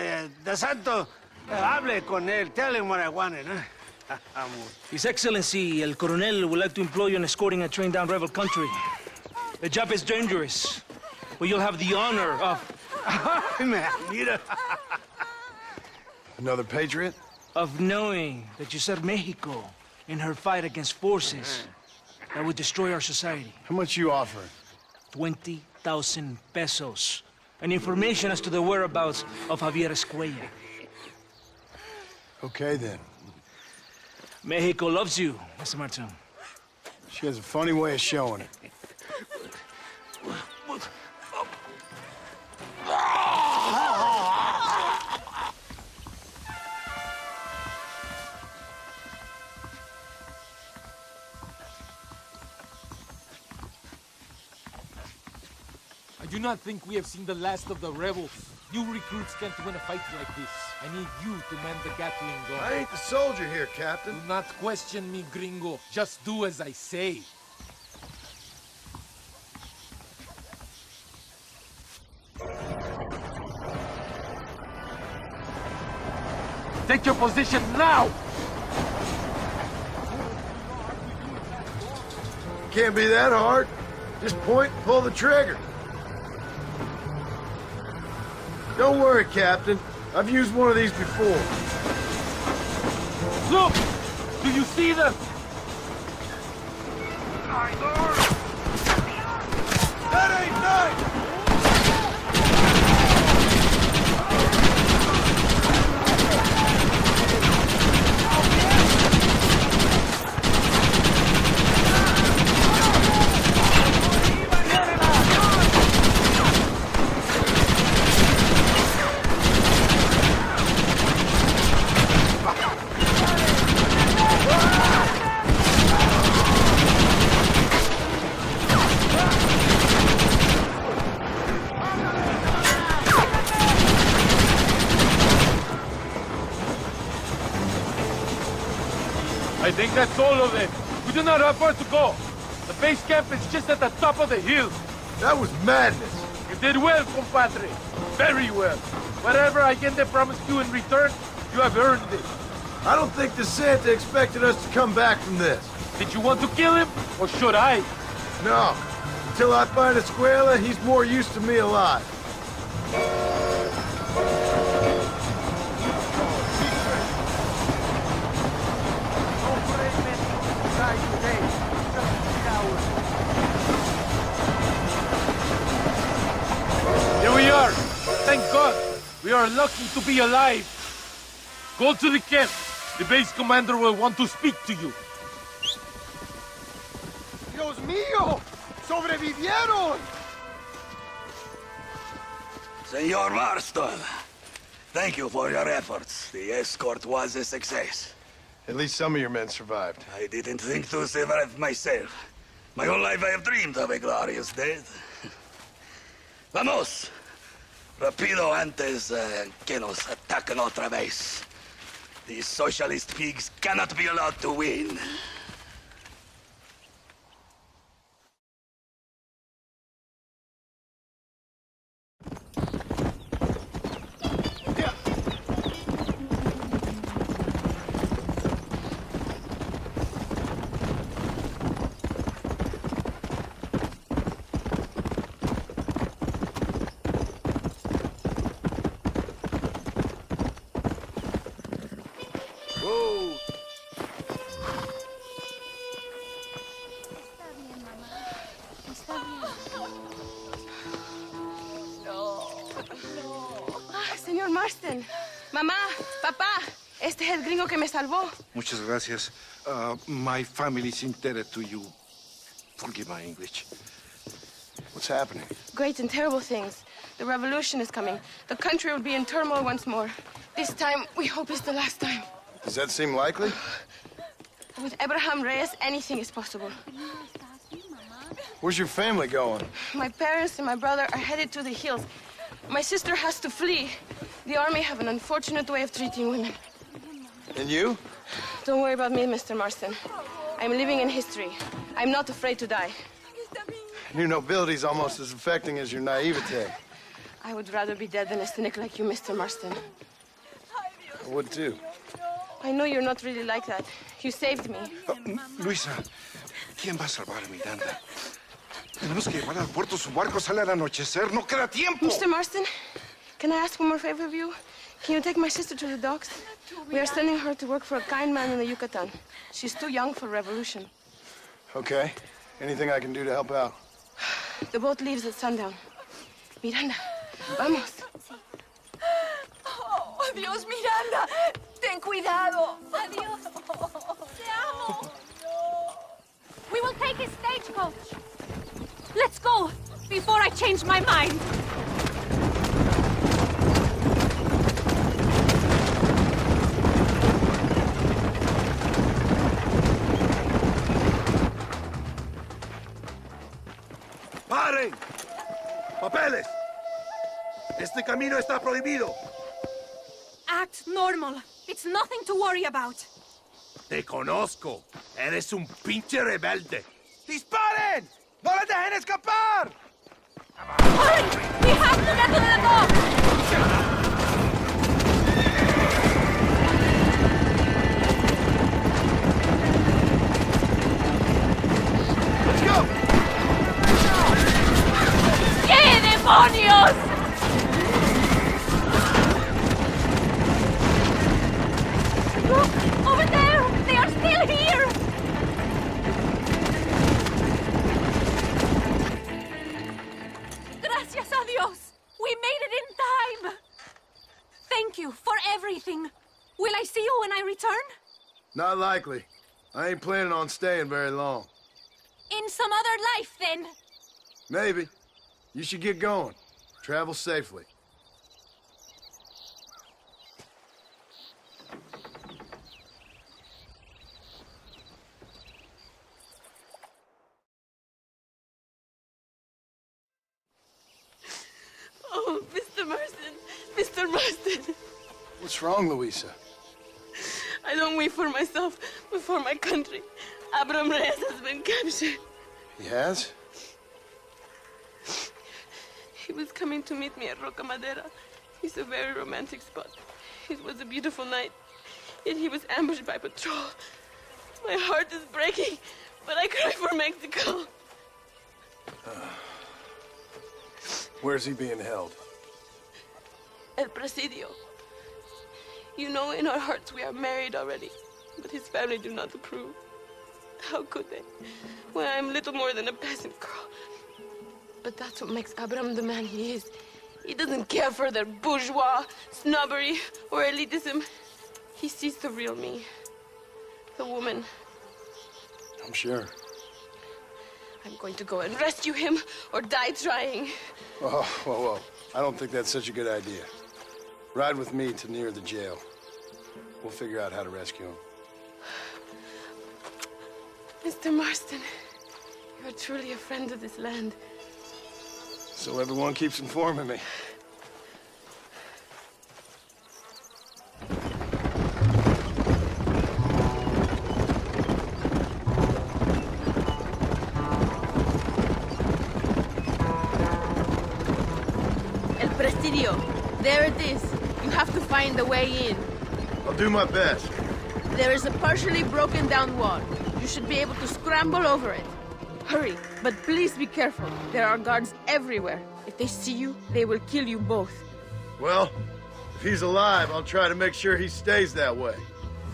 De Santo, hable con él. Tell him what I wanted, huh? His Excellency, El Coronel, would like to employ you in escorting a train down rebel country. The job is dangerous, but you'll have the honor of... Mira. Another patriot? Of knowing that you served Mexico in her fight against forces that would destroy our society. How much you offering? 20,000 pesos. And information as to the whereabouts of Javier Escuela. Okay, then. Mexico loves you, Mr. Martin. She has a funny way of showing it. I do not think we have seen the last of the rebels. You recruits can't win a fight like this. I need you to man the Gatling gun. I ain't the soldier here, Captain. Do not question me, gringo. Just do as I say. Take your position now! Can't be that hard. Just point and pull the trigger. Don't worry, Captain. I've used one of these before. Look! Do you see them? That ain't nice! I think that's all of them. We do not have far to go. The base camp is just at the top of the hill. That was madness. You did well, compadre. Very well. Whatever Allende promised you in return, you have earned it. I don't think DeSanta expected us to come back from this. Did you want to kill him, or should I? No. Until I find Escuela, he's more use to me alive. Here we are. Thank God. We are lucky to be alive. Go to the camp. The base commander will want to speak to you. Dios mío! ¡Sobrevivieron! Senor Marston, thank you for your efforts. The escort was a success. At least some of your men survived. I didn't think to survive myself. My whole life I have dreamed of a glorious death. Vamos! Rapido antes que nos ataquen otra vez. These socialist pigs cannot be allowed to win. Señor Marston, mamá, papá, este es el gringo que me salvó. Muchas gracias. My family's indebted to you. Forgive my English. What's happening? Great and terrible things. The revolution is coming. The country will be in turmoil once more. This time, we hope it's the last time. Does that seem likely? With Abraham Reyes, anything is possible. Where's your family going? My parents and my brother are headed to the hills. My sister has to flee. The army have an unfortunate way of treating women. And you? Don't worry about me, Mr. Marston. I'm living in history. I'm not afraid to die. Your nobility's almost as affecting as your naivete. I would rather be dead than a cynic like you, Mr. Marston. I would too. I know you're not really like that. You saved me. Luisa, ¿quién va a salvar a Miranda? Tenemos que llevar al puerto. Su barco sale al anochecer. No queda tiempo. Mr. Marston, can I ask one more favor of you? Can you take my sister to the docks? We are sending her to work for a kind man in the Yucatan. She's too young for revolution. Okay. Anything I can do to help out? The boat leaves at sundown. Miranda, vamos. Oh, adiós, Miranda. Ten cuidado. Adiós. Te amo. We will take a stagecoach. Let's go, before I change my mind. ¡Paren! ¡Papeles! Este camino está prohibido. Act normal. It's nothing to worry about. Te conozco. Eres un pinche rebelde. ¡Disparen! ¡No la dejen escapar! Hurry! We have to get to the dock! Let's go! ¡Qué demonios! Look! Over there! They are still here! Gracias a Dios! We made it in time! Thank you for everything. Will I see you when I return? Not likely. I ain't planning on staying very long. In some other life, then. Maybe. You should get going. Travel safely. Oh, Mr. Marston. Mr. Marston. What's wrong, Luisa? I don't wait for myself, but for my country. Abraham Reyes has been captured. He has? He was coming to meet me at Roca Madera. It's a very romantic spot. It was a beautiful night, yet he was ambushed by patrol. My heart is breaking, but I cry for Mexico. Where's he being held? El Presidio. You know, in our hearts we are married already, but his family do not approve. How could they, when I am little more than a peasant girl? But that's what makes Abraham the man he is. He doesn't care for their bourgeois, snobbery, or elitism. He sees the real me, the woman. I'm sure. I'm going to go and rescue him or die trying. Oh, whoa. I don't think that's such a good idea. Ride with me to near the jail. We'll figure out how to rescue him. Mr. Marston, you're truly a friend of this land. So everyone keeps informing me. El Presidio. There it is. You have to find the way in. I'll do my best. There is a partially broken down wall. You should be able to scramble over it. Hurry, but please be careful. There are guards everywhere. If they see you, they will kill you both. Well, if he's alive, I'll try to make sure he stays that way.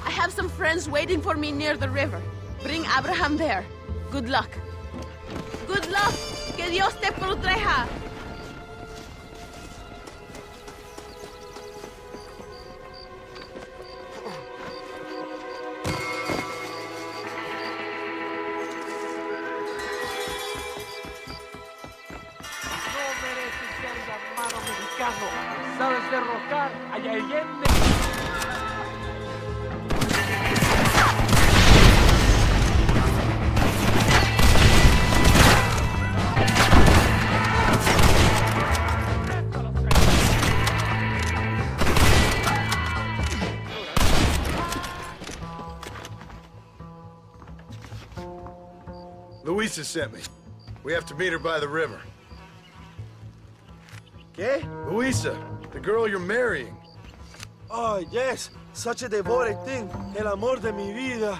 I have some friends waiting for me near the river. Bring Abraham there. Good luck. Good luck. Que Dios te proteja. Sabes derrocar a Allende. Luisa sent me. We have to meet her by the river. ¿Qué? Luisa, the girl you're marrying. Oh, yes. Such a devoted thing. El amor de mi vida.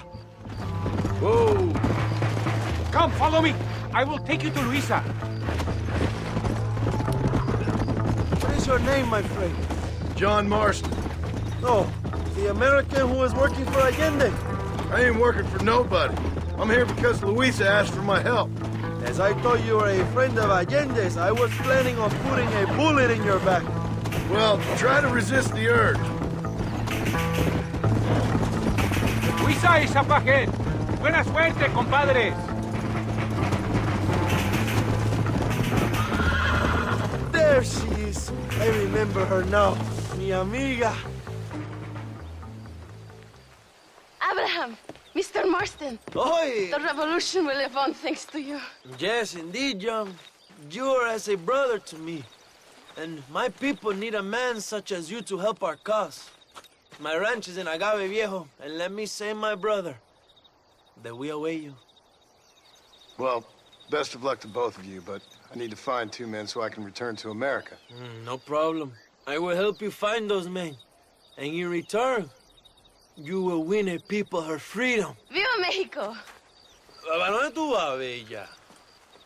Whoa! Come, follow me. I will take you to Luisa. What is your name, my friend? John Marston. Oh, the American who was working for Allende. I ain't working for nobody. I'm here because Luisa asked for my help. As I thought you were a friend of Allende's, I was planning on putting a bullet in your back. Well, try to resist the urge. Luisa y Zapajet. Buena suerte, compadres. There she is. I remember her now. Mi amiga. Abraham, Mr. Marston. Oi! The revolution will live on thanks to you. Yes, indeed, John. You are as a brother to me. And my people need a man such as you to help our cause. My ranch is in Agave Viejo, and let me say, my brother, that we await you. Well, best of luck to both of you, but I need to find 2 men so I can return to America. No problem. I will help you find those men. And in return, you will win a people her freedom. Viva Mexico! ¿A dónde tú vas, bella?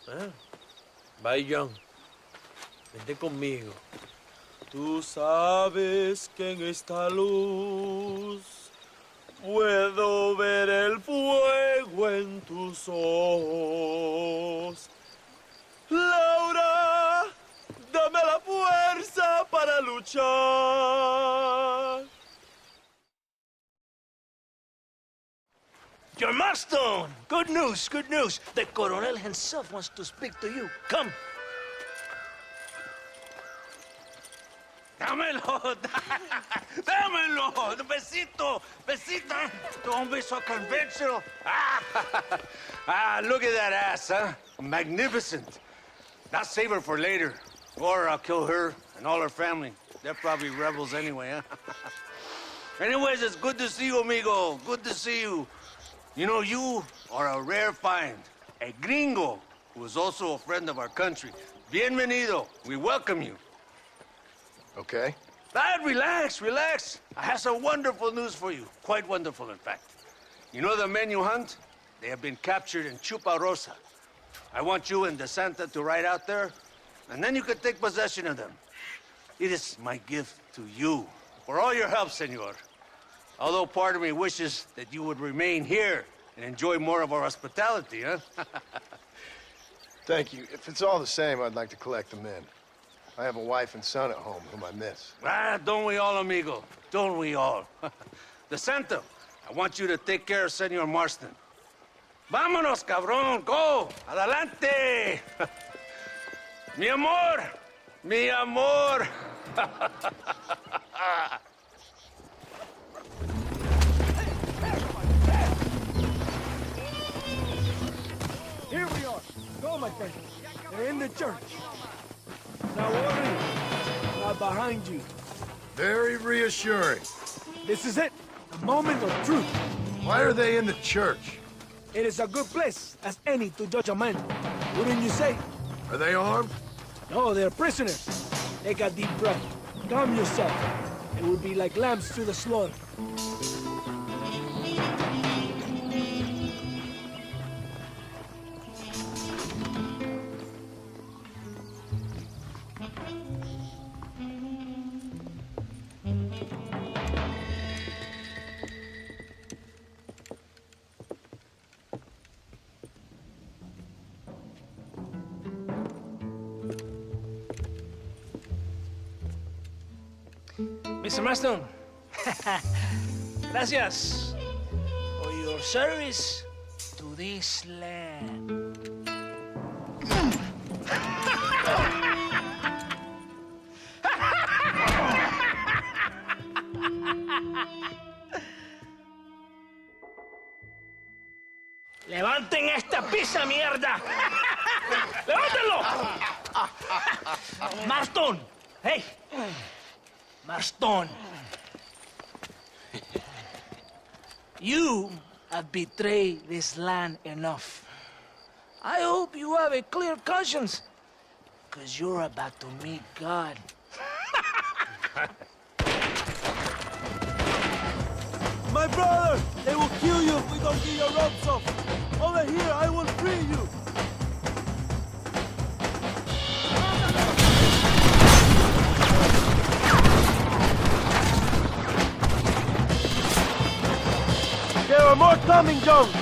¿Eh? Bye, John. Vente conmigo. Tú sabes que en esta luz puedo ver el fuego en tus ojos. Laura, dame la fuerza para luchar. Your Marston! Good news, good news. The Coronel himself wants to speak to you. Come. Dámelo, dámelo. Besito, besito. Don't be so conventional. Look at that ass, huh? Magnificent. Now save her for later. Or I'll kill her and all her family. They're probably rebels anyway, huh? Anyways, it's good to see you, amigo. Good to see you. You know, you are a rare find. A gringo who is also a friend of our country. Bienvenido. We welcome you. Okay. Relax, relax. I have some wonderful news for you. Quite wonderful, in fact. You know the men you hunt? They have been captured in Chupa Rosa. I want you and DeSanta to ride out there and then you can take possession of them. It is my gift to you for all your help, senor. Although part of me wishes that you would remain here and enjoy more of our hospitality, huh? Thank you. If it's all the same, I'd like to collect them in. I have a wife and son at home whom I miss. Ah, don't we all, amigo? Don't we all? De Santo, I want you to take care of Senor Marston. Vámonos, cabrón, go! Adelante! Mi amor! Mi amor! Here we are. Go, my friend. They're in the church. Now, worry. Right behind you. Very reassuring. This is it. The moment of truth. Why are they in the church? It is a good place as any to judge a man. Wouldn't you say? Are they armed? No, they're prisoners. Take a deep breath. Calm yourself. It would be like lambs to the slaughter. Mr. Marston, gracias for your service to this land. ¡Levanten esta pizza, mierda! ¡Levántenlo! Marston, hey. Marston, you have betrayed this land enough. I hope you have a clear conscience, because you're about to meet God. My brother! They will kill you if we don't get your ropes off. Over here, I will free you. There are more coming, Jones! It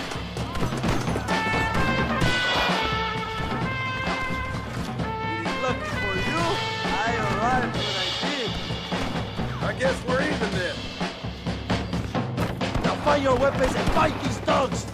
is lucky for you, I arrived when I did. I guess we're even then. Now find your weapons and fight these dogs!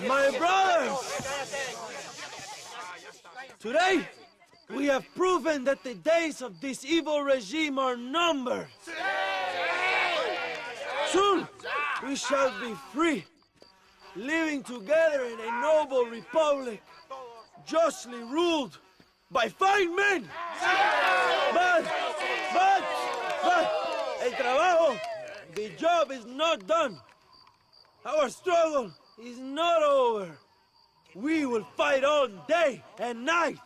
My brothers! Today, we have proven that the days of this evil regime are numbered. Soon, we shall be free, living together in a noble republic, justly ruled by fine men. But, el trabajo, the job is not done. Our struggle is not over. We will fight all day and night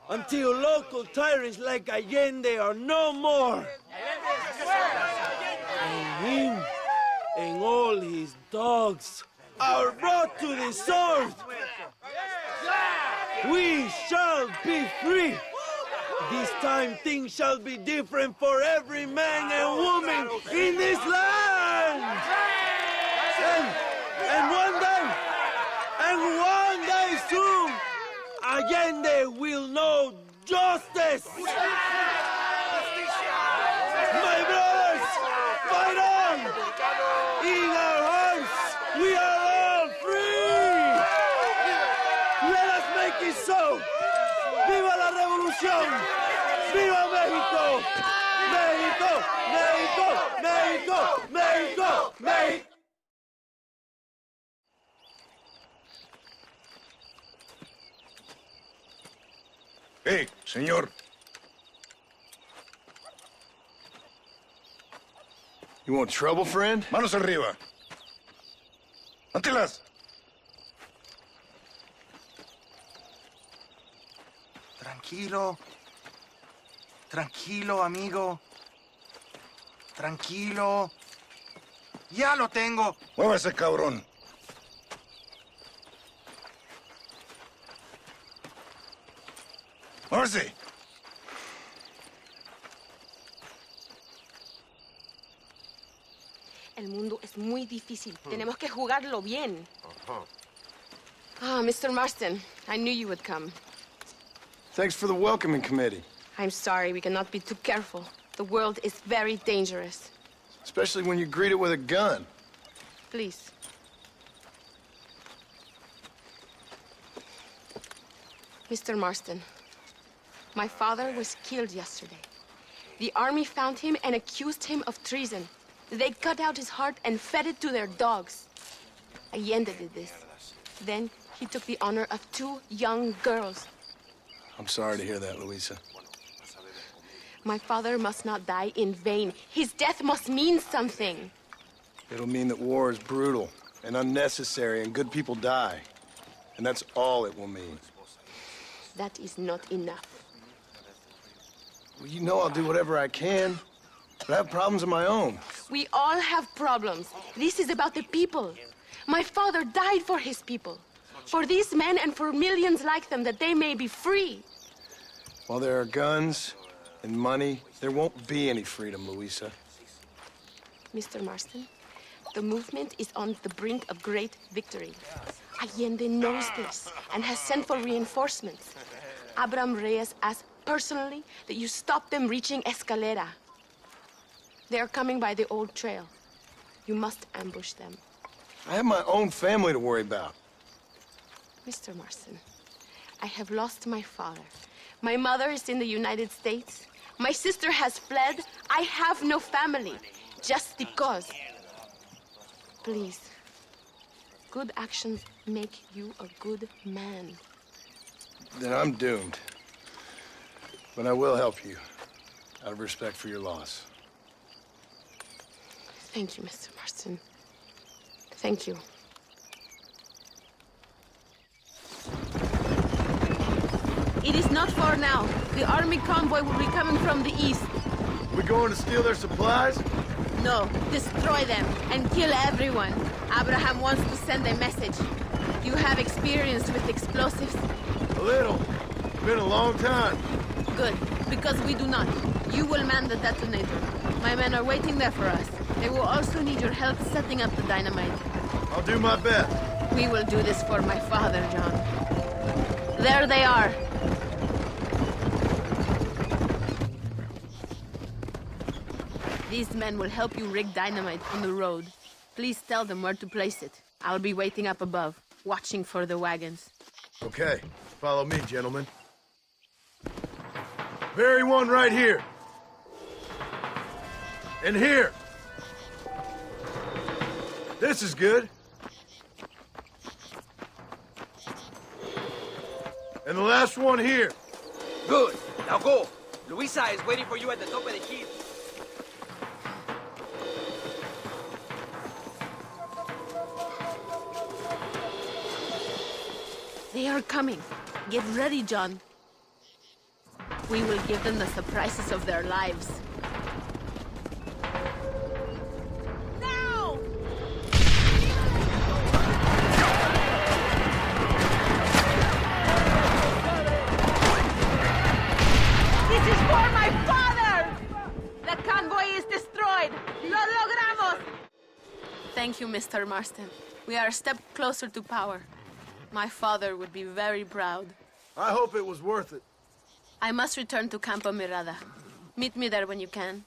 until local tyrants like Allende are no more. And him and all his dogs are brought to the sword. We shall be free. This time things shall be different for every man and woman in this land. And one day soon, Allende will know justice. My brothers, fight on! In our hearts, we are all free! Let us make it so! ¡Viva la revolución! ¡Viva México! ¡México! ¡México! ¡México! ¡México! Señor. You want trouble, friend? Manos arriba. Antelas. Tranquilo. Tranquilo, amigo. Tranquilo. Ya lo tengo. Muévase, cabrón. Muévase. El mundo es muy difícil. Tenemos que jugarlo bien. Ah, Mr. Marston, I knew you would come. Thanks for the welcoming committee. I'm sorry, we cannot be too careful. The world is very dangerous. Especially when you greet it with a gun. Please. Mr. Marston, my father was killed yesterday. The army found him and accused him of treason. They cut out his heart and fed it to their dogs. Allende did this. Then he took the honor of 2 young girls. I'm sorry to hear that, Luisa. My father must not die in vain. His death must mean something. It'll mean that war is brutal and unnecessary and good people die. And that's all it will mean. That is not enough. Well, you know I'll do whatever I can, but I have problems of my own. We all have problems. This is about the people. My father died for his people. For these men and for millions like them, that they may be free. While there are guns and money, there won't be any freedom, Luisa. Mr. Marston, the movement is on the brink of great victory. Allende knows this and has sent for reinforcements. Abraham Reyes asked personally that you stop them reaching Escalera. They are coming by the old trail. You must ambush them. I have my own family to worry about. Mr. Marston, I have lost my father. My mother is in the United States. My sister has fled. I have no family, just because. Please, good actions make you a good man. Then I'm doomed. But I will help you, out of respect for your loss. Thank you, Mr. Marston. Thank you. It is not far now. The army convoy will be coming from the east. We going to steal their supplies? No, destroy them and kill everyone. Abraham wants to send a message. You have experience with explosives? A little. Been a long time. Good, because we do not. You will man the detonator. My men are waiting there for us. They will also need your help setting up the dynamite. I'll do my best. We will do this for my father, John. There they are. These men will help you rig dynamite on the road. Please tell them where to place it. I'll be waiting up above, watching for the wagons. Okay, follow me, gentlemen. Very one right here. And here. This is good. And the last one here. Good. Now go. Luisa is waiting for you at the top of the hill. They are coming. Get ready, John. We will give them the surprises of their lives. Now! This is for my father! The convoy is destroyed! Lo logramos! Thank you, Mr. Marston. We are a step closer to power. My father would be very proud. I hope it was worth it. I must return to Campo Mirada. Meet me there when you can.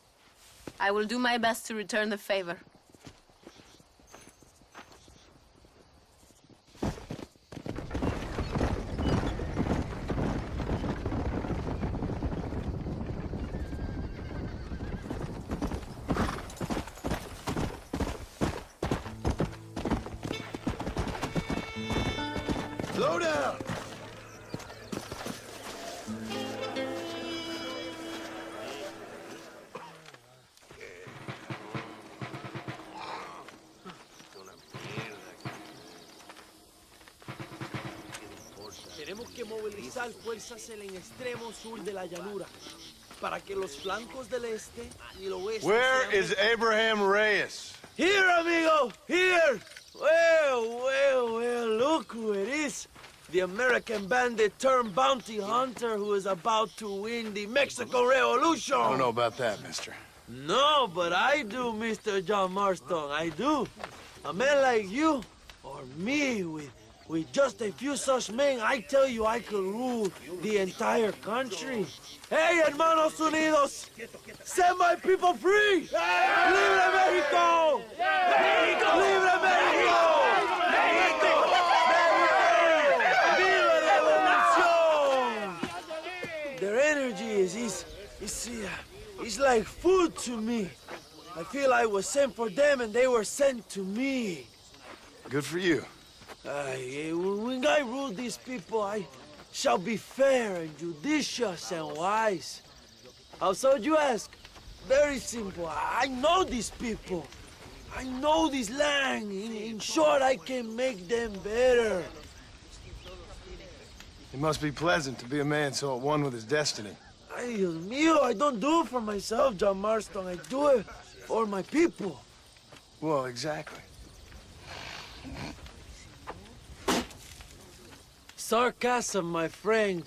I will do my best to return the favor. Slow down! movilizar fuerzas en el extremo sur de la llanura, para que los flancos del este y el oeste... Where is Abraham Reyes? Here, amigo! Here! Well, look who it is. The American bandit turned bounty hunter who is about to win the Mexican Revolution. I don't know about that, mister. No, but I do, Mr. John Marston, I do. A man like you, or me, with just a few such men, I tell you I could rule the entire country. Hey, hermanos unidos, set my people free! Libre México! México! Libre México! México! Viva la revolución! Their energy is like food to me. I feel I was sent for them and they were sent to me. Good for you. When I rule these people, I shall be fair and judicious and wise. How so, you ask? Very simple. I know these people. I know this land. In short, I can make them better. It must be pleasant to be a man so at one with his destiny. Ay, Dios mío, I don't do it for myself, John Marston. I do it for my people. Well, exactly. Sarcasm, my friend,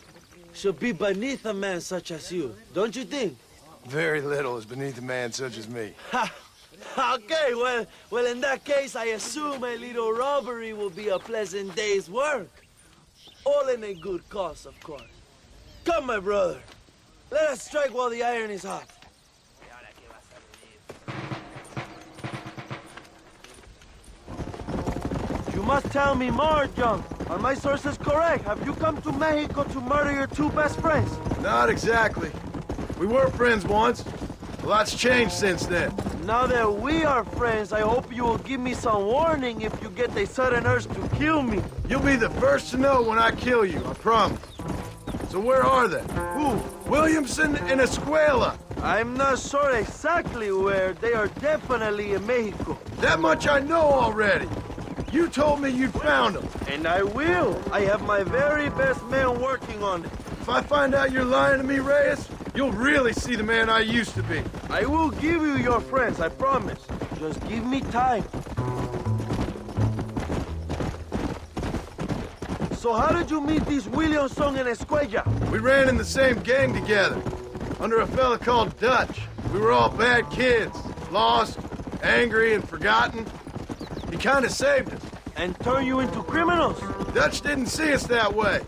should be beneath a man such as you, don't you think? Very little is beneath a man such as me. Ha! Okay, well, in that case, I assume a little robbery will be a pleasant day's work. All in a good cause, of course. Come, my brother. Let us strike while the iron is hot. You must tell me more, John. Are my sources correct? Have you come to Mexico to murder your two best friends? Not exactly. We were friends once. A lot's changed since then. Now that we are friends, I hope you will give me some warning if you get a sudden urge to kill me. You'll be the first to know when I kill you, I promise. So where are they? Who? Williamson and Escuela. I'm not sure exactly where. They are definitely in Mexico. That much I know already. You told me you'd found them. And I will. I have my very best men working on it. If I find out you're lying to me, Reyes, you'll really see the man I used to be. I will give you your friends, I promise. Just give me time. So how did you meet these Williamson and Escuella? We ran in the same gang together, under a fella called Dutch. We were all bad kids, lost, angry, and forgotten. He kind of saved us. And turned you into criminals? Dutch didn't see us that way.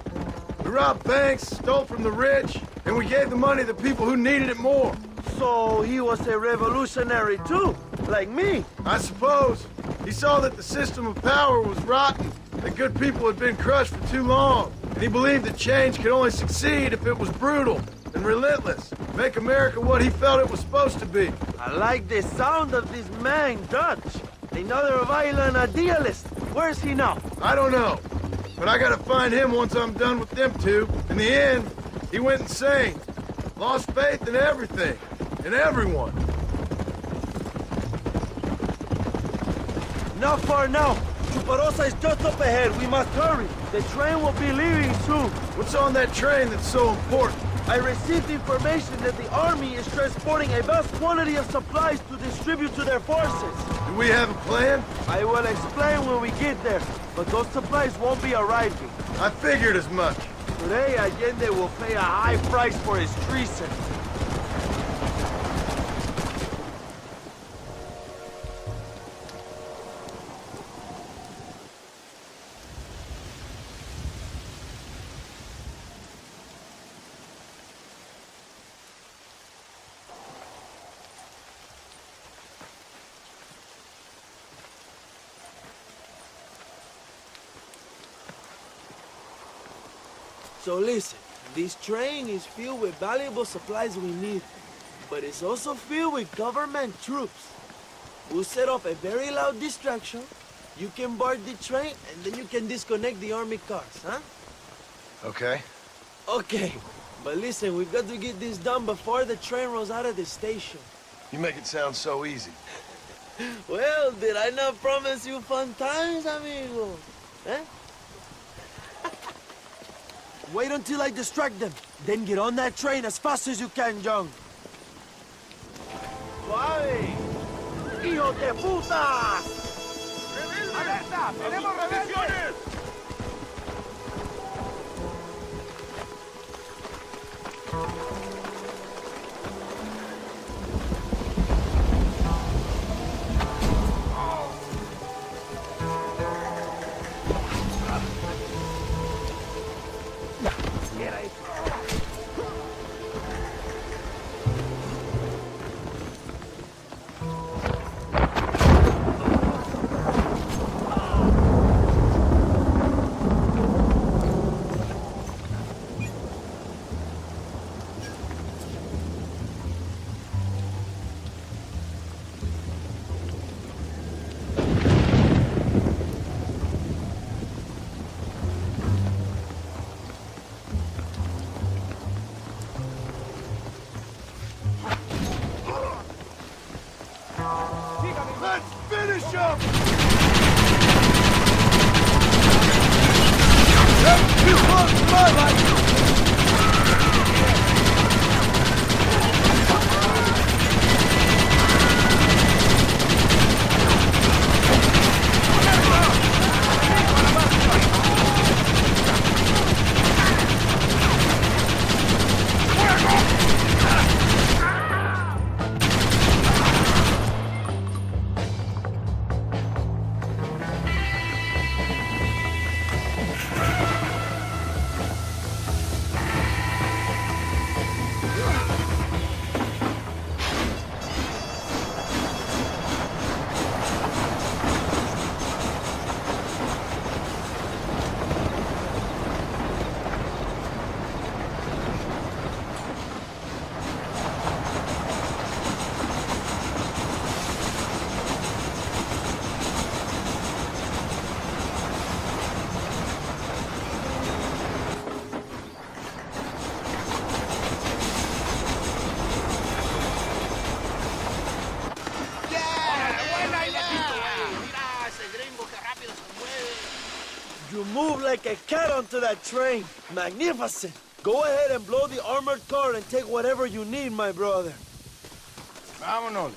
We robbed banks, stole from the rich, and we gave the money to people who needed it more. So he was a revolutionary too, like me? I suppose. He saw that the system of power was rotten, that good people had been crushed for too long. And he believed that change could only succeed if it was brutal and relentless. Make America what he felt it was supposed to be. I like the sound of this man, Dutch. Another violent idealist. Where is he now? I don't know. But I gotta find him once I'm done with them two. In the end, he went insane. Lost faith in everything. In everyone. Not far now. Chuparosa is just up ahead. We must hurry. The train will be leaving soon. What's on that train that's so important? I received information that the army is transporting a vast quantity of supplies to distribute to their forces. Do we have a plan? I will explain when we get there, but those supplies won't be arriving. I figured as much. Today, Allende will pay a high price for his treason. So listen, this train is filled with valuable supplies we need, but it's also filled with government troops. We'll set off a very loud distraction. You can board the train, and then you can disconnect the army cars, huh? Okay. Okay, but listen, we've got to get this done before the train rolls out of the station. You make it sound so easy. Well, did I not promise you fun times, amigo? Eh? Wait until I distract them. Then get on that train as fast as you can, John. ¡Suave! ¡Hijos de puta! ¡Alerta! ¡Tenemos rebeldes! Let's finish him! That's too close to my life! You move like a cat onto that train. Magnificent. Go ahead and blow the armored car and take whatever you need, my brother. Vámonos.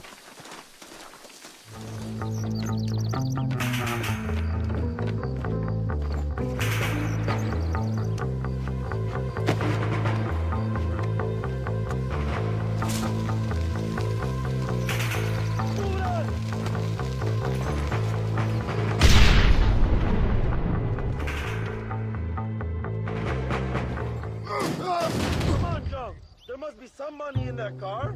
Come on, John. There must be some money in that car.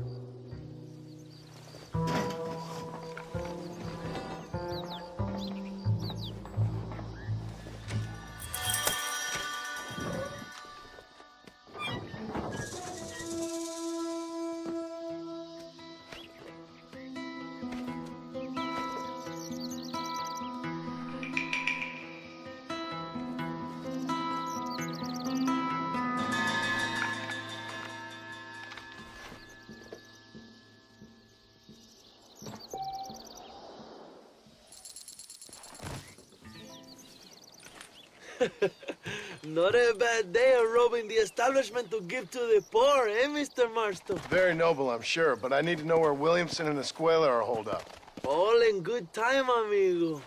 Not a bad day of robbing the establishment to give to the poor, eh, Mr. Marston? Very noble, I'm sure, but I need to know where Williamson and Escuela are holed up. All in good time, amigo.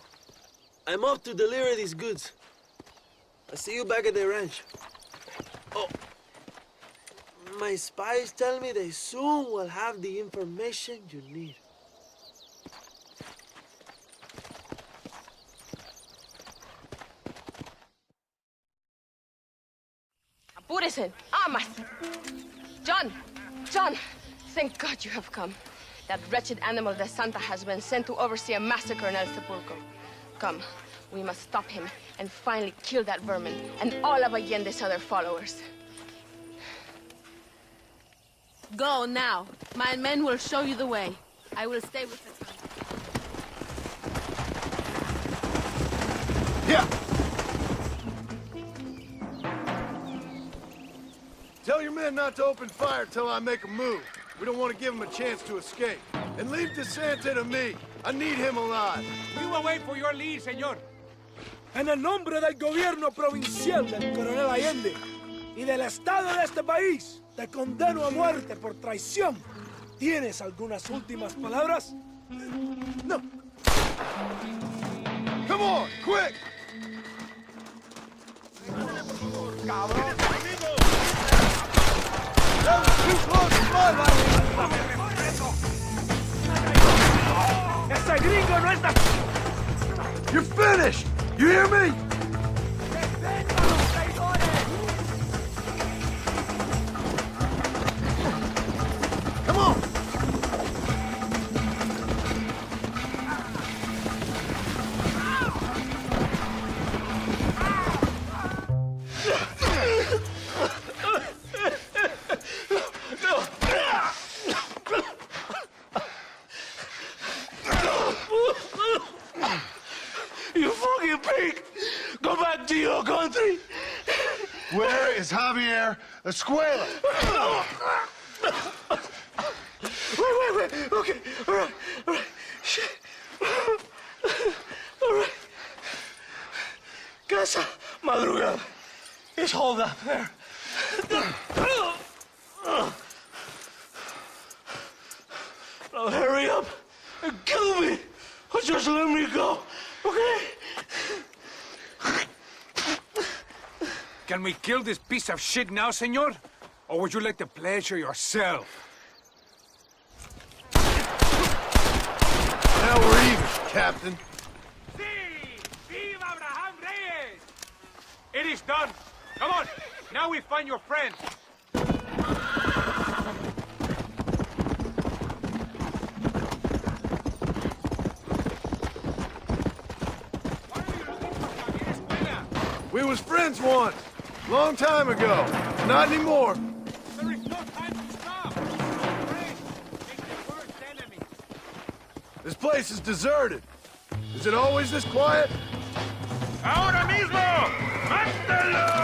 I'm off to deliver these goods. I'll see you back at the ranch. Oh, my spies tell me they soon will have the information you need. Apúrese. Amas. John! John! Thank God you have come. That wretched animal de Santa has been sent to oversee a massacre in El Sepulcro. Come, we must stop him and finally kill that vermin and all of Allende's other followers. Go now. My men will show you the way. I will stay with the town. Yeah! Tell your men not to open fire till I make a move. We don't want to give them a chance to escape. And leave DeSanta to me. I need him alive. We will wait for your lead, señor. En el nombre del gobierno provincial del coronel Allende, y del Estado de este país, te condeno a muerte por traición. ¿Tienes algunas últimas palabras? No. Come on, quick! ¡Cabrón! ¡Ese gringo no está... You're finished! You hear me? Come on! You fucking pig! Go back to your country! Where is Javier Escuela? Wait. Okay, all right. Shit. All right. Casa Madrugada is hold up there. Now hurry up and kill me, or just let me go, okay? Can we kill this piece of shit now, senor? Or would you like the pleasure yourself? Now we're even, Captain. Viva Abraham Reyes! It is done. Come on. Now we find your friend. We was friends once. Long time ago. Not anymore. There is no time to stop. Friends make the worst enemy. This place is deserted. Is it always this quiet? ¡Ahora mismo! ¡Mátalo!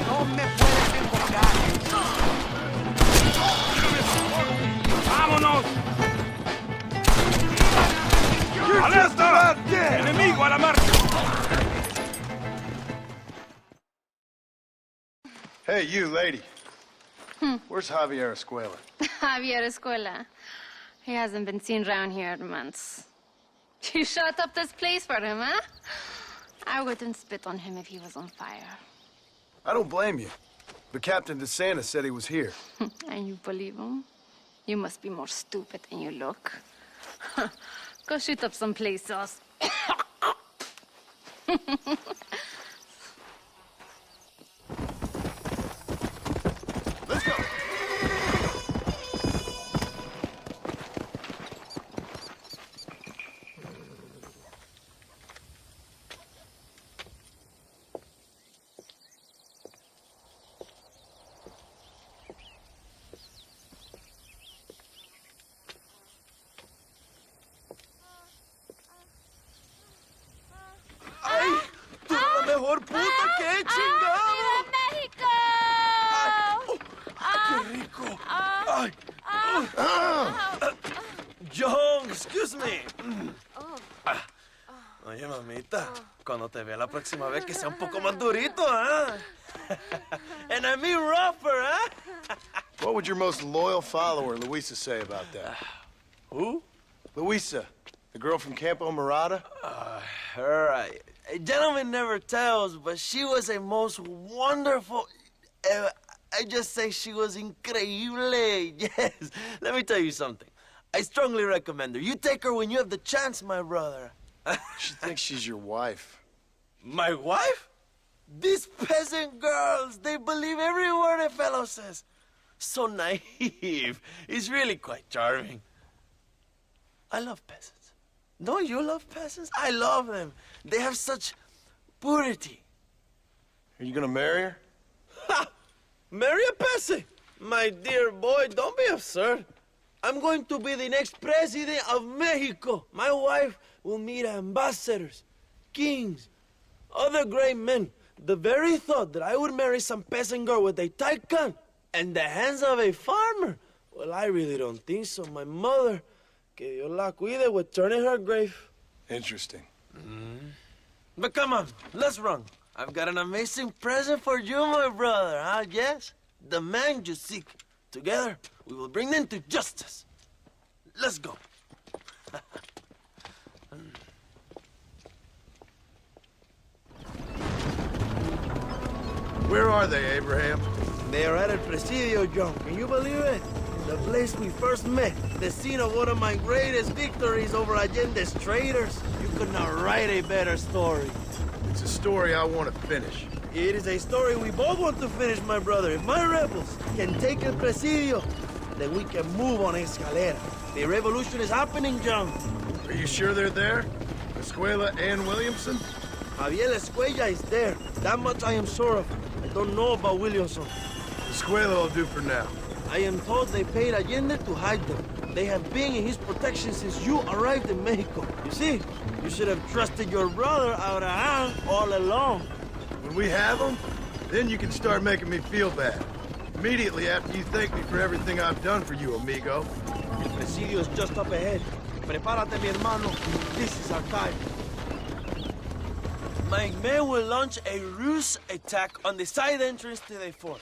No me puedes embocar. ¡Vámonos! You're just about dead! ¡Enemigo a la marcha! Hey, you, lady. Where's Javier Escuela? Javier Escuela. He hasn't been seen around here in months. You shut up this place for him, huh? I wouldn't spit on him if he was on fire. I don't blame you. But Captain DeSantis said he was here. And you believe him? You must be more stupid than you look. Go shoot up some play sauce. Let's go! ¡Ay! ¡Tú eres la mejor puta! ¡Qué chingado! ¡México! ¡Qué rico! ¡Ay! John, excuse me. Oye, mamita, cuando te vea la próxima vez que sea un poco más durito, ¿ah? And I mean rougher, ¿ah? What would your most loyal follower, Luisa, say about that? Who? Luisa, the girl from Campo Mirada? Her, a gentleman never tells, but she was a most wonderful... I just say she was increíble. Yes. Let me tell you something. I strongly recommend her. You take her when you have the chance, my brother. She thinks she's your wife. My wife? These peasant girls, they believe every word a fellow says. So naive. It's really quite charming. I love peasants. Don't you love peasants? I love them. They have such purity. Are you gonna marry her? Ha! Marry a peasant? My dear boy, don't be absurd. I'm going to be the next president of Mexico. My wife will meet ambassadors, kings, other great men. The very thought that I would marry some peasant girl with a tight gun In the hands of a farmer? Well, I really don't think so. My mother, que Dios la cuide, would turn in her grave. Interesting. But come on, let's run. I've got an amazing present for you, my brother, huh? Yes? The man you seek. Together, we will bring them to justice. Let's go. Where are they, Abraham? They are at El Presidio, John. Can you believe it? The place we first met. The scene of one of my greatest victories over Allende's traitors. You could not write a better story. It's a story I want to finish. It is a story we both want to finish, my brother. If my rebels can take El Presidio, then we can move on Escalera. The revolution is happening, John. Are you sure they're there? Escuela and Williamson? Javier Escuella is there. That much I am sure of. I don't know about Williamson. Escuela will do for now. I am told they paid Allende to hide them. They have been in his protection since you arrived in Mexico. You see, you should have trusted your brother Abraham all along. When we have them, then you can start making me feel bad. Immediately after you thank me for everything I've done for you, amigo. El Presidio is just up ahead. Prepárate, mi hermano. This is our time. My men will launch a ruse attack on the side entrance to the fort.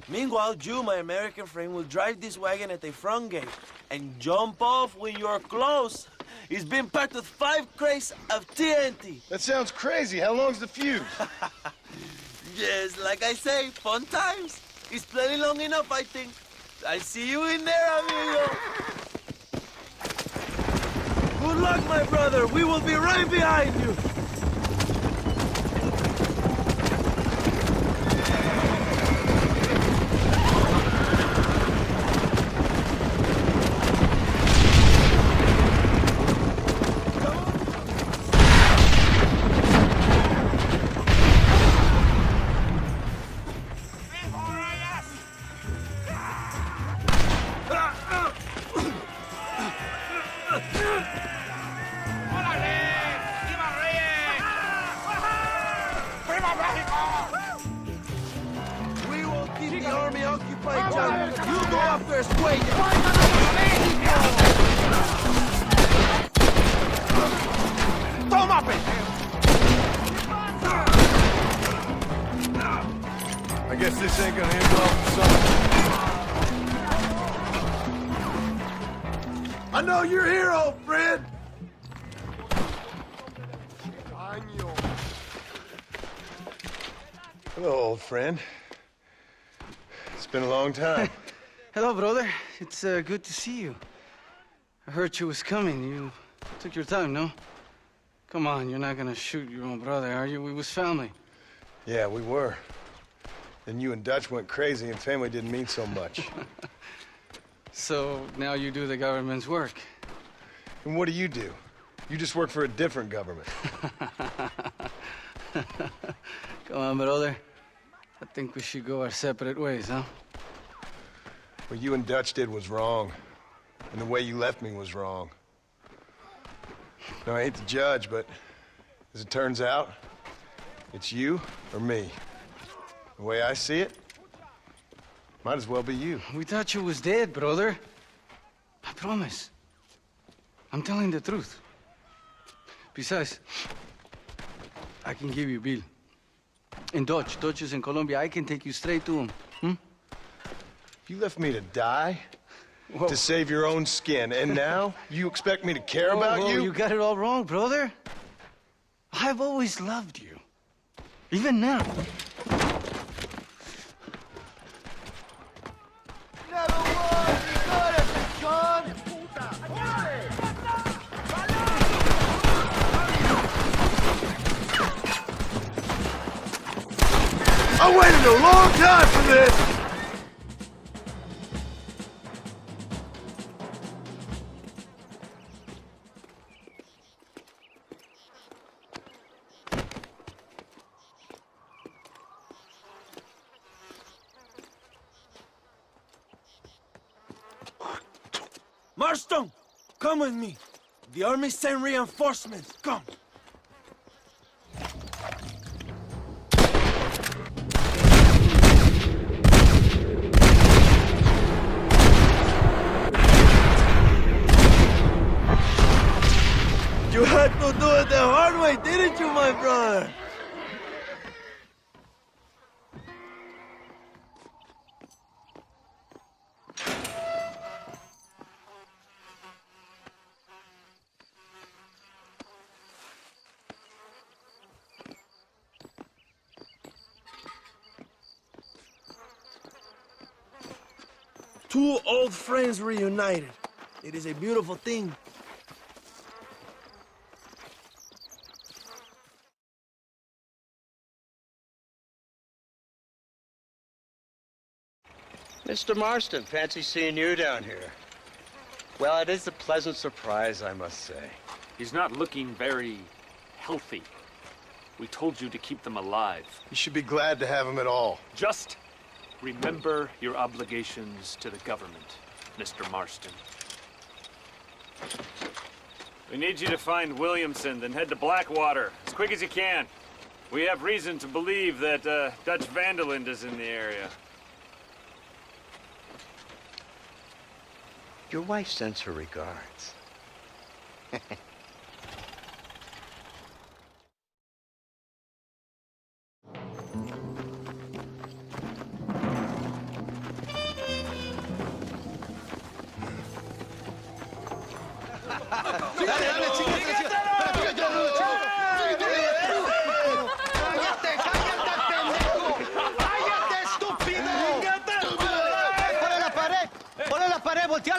Meanwhile, you, my American friend, will drive this wagon at the front gate and jump off when you're close. It's been packed with 5 crates of TNT. That sounds crazy. How long's the fuse? Yes, like I say, fun times. It's plenty long enough, I think. I'll see you in there, amigo. Good luck, my brother. We will be right behind you. We will keep the army occupied, John. You go after Escuella. Tómate! I guess this ain't gonna end well for some. I know you're here, old friend! Hello, old friend. It's been a long time. Hello, brother. It's good to see you. I heard you was coming. You took your time, no? Come on, you're not gonna shoot your own brother, are you? We was family. Yeah, we were. Then you and Dutch went crazy and family didn't mean so much. So now you do the government's work. And what do? You just work for a different government. Come on, brother. I think we should go our separate ways, huh? What you and Dutch did was wrong. And the way you left me was wrong. Now, I hate to judge, but as it turns out, it's you or me. The way I see it, might as well be you. We thought you was dead, brother. I promise. I'm telling the truth. Besides, I can give you Bill. In Dutch. Dutch is in Colombia. I can take you straight to him. You left me to die? Whoa. To save your own skin. And now, you expect me to care about you? You got it all wrong, brother. I've always loved you. Even now. I waited a long time for this! Marston, come with me. The army sent reinforcements. Come. my brother. Two old friends reunited. It is a beautiful thing. Mr. Marston, fancy seeing you down here. Well, it is a pleasant surprise, I must say. He's not looking very healthy. We told you to keep them alive. You should be glad to have him at all. Just remember your obligations to the government, Mr. Marston. We need you to find Williamson, then head to Blackwater as quick as you can. We have reason to believe that Dutch Vanderland is in the area. Your wife sends her regards.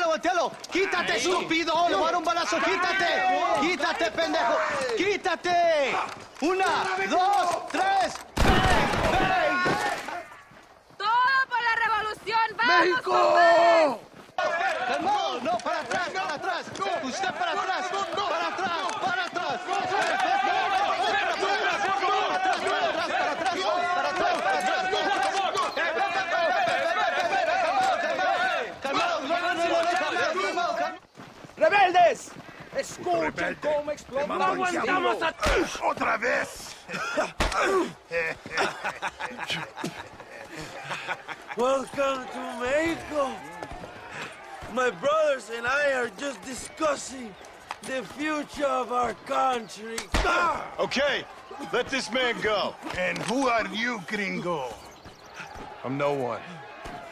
Voltealo. Quítate, estúpido. Le voy a dar un balazo. Quítate. Quítate, pendejo. Quítate. 1, 2, 3. ¡Ven! ¡Todo por la revolución! ¡Vamos, ¡México! compadre! No, para atrás. Usted para atrás. ¡Rebeldes! ¡Escuchen cómo explotamos! ¡No aguantamos a... ¡Otra vez! Welcome to Mexico. My brothers and I are just discussing the future of our country. Okay, let this man go. And who are you, gringo? I'm no one.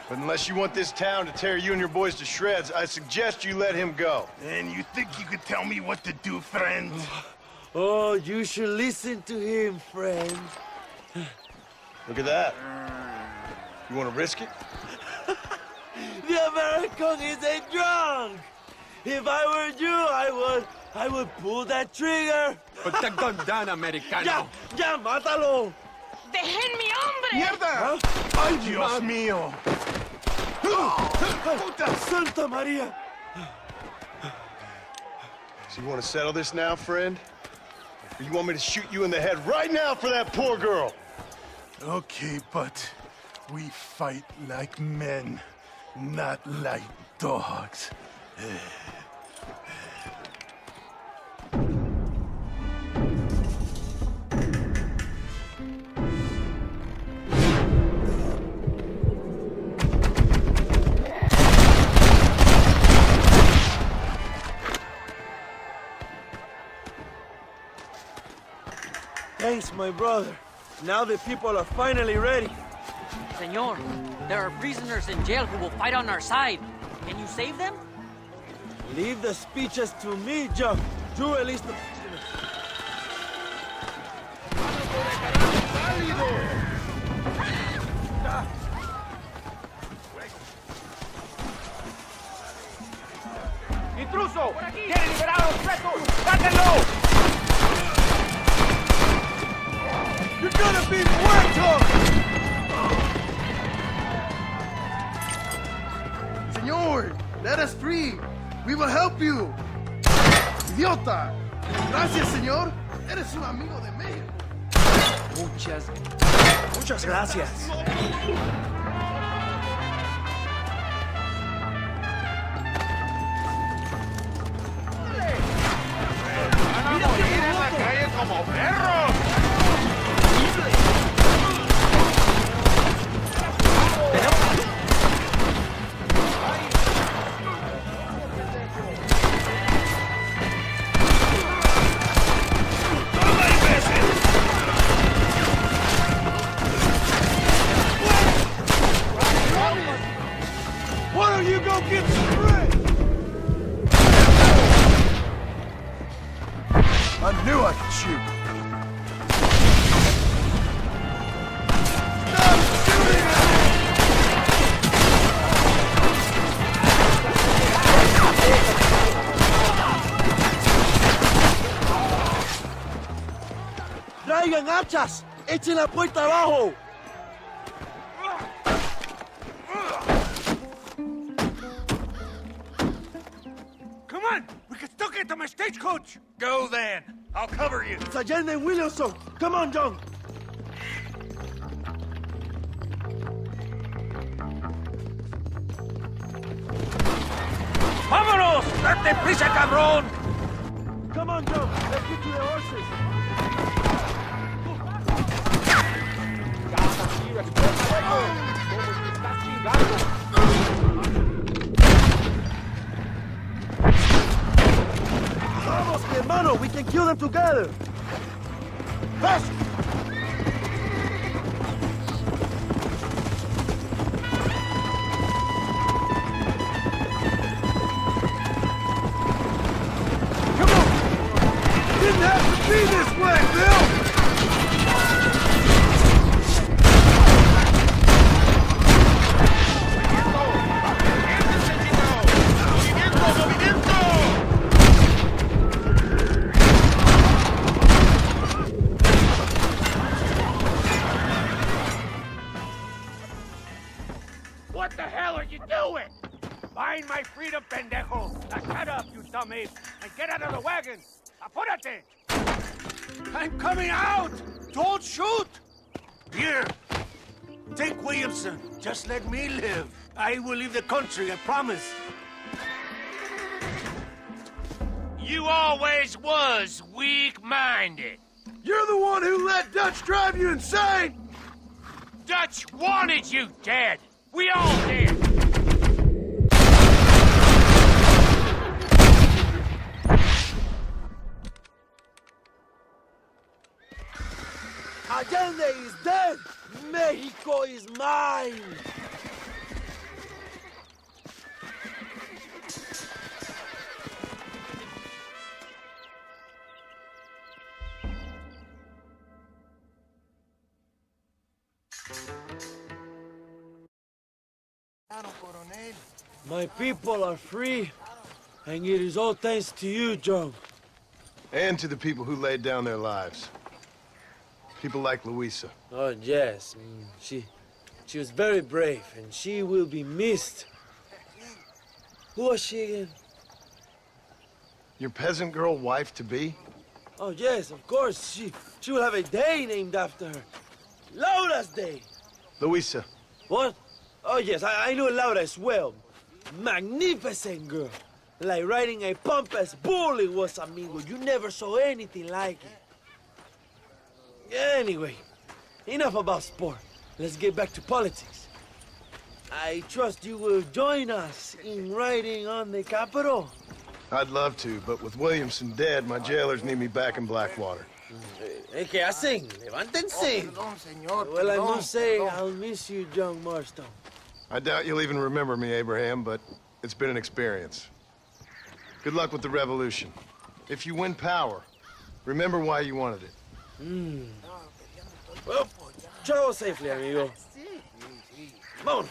But unless you want this town to tear you and your boys to shreds, I suggest you let him go. And you think you could tell me what to do, friend? Oh, you should listen to him, friend. Look at that. You want to risk it? The American is a drunk. If I were you, I would pull that trigger. Put the gun down, Americano. Ya, mátalo. ¡Dejen mi hombre! ¡Mierda! ¡Ay, Dios mío! ¡Puta Santa María! So you want to settle this now, friend? Or you want me to shoot you in the head right now for that poor girl? Okay, but we fight like men, not like dogs. Thanks, my brother. Now the people are finally ready. Senor, there are prisoners in jail who will fight on our side. Can you save them? Leave the speeches to me, Joe. You release the... ¡Intruso! ¡Quiere liberar a los presos! ¡Sáquenlo! You're gonna be muerto! Señor, let us free. We will help you. Idiota. Gracias, señor. Eres un amigo de México. Muchas gracias. ¡Van a morir en la calle como perros! ¡Muchachas! ¡Echen la puerta abajo! Come on! We can still get to my stagecoach! Go then! I'll cover you! It's Allende and Williamson! Come on, John! ¡Vámonos! ¡Date prisa, cabrón! Come on, John! Let's get to the horses! Vamos, mi hermano! We can kill them together! Fast! Didn't have to be this way, Bill! What the hell are you doing? Find my freedom, pendejo! Now shut up, you dumb ape, and get out of the wagon! Apúrate! I'm coming out! Don't shoot! Here, take Williamson. Just let me live. I will leave the country, I promise. You always was weak-minded. You're the one who let Dutch drive you insane! Dutch wanted you dead! We all did! Allende is dead! Mexico is mine! My people are free, and it is all thanks to you, John. And to the people who laid down their lives. People like Luisa. Oh, yes. She was very brave, and she will be missed. Who was she again? Your peasant girl wife-to-be? Oh, yes, of course. She will have a day named after her. Laura's Day. Luisa. What? Oh, yes, I know Laura as well. Magnificent girl. Like riding a pompous bull it was, amigo. You never saw anything like it. Anyway, enough about sport. Let's get back to politics. I trust you will join us in riding on the Capitol. I'd love to, but with Williamson dead, my jailers need me back in Blackwater. ¿Qué hacen? Levántense. Well, I must say, I'll miss you, John Marston. I doubt you'll even remember me, Abraham, but it's been an experience. Good luck with the revolution. If you win power, remember why you wanted it. Well, travel safely, amigo. Vámonos.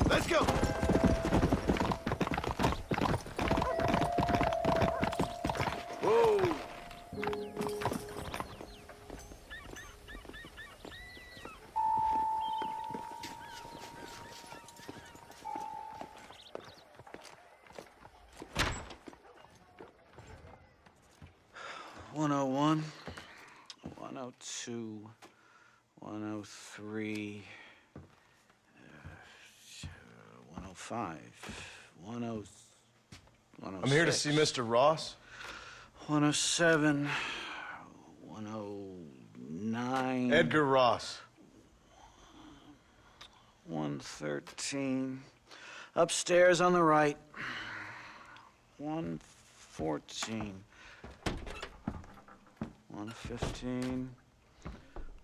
Let's go! Whoa! $101, $102, $103, $105, $106. I'm here to see Mr. Ross. $107, $109. Edgar Ross. 113. Upstairs on the right. 114. 115.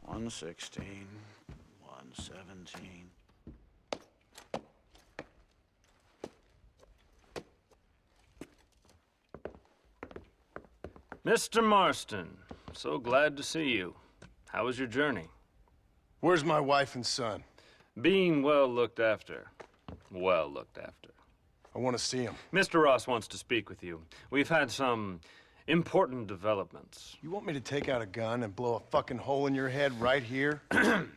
116. 117. Mr. Marston, so glad to see you. How was your journey? Where's my wife and son? Being well looked after. Well looked after. I want to see him. Mr. Ross wants to speak with you. We've had some important developments. You want me to take out a gun and blow a fucking hole in your head right here?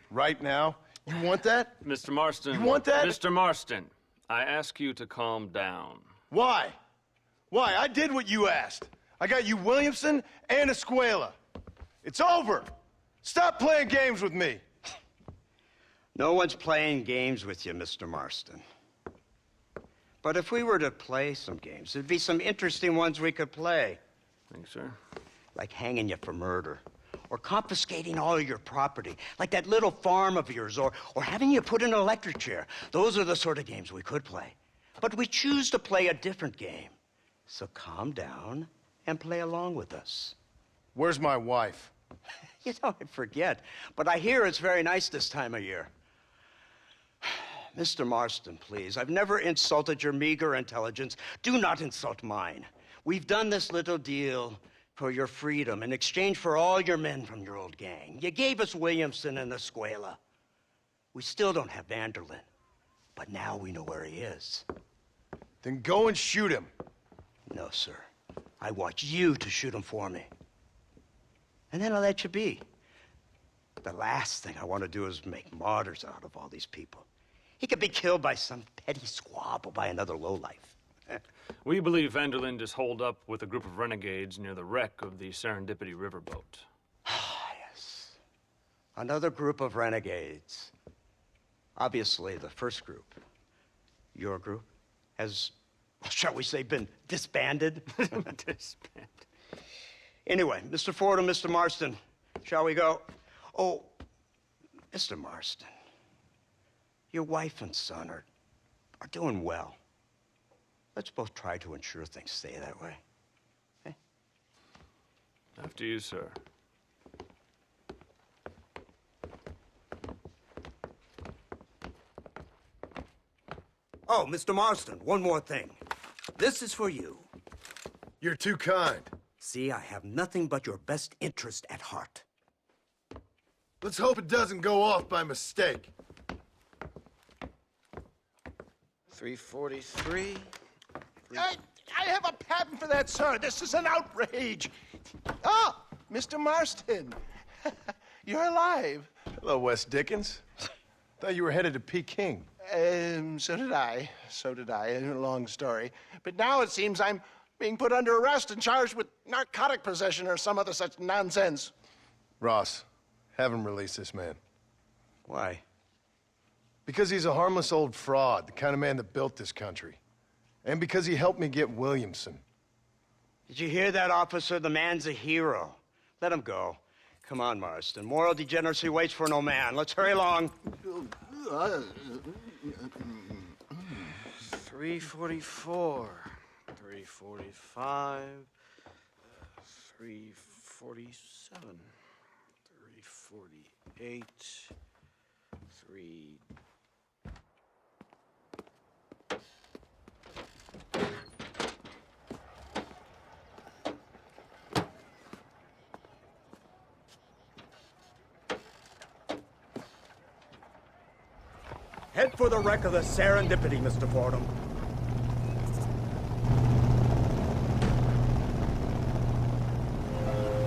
Right now? You want that? Mr. Marston. You want that? Mr. Marston, I ask you to calm down. Why? Why? I did what you asked. I got you Williamson and Escuela. It's over. Stop playing games with me. No one's playing games with you, Mr. Marston. But if we were to play some games, there'd be some interesting ones we could play. Thanks, sir. Like hanging you for murder, or confiscating all your property, like that little farm of yours, or having you put in an electric chair. Those are the sort of games we could play. But we choose to play a different game. So calm down and play along with us. Where's my wife? You know, I forget, but I hear it's very nice this time of year. Mr. Marston, please, I've never insulted your meager intelligence. Do not insult mine. We've done this little deal for your freedom in exchange for all your men from your old gang. You gave us Williamson and Escuela. We still don't have Vanderlyn, but now we know where he is. Then go and shoot him. No, sir. I want you to shoot him for me. And then I'll let you be. The last thing I want to do is make martyrs out of all these people. He could be killed by some petty squabble by another lowlife. We believe Vanderlyn is holed up with a group of renegades near the wreck of the Serendipity riverboat. Ah, yes. Another group of renegades. Obviously, the first group, your group, has, shall we say, been disbanded? Disbanded. Anyway, Mr. Ford and Mr. Marston, shall we go? Oh, Mr. Marston, your wife and son are doing well. Let's both try to ensure things stay that way. Okay? After you, sir. Oh, Mr. Marston, one more thing. This is for you. You're too kind. See, I have nothing but your best interest at heart. Let's hope it doesn't go off by mistake. 343. I have a patent for that, sir. This is an outrage. Ah, Mr. Marston. You're alive. Hello, Wes Dickens. Thought you were headed to Peking. So did I. A long story. But now it seems I'm being put under arrest and charged with narcotic possession or some other such nonsense. Ross, have him release this man. Why? Because he's a harmless old fraud, the kind of man that built this country. And because he helped me get Williamson. Did you hear that, officer? The man's a hero. Let him go. Come on, Marston. Moral degeneracy waits for no man. Let's hurry along. 344. 345. 347. 348. 3... Head for the wreck of the Serendipity, Mr. Fordham.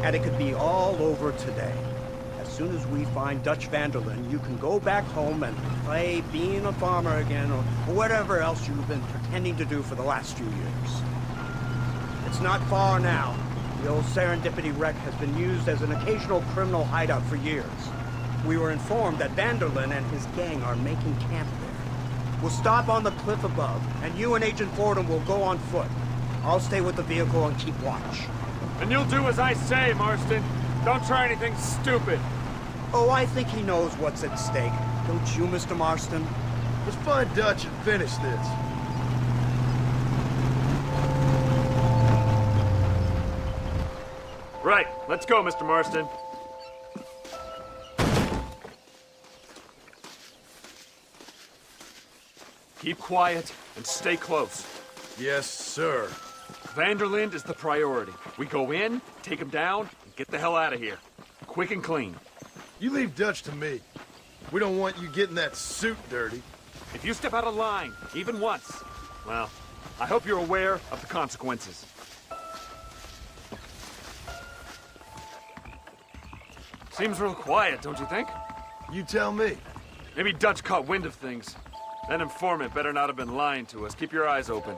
And it could be all over today. As soon as we find Dutch Vanderlyn, you can go back home and play being a farmer again, or whatever else you've been pretending to do for the last few years. It's not far now. The old Serendipity wreck has been used as an occasional criminal hideout for years. We were informed that Vanderlyn and his gang are making camp there. We'll stop on the cliff above, and you and Agent Fordham will go on foot. I'll stay with the vehicle and keep watch. And you'll do as I say, Marston. Don't try anything stupid. Oh, I think he knows what's at stake. Don't you, Mr. Marston? Let's find Dutch and finish this. Right, let's go, Mr. Marston. Keep quiet and stay close. Yes, sir. Vanderlinde is the priority. We go in, take him down, and get the hell out of here. Quick and clean. You leave Dutch to me. We don't want you getting that suit dirty. If you step out of line, even once, well, I hope you're aware of the consequences. Seems real quiet, don't you think? You tell me. Maybe Dutch caught wind of things. That informant better not have been lying to us. Keep your eyes open.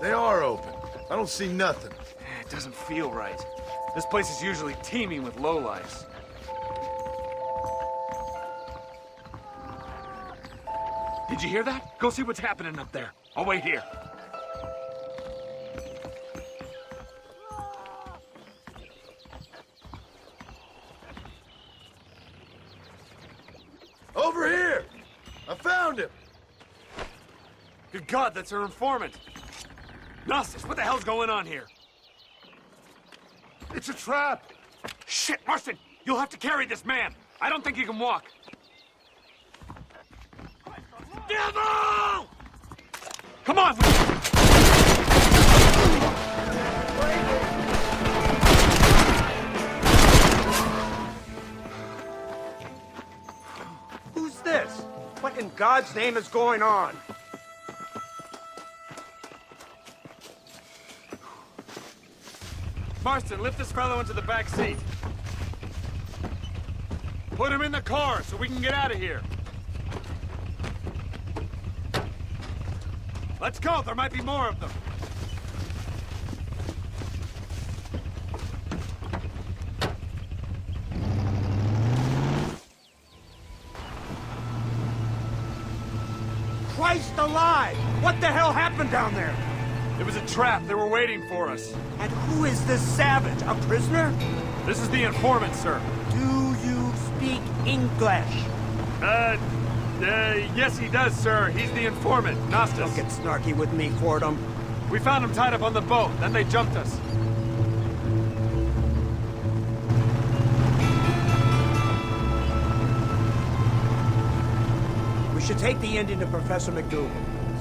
They are open. I don't see nothing. It doesn't feel right. This place is usually teeming with lowlifes. Did you hear that? Go see what's happening up there. I'll wait here. Over here! I found him! Good God, that's our informant. Gnosis, what the hell's going on here? It's a trap! Shit, Marston! You'll have to carry this man! I don't think he can walk. Devil! Come on! Who's this? What in God's name is going on? Marston, lift this fellow into the back seat. Put him in the car so we can get out of here. Let's go, there might be more of them. Christ alive! What the hell happened down there? It was a trap. They were waiting for us. And who is this savage? A prisoner? This is the informant, sir. Do you speak English? Yes he does, sir. He's the informant, Gnostis. Don't get snarky with me, Fordham. We found him tied up on the boat, then they jumped us. We should take the Indian to Professor McDougal.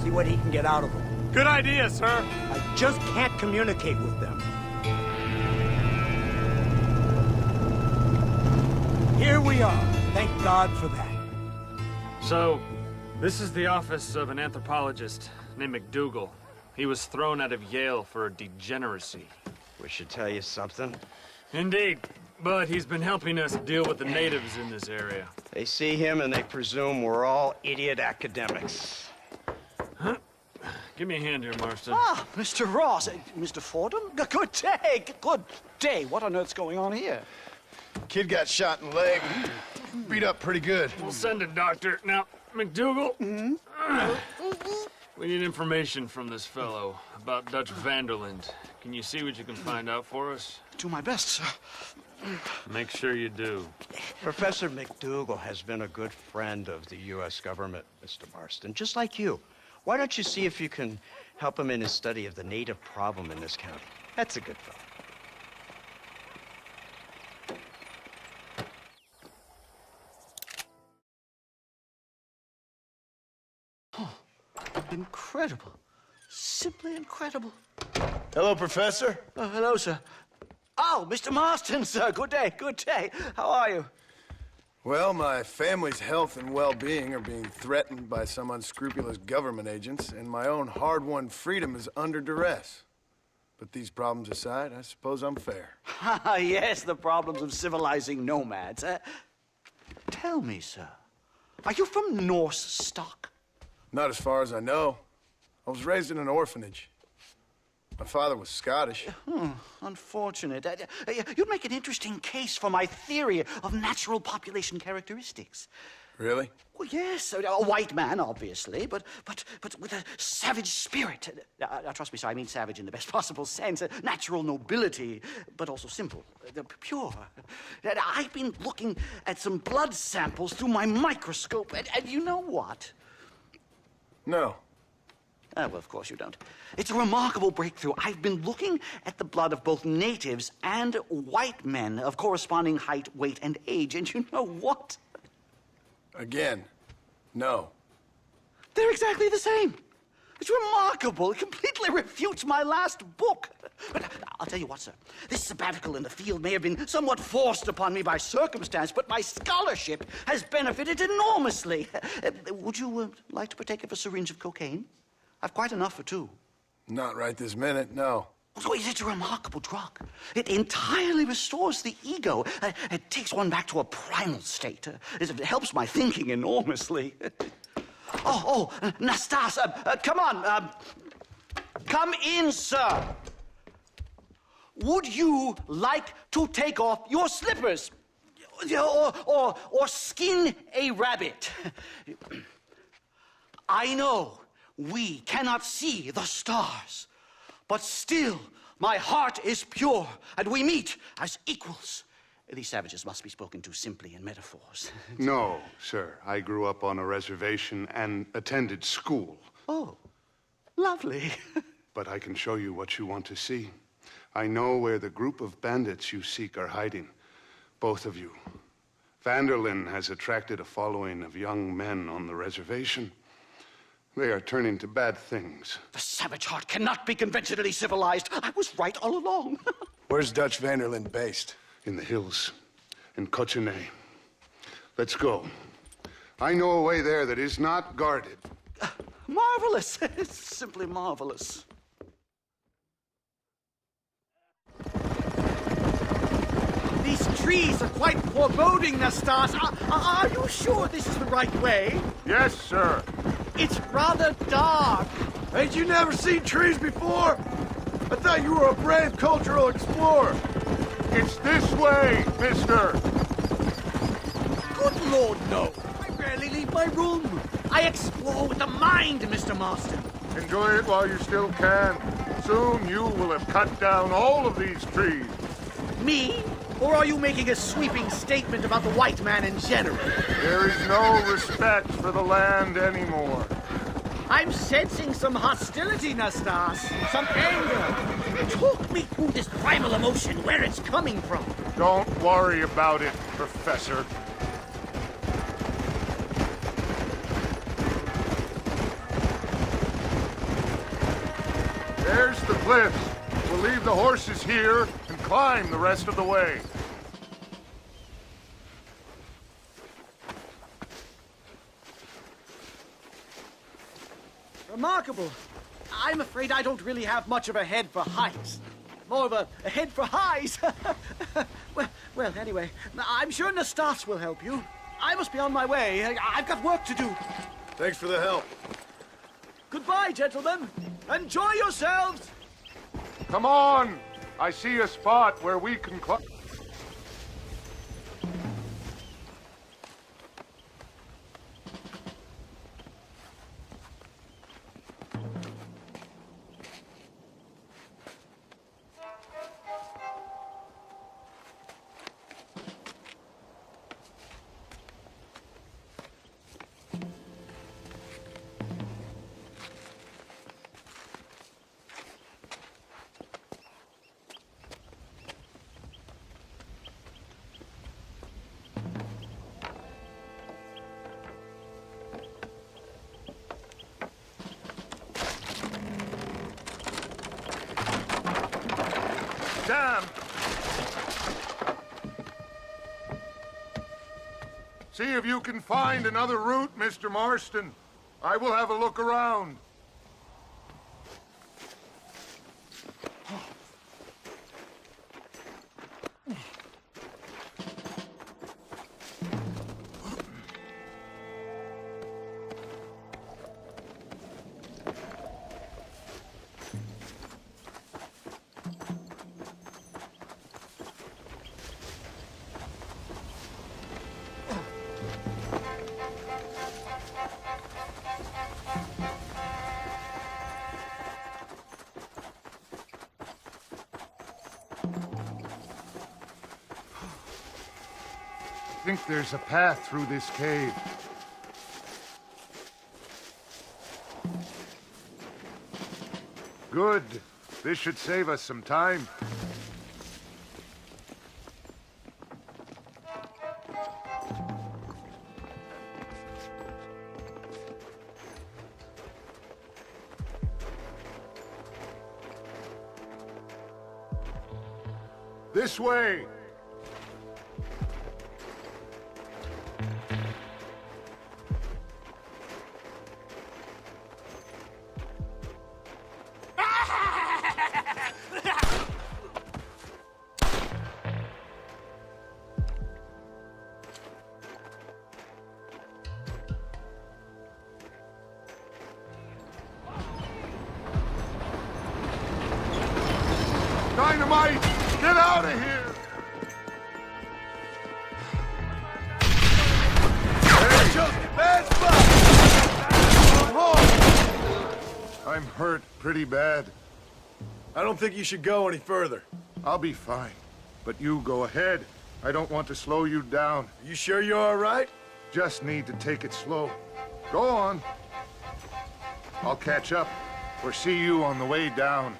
See what he can get out of him. Good idea, sir. I just can't communicate with them. Here we are. Thank God for that. So, this is the office of an anthropologist named McDougal. He was thrown out of Yale for a degeneracy. We should tell you something. Indeed. But he's been helping us deal with the natives in this area. They see him and they presume we're all idiot academics. Huh? Give me a hand here, Marston. Ah, Mr. Ross. Mr. Fordham? Good day. Good day. What on earth's going on here? Kid got shot in the leg. Beat up pretty good. We'll send a doctor. Now, McDougal, we need information from this fellow about Dutch Vanderlinde. Can you see what you can find out for us? Do my best, sir. Make sure you do. Professor McDougal has been a good friend of the U.S. government, Mr. Marston, just like you. Why don't you see if you can help him in his study of the native problem in this county? That's a good fellow. Incredible. Simply incredible. Hello, Professor. Hello, sir. Oh, Mr. Marston, sir. Good day, good day. How are you? Well, my family's health and well-being are being threatened by some unscrupulous government agents, and my own hard-won freedom is under duress. But these problems aside, I suppose I'm fair. Yes, the problems of civilizing nomads. Tell me, sir, are you from Norse stock? Not as far as I know. I was raised in an orphanage. My father was Scottish. Unfortunate. You'd make an interesting case for my theory of natural population characteristics. Really? Well, yes, a white man, obviously, but with a savage spirit. Trust me, sir, I mean savage in the best possible sense. Natural nobility, but also simple, pure. I've been looking at some blood samples through my microscope, and you know what? No. Well, of course you don't. It's a remarkable breakthrough. I've been looking at the blood of both natives and white men of corresponding height, weight, and age, and you know what? Again, no. They're exactly the same. It's remarkable. It completely refutes my last book. But I'll tell you what, sir. This sabbatical in the field may have been somewhat forced upon me by circumstance, but my scholarship has benefited enormously. Would you like to partake of a syringe of cocaine? I've quite enough for two. Not right this minute, no. Oh, it's a remarkable drug. It entirely restores the ego. It takes one back to a primal state. It helps my thinking enormously. Nastas, come on. Come in, sir. Would you like to take off your slippers? Or skin a rabbit? I know we cannot see the stars, but still my heart is pure, and we meet as equals. These savages must be spoken to simply in metaphors. No, sir. I grew up on a reservation and attended school. Oh, lovely. But I can show you what you want to see. I know where the group of bandits you seek are hiding. Both of you. Vanderlyn has attracted a following of young men on the reservation. They are turning to bad things. The savage heart cannot be conventionally civilized. I was right all along. Where's Dutch Vanderlyn based? In the hills, in Cochene. Let's go. I know a way there that is not guarded. Marvelous. It's simply marvelous. These trees are quite foreboding, Nastas. Are you sure this is the right way? Yes, sir. It's rather dark. Ain't you never seen trees before? I thought you were a brave cultural explorer. It's this way, mister. Good Lord, no. I rarely leave my room. I explore with the mind, Mr. Marston. Enjoy it while you still can. Soon you will have cut down all of these trees. Me? Or are you making a sweeping statement about the white man in general? There is no respect for the land anymore. I'm sensing some hostility, Nastas. Some anger. Talk me through this primal emotion, where it's coming from. Don't worry about it, Professor. There's the cliffs. We'll leave the horses here and climb the rest of the way. Remarkable. I'm afraid I don't really have much of a head for heights. More of a head for highs. well, anyway, I'm sure Nastas will help you. I must be on my way. I've got work to do. Thanks for the help. Goodbye, gentlemen. Enjoy yourselves. Come on! I see a spot where we can climb. Damn! See if you can find another route, Mr. Marston. I will have a look around. I think there's a path through this cave. Good. This should save us some time. This way! Dynamite! Get out of here! Bad spot! I'm hurt pretty bad. I don't think you should go any further. I'll be fine. But you go ahead. I don't want to slow you down. You sure you're all right? Just need to take it slow. Go on. I'll catch up or see you on the way down.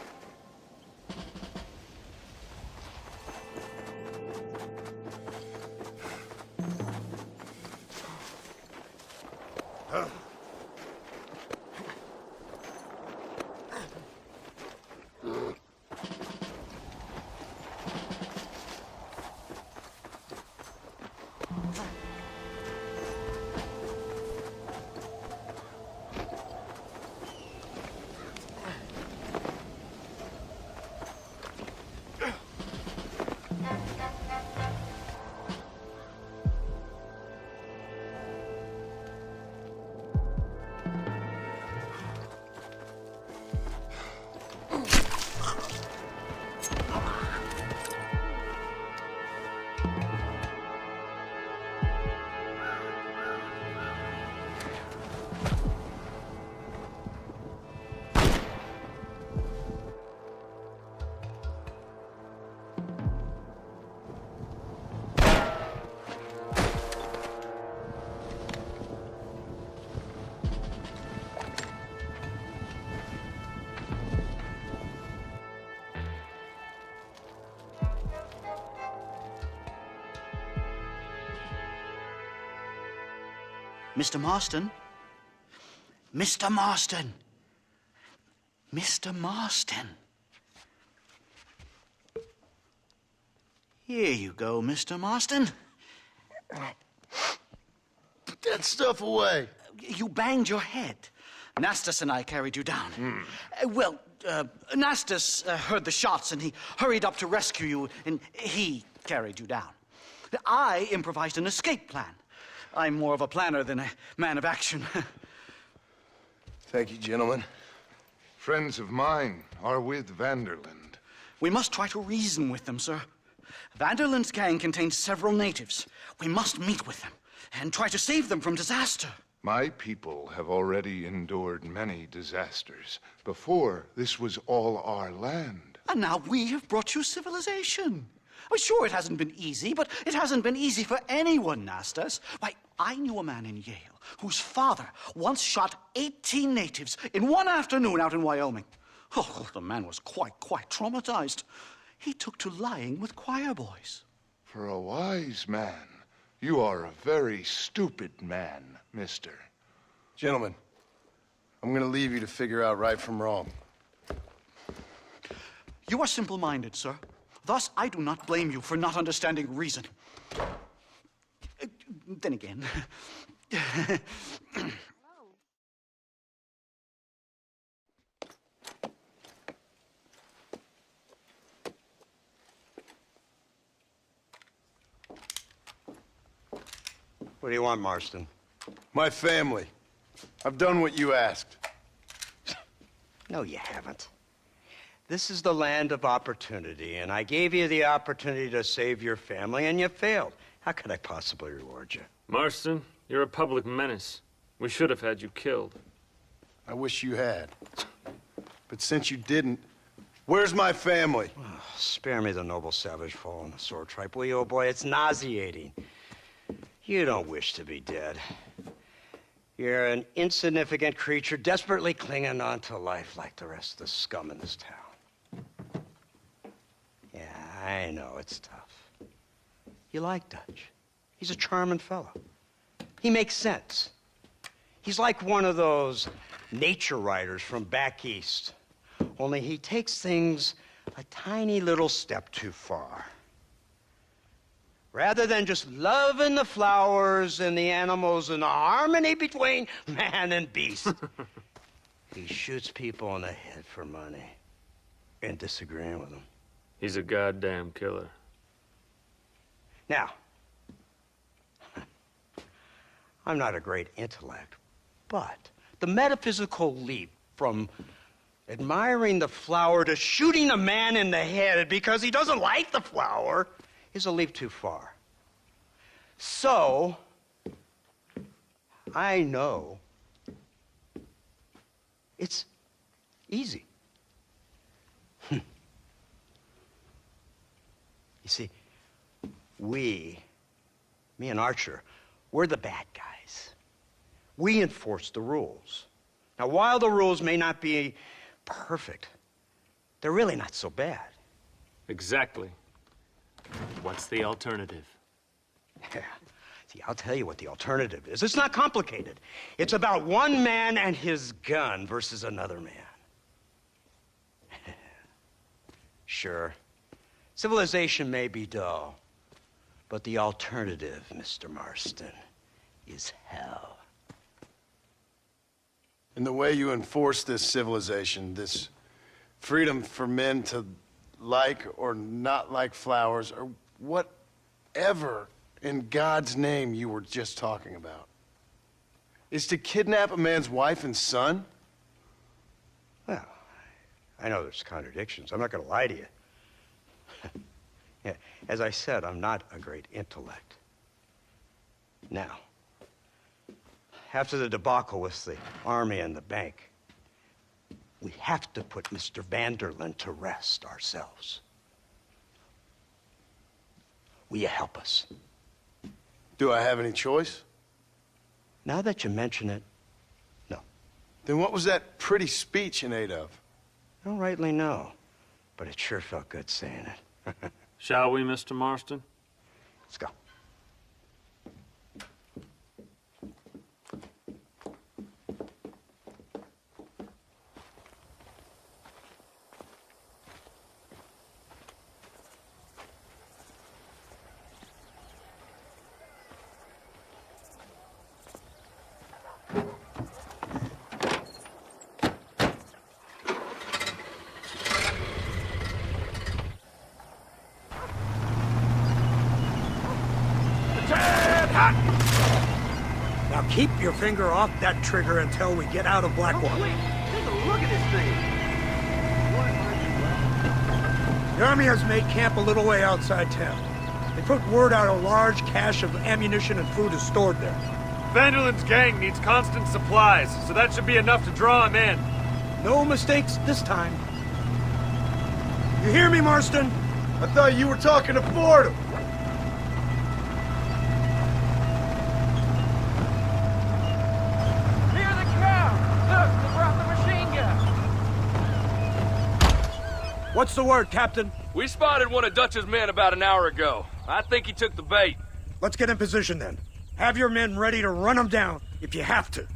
Mr. Marston? Mr. Marston! Mr. Marston! Here you go, Mr. Marston. Put that stuff away. You banged your head. Nastas and I carried you down. Nastas heard the shots and he hurried up to rescue you and he carried you down. I improvised an escape plan. I'm more of a planner than a man of action. Thank you, gentlemen. Friends of mine are with Vanderland. We must try to reason with them, sir. Vanderland's gang contains several natives. We must meet with them and try to save them from disaster. My people have already endured many disasters. Before, this was all our land. And now we have brought you civilization. Well, sure, it hasn't been easy, but it hasn't been easy for anyone, Nastas. Why, I knew a man in Yale whose father once shot 18 natives in one afternoon out in Wyoming. Oh, the man was quite traumatized. He took to lying with choir boys. For a wise man, you are a very stupid man, mister. Gentlemen, I'm going to leave you to figure out right from wrong. You are simple-minded, sir. Thus, I do not blame you for not understanding reason. Then again... What do you want, Marston? My family. I've done what you asked. No, you haven't. This is the land of opportunity, and I gave you the opportunity to save your family, and you failed. How could I possibly reward you? Marston, you're a public menace. We should have had you killed. I wish you had. But since you didn't, where's my family? Oh, spare me the noble savage fall on the sword tripe, will you, old boy? It's nauseating. You don't wish to be dead. You're an insignificant creature desperately clinging on to life like the rest of the scum in this town. Yeah, I know it's tough. You like Dutch. He's a charming fellow. He makes sense. He's like one of those nature writers from back east. Only he takes things a tiny little step too far. Rather than just loving the flowers and the animals and the harmony between man and beast, he shoots people in the head for money and disagreeing with them. He's a goddamn killer. Now, I'm not a great intellect, but the metaphysical leap from admiring the flower to shooting a man in the head because he doesn't like the flower is a leap too far. So, I know it's easy. You see, me and Archer, we're the bad guys. We enforce the rules. Now, while the rules may not be perfect, they're really not so bad. Exactly. What's the alternative? Yeah. See, I'll tell you what the alternative is. It's not complicated. It's about one man and his gun versus another man. Sure, civilization may be dull, but the alternative, Mr. Marston, is hell. And the way you enforce this civilization, this freedom for men to like or not like flowers, or whatever in God's name you were just talking about, is to kidnap a man's wife and son? Well, I know there's contradictions. I'm not going to lie to you. Yeah, as I said, I'm not a great intellect. Now, after the debacle with the army and the bank, we have to put Mr. Vanderlyn to rest ourselves. Will you help us? Do I have any choice? Now that you mention it, no. Then what was that pretty speech in aid of? I don't rightly know, but it sure felt good saying it. Shall we, Mr. Marston? Let's go. Now keep your finger off that trigger until we get out of Blackwater. Wait, take a look at this thing. The army has made camp a little way outside town. They put word out a large cache of ammunition and food is stored there. Vanderlyn's gang needs constant supplies, so that should be enough to draw him in. No mistakes this time. You hear me, Marston? I thought you were talking to Fordham. Near the crowd! Look, they brought the machine gun! What's the word, Captain? We spotted one of Dutch's men about an hour ago. I think he took the bait. Let's get in position then. Have your men ready to run them down if you have to.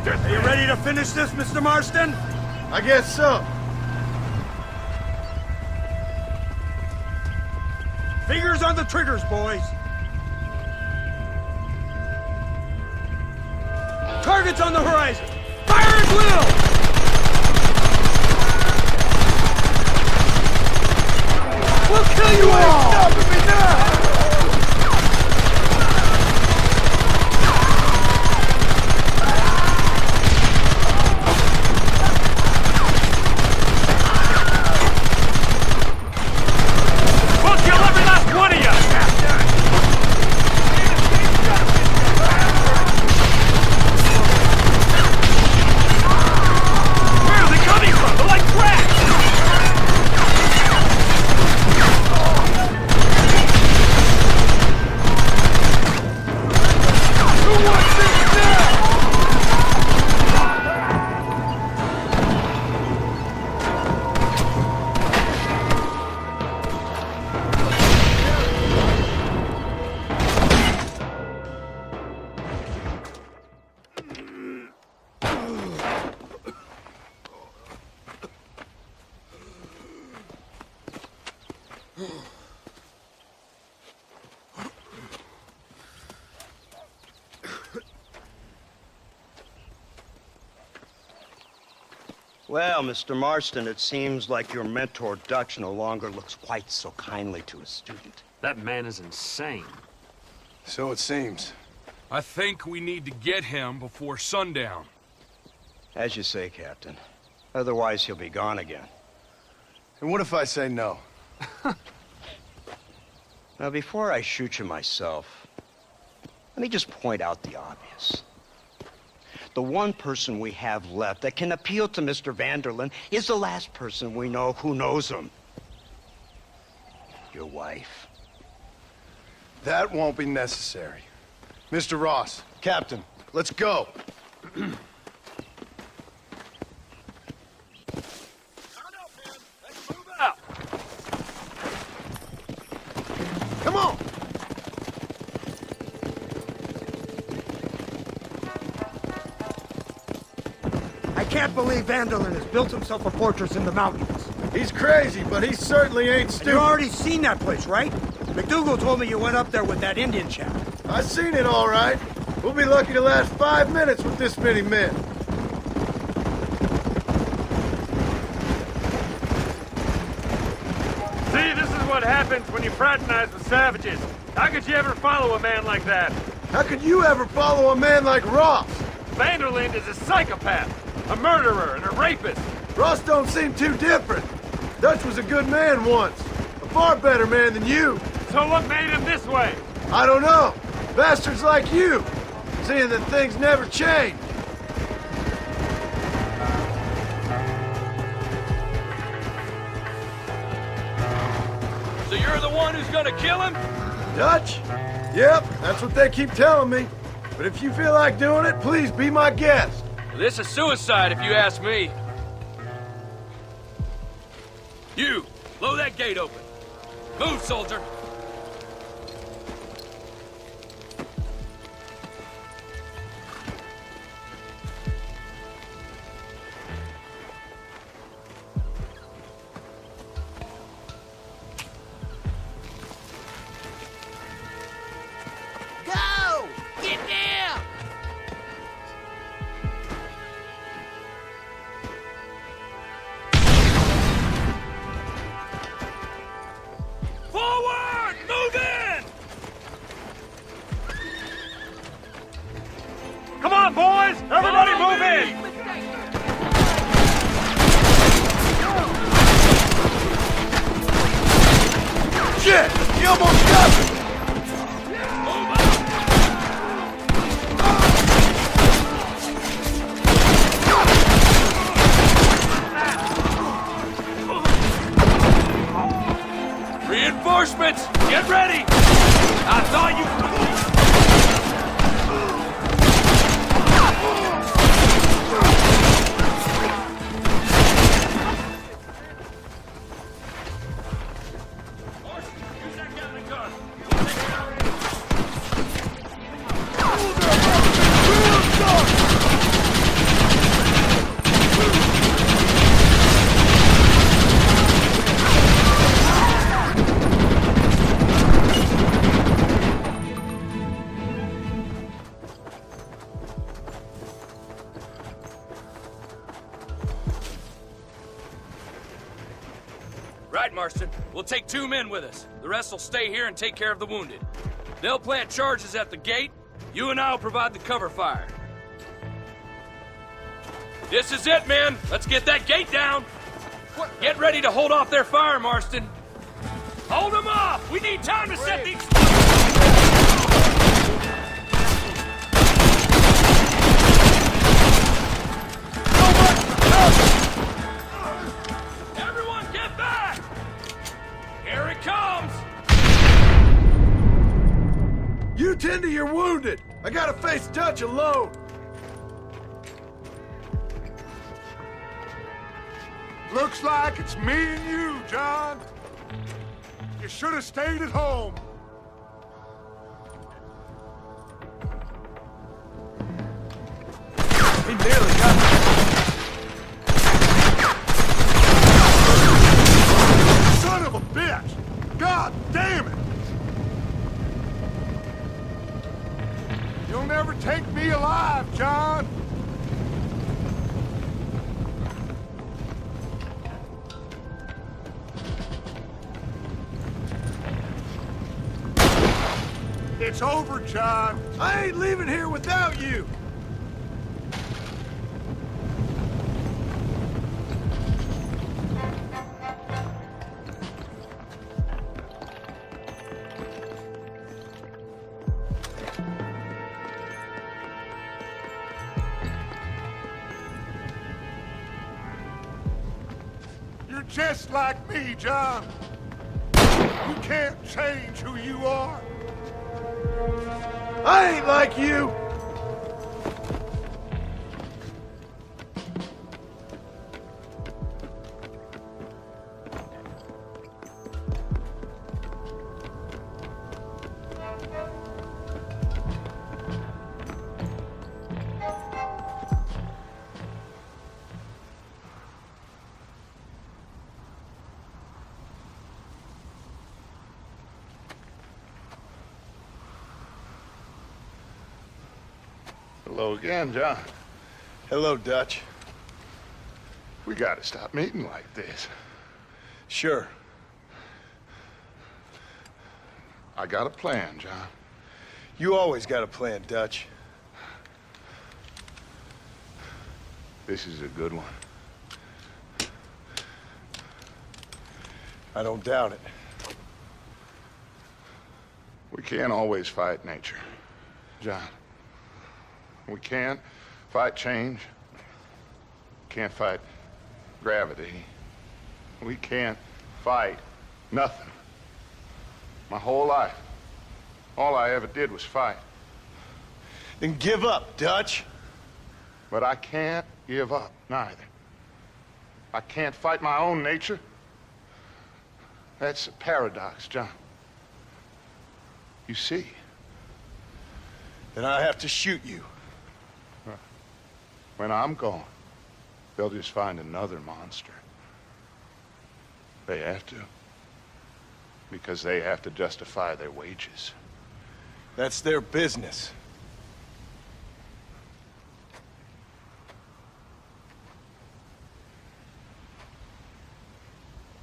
Are you ready to finish this, Mr. Marston? I guess so. Fingers on the triggers, boys. Targets on the horizon. Fire at will! We'll kill you all! Stopping me now! Well, Mr. Marston, it seems like your mentor Dutch no longer looks quite so kindly to his student. That man is insane. So it seems. I think we need to get him before sundown. As you say, Captain. Otherwise, he'll be gone again. And what if I say no? Now, before I shoot you myself, let me just point out the obvious. The one person we have left that can appeal to Mr. Vanderlyn is the last person we know who knows him. Your wife. That won't be necessary. Mr. Ross, Captain, let's go. Come on! I can't believe Vanderlyn has built himself a fortress in the mountains. He's crazy, but he certainly ain't stupid. You already seen that place, right? McDougal told me you went up there with that Indian chap. I seen it all right. We'll be lucky to last 5 minutes with this many men. See, this is what happens when you fraternize with savages. How could you ever follow a man like that? How could you ever follow a man like Ross? Vanderlyn is a psychopath, a murderer, and a rapist. Ross don't seem too different. Dutch was a good man once. A far better man than you. So what made him this way? I don't know. Bastards like you. Seeing that things never change. So you're the one who's gonna kill him? Dutch? Yep, that's what they keep telling me. But if you feel like doing it, please be my guest. This is suicide, if you ask me. You, blow that gate open. Move, soldier. Go! Get down! Forward! Move in! Come on, boys! Everybody move in! Shit! You almost got me! Reinforcements! Get ready! I thought you... Use that gatling gun. Right, Marston. We'll take 2 men with us. The rest will stay here and take care of the wounded. They'll plant charges at the gate. You and I'll provide the cover fire. This is it, men. Let's get that gate down. Get ready to hold off their fire, Marston. Hold them off! We need time to set the explosives! Everyone get back! Here it comes! You tend to your wounded. I gotta face Dutch alone. Looks like it's me and you, John. You should have stayed at home. He nearly got me. Son of a bitch! God damn it! You'll never take me alive, John. It's over, John. I ain't leaving here without you. You're just like me, John. You can't change who you are. I ain't like you. Hello again, John. Hello, Dutch. We gotta stop meeting like this. Sure. I got a plan, John. You always got a plan, Dutch. This is a good one. I don't doubt it. We can't always fight nature, John. We can't fight change. Can't fight gravity. We can't fight nothing. My whole life, all I ever did was fight. Then give up, Dutch. But I can't give up, neither. I can't fight my own nature. That's a paradox, John. You see? Then I have to shoot you. When I'm gone, they'll just find another monster. They have to. Because they have to justify their wages. That's their business.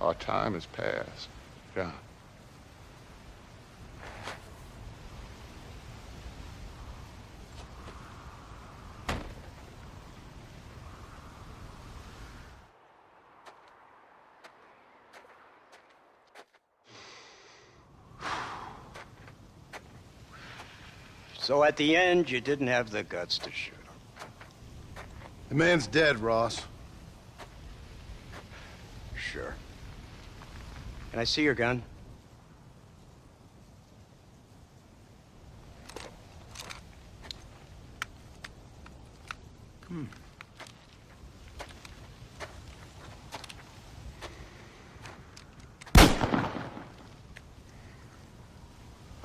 Our time has passed, John. So at the end, you didn't have the guts to shoot him. The man's dead, Ross. Sure. Can I see your gun?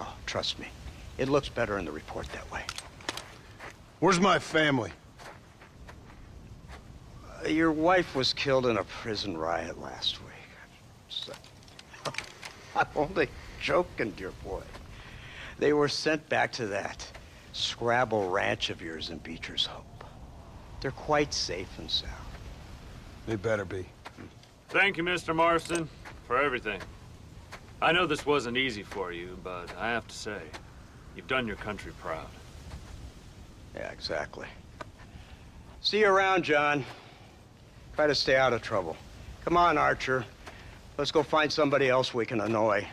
Oh, trust me. It looks better in the report that way. Where's my family? Your wife was killed in a prison riot last week. So, I'm only joking, dear boy. They were sent back to that Scrabble ranch of yours in Beecher's Hope. They're quite safe and sound. They better be. Thank you, Mr. Marston, for everything. I know this wasn't easy for you, but I have to say, you've done your country proud. Yeah, exactly. See you around, John. Try to stay out of trouble. Come on, Archer. Let's go find somebody else we can annoy.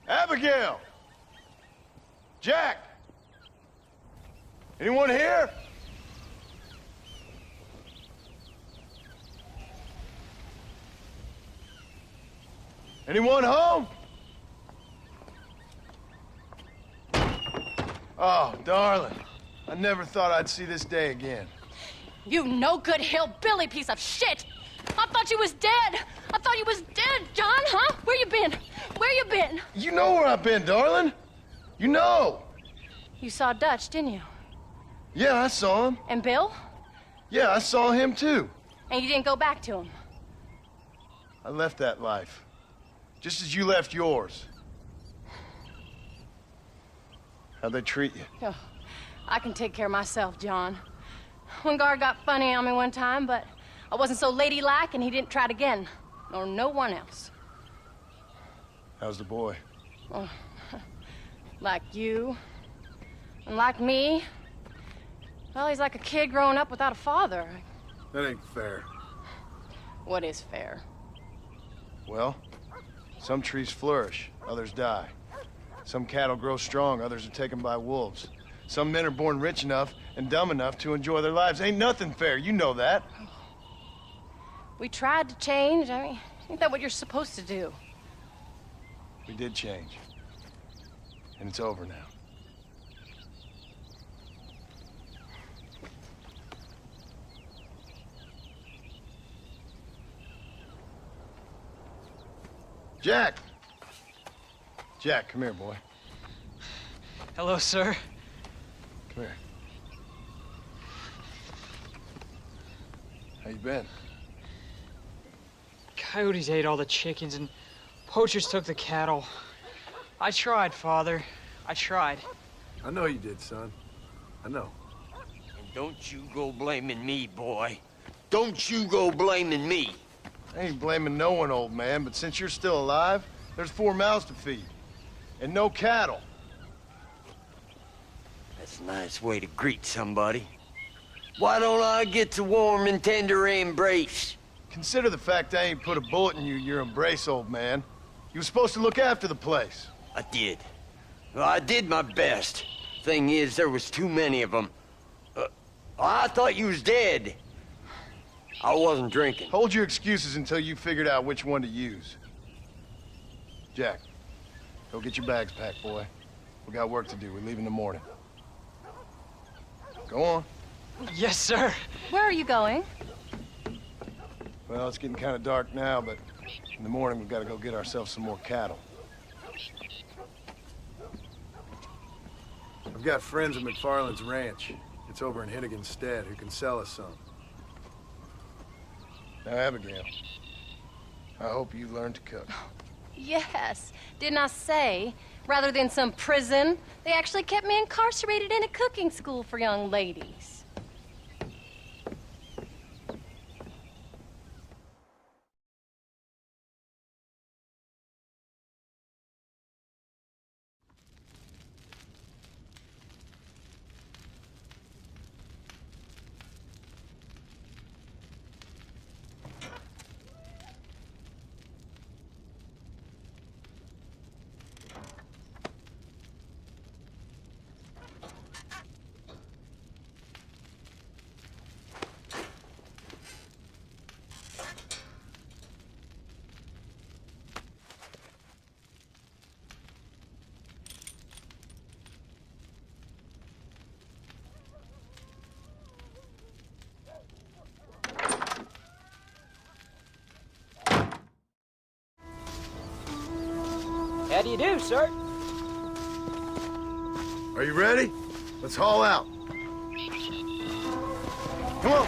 Abigail! Jack! Anyone here? Anyone home? Oh, darling. I never thought I'd see this day again. You no-good hillbilly piece of shit! I thought you was dead! I thought you was dead, John, huh? Where you been? Where you been? You know where I've been, darling. You know. You saw Dutch, didn't you? Yeah, I saw him. And Bill? Yeah, I saw him too. And you didn't go back to him? I left that life. Just as you left yours. How'd they treat you? Oh, I can take care of myself, John. One guard got funny on me one time, but I wasn't so ladylike and he didn't try it again. Nor no one else. How's the boy? Oh, like you. And like me. Well, he's like a kid growing up without a father. That ain't fair. What is fair? Well, some trees flourish, others die. Some cattle grow strong, others are taken by wolves. Some men are born rich enough and dumb enough to enjoy their lives. Ain't nothing fair, you know that. We tried to change. I mean, ain't that what you're supposed to do? We did change. And it's over now. Jack! Jack, come here, boy. Hello, sir. Come here. How you been? Coyotes ate all the chickens and poachers took the cattle. I tried, Father. I tried. I know you did, son. I know. And don't you go blaming me, boy. Don't you go blaming me. I ain't blaming no one, old man, but since you're still alive, there's 4 mouths to feed. And no cattle. That's a nice way to greet somebody. Why don't I get the warm and tender embrace? Consider the fact I ain't put a bullet in your embrace, old man. You were supposed to look after the place. I did. Well, I did my best. Thing is, there was too many of them. I thought you was dead. I wasn't drinking. Hold your excuses until you figured out which one to use. Jack, go get your bags packed, boy. We got work to do. We leave in the morning. Go on. Yes, sir. Where are you going? Well, it's getting kind of dark now, but in the morning we've got to go get ourselves some more cattle. I've got friends at McFarland's ranch. It's over in Hittigan's stead who can sell us some. Now, Abigail, I hope you learn to cook. Yes. Didn't I say, rather than some prison, they actually kept me incarcerated in a cooking school for young ladies. How do you do, sir? Are you ready? Let's haul out. Come on.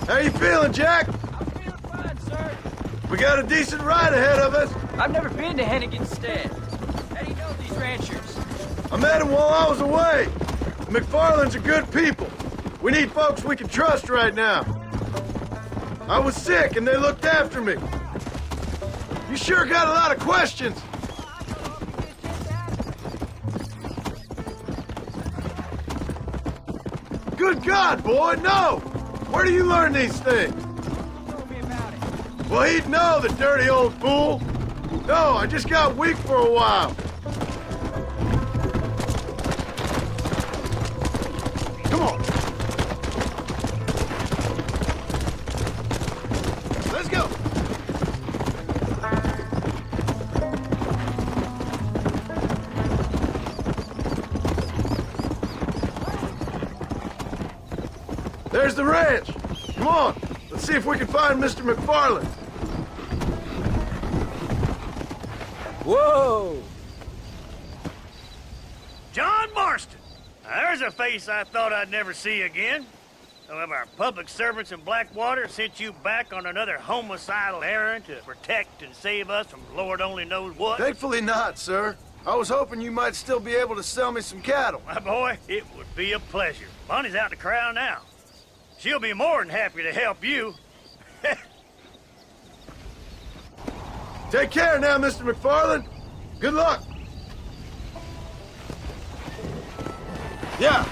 How you feeling, Jack? I'm feeling fine, sir. We got a decent ride ahead of us. I've never been to Hennigan's stead. How do you know these ranchers? I met him while I was away. The McFarlands are good people. We need folks we can trust right now. I was sick and they looked after me. You sure got a lot of questions. Good God, boy, no! Where do you learn these things? Well, he'd know, the dirty old fool. No, I just got weak for a while. Come on. Let's go. There's the ranch. Come on. Let's see if we can find Mr. McFarland. Whoa! John Marston. Now, there's a face I thought I'd never see again. Some of our public servants in Blackwater sent you back on another homicidal errand to protect and save us from Lord only knows what? Thankfully not, sir. I was hoping you might still be able to sell me some cattle. My boy, it would be a pleasure. Bonnie's out to corral now. She'll be more than happy to help you. Take care now, Mr. McFarland. Good luck. Yeah.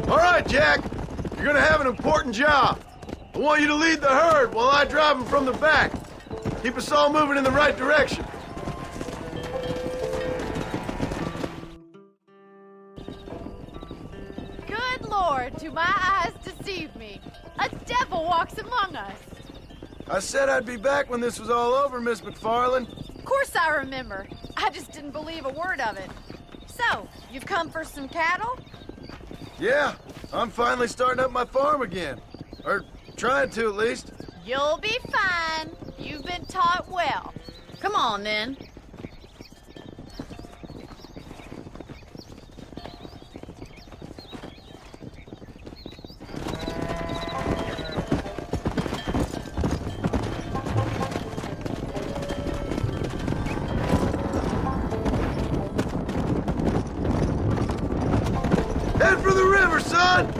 All right, Jack. You're gonna have an important job. I want you to lead the herd while I drive them from the back. Keep us all moving in the right direction. Good Lord, do my eyes deceive me? A devil walks among us. I said I'd be back when this was all over, Miss McFarland. Of course I remember. I just didn't believe a word of it. So, you've come for some cattle? Yeah, I'm finally starting up my farm again. Or trying to, at least. You'll be fine. You've been taught well. Come on, then. Head for the river, son!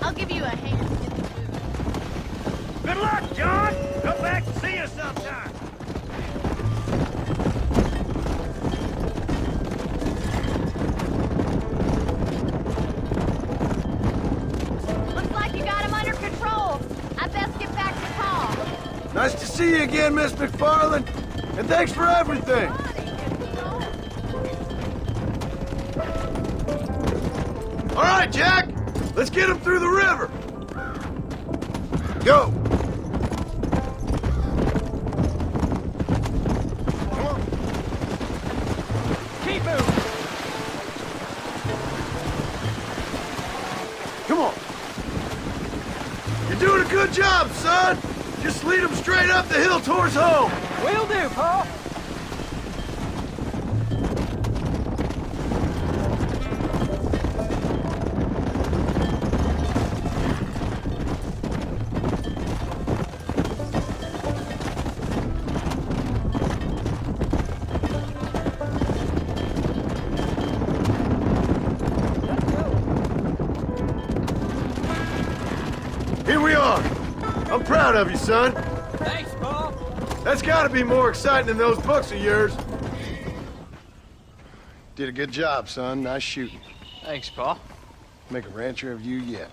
I'll give you a hand. Good luck, John! Come back and see us sometime. Looks like you got him under control. I best get back to Tom. Nice to see you again, Miss McFarland. And thanks for everything. All right, Jack. Let's get him through the river. Go. Keep moving. Come on. You're doing a good job, son. Just lead them straight up the hill towards home. Will do, Paul. Here we are. I'm proud of you, son. Thanks, Paul. That's gotta be more exciting than those books of yours. Did a good job, son. Nice shooting. Thanks, Paul. Make a rancher of you yet.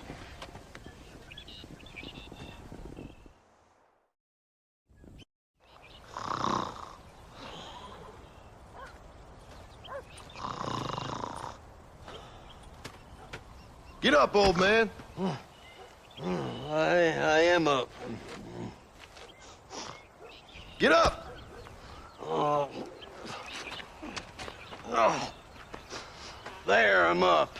Get up, old man. I am up. Get up! Oh. There, I'm up.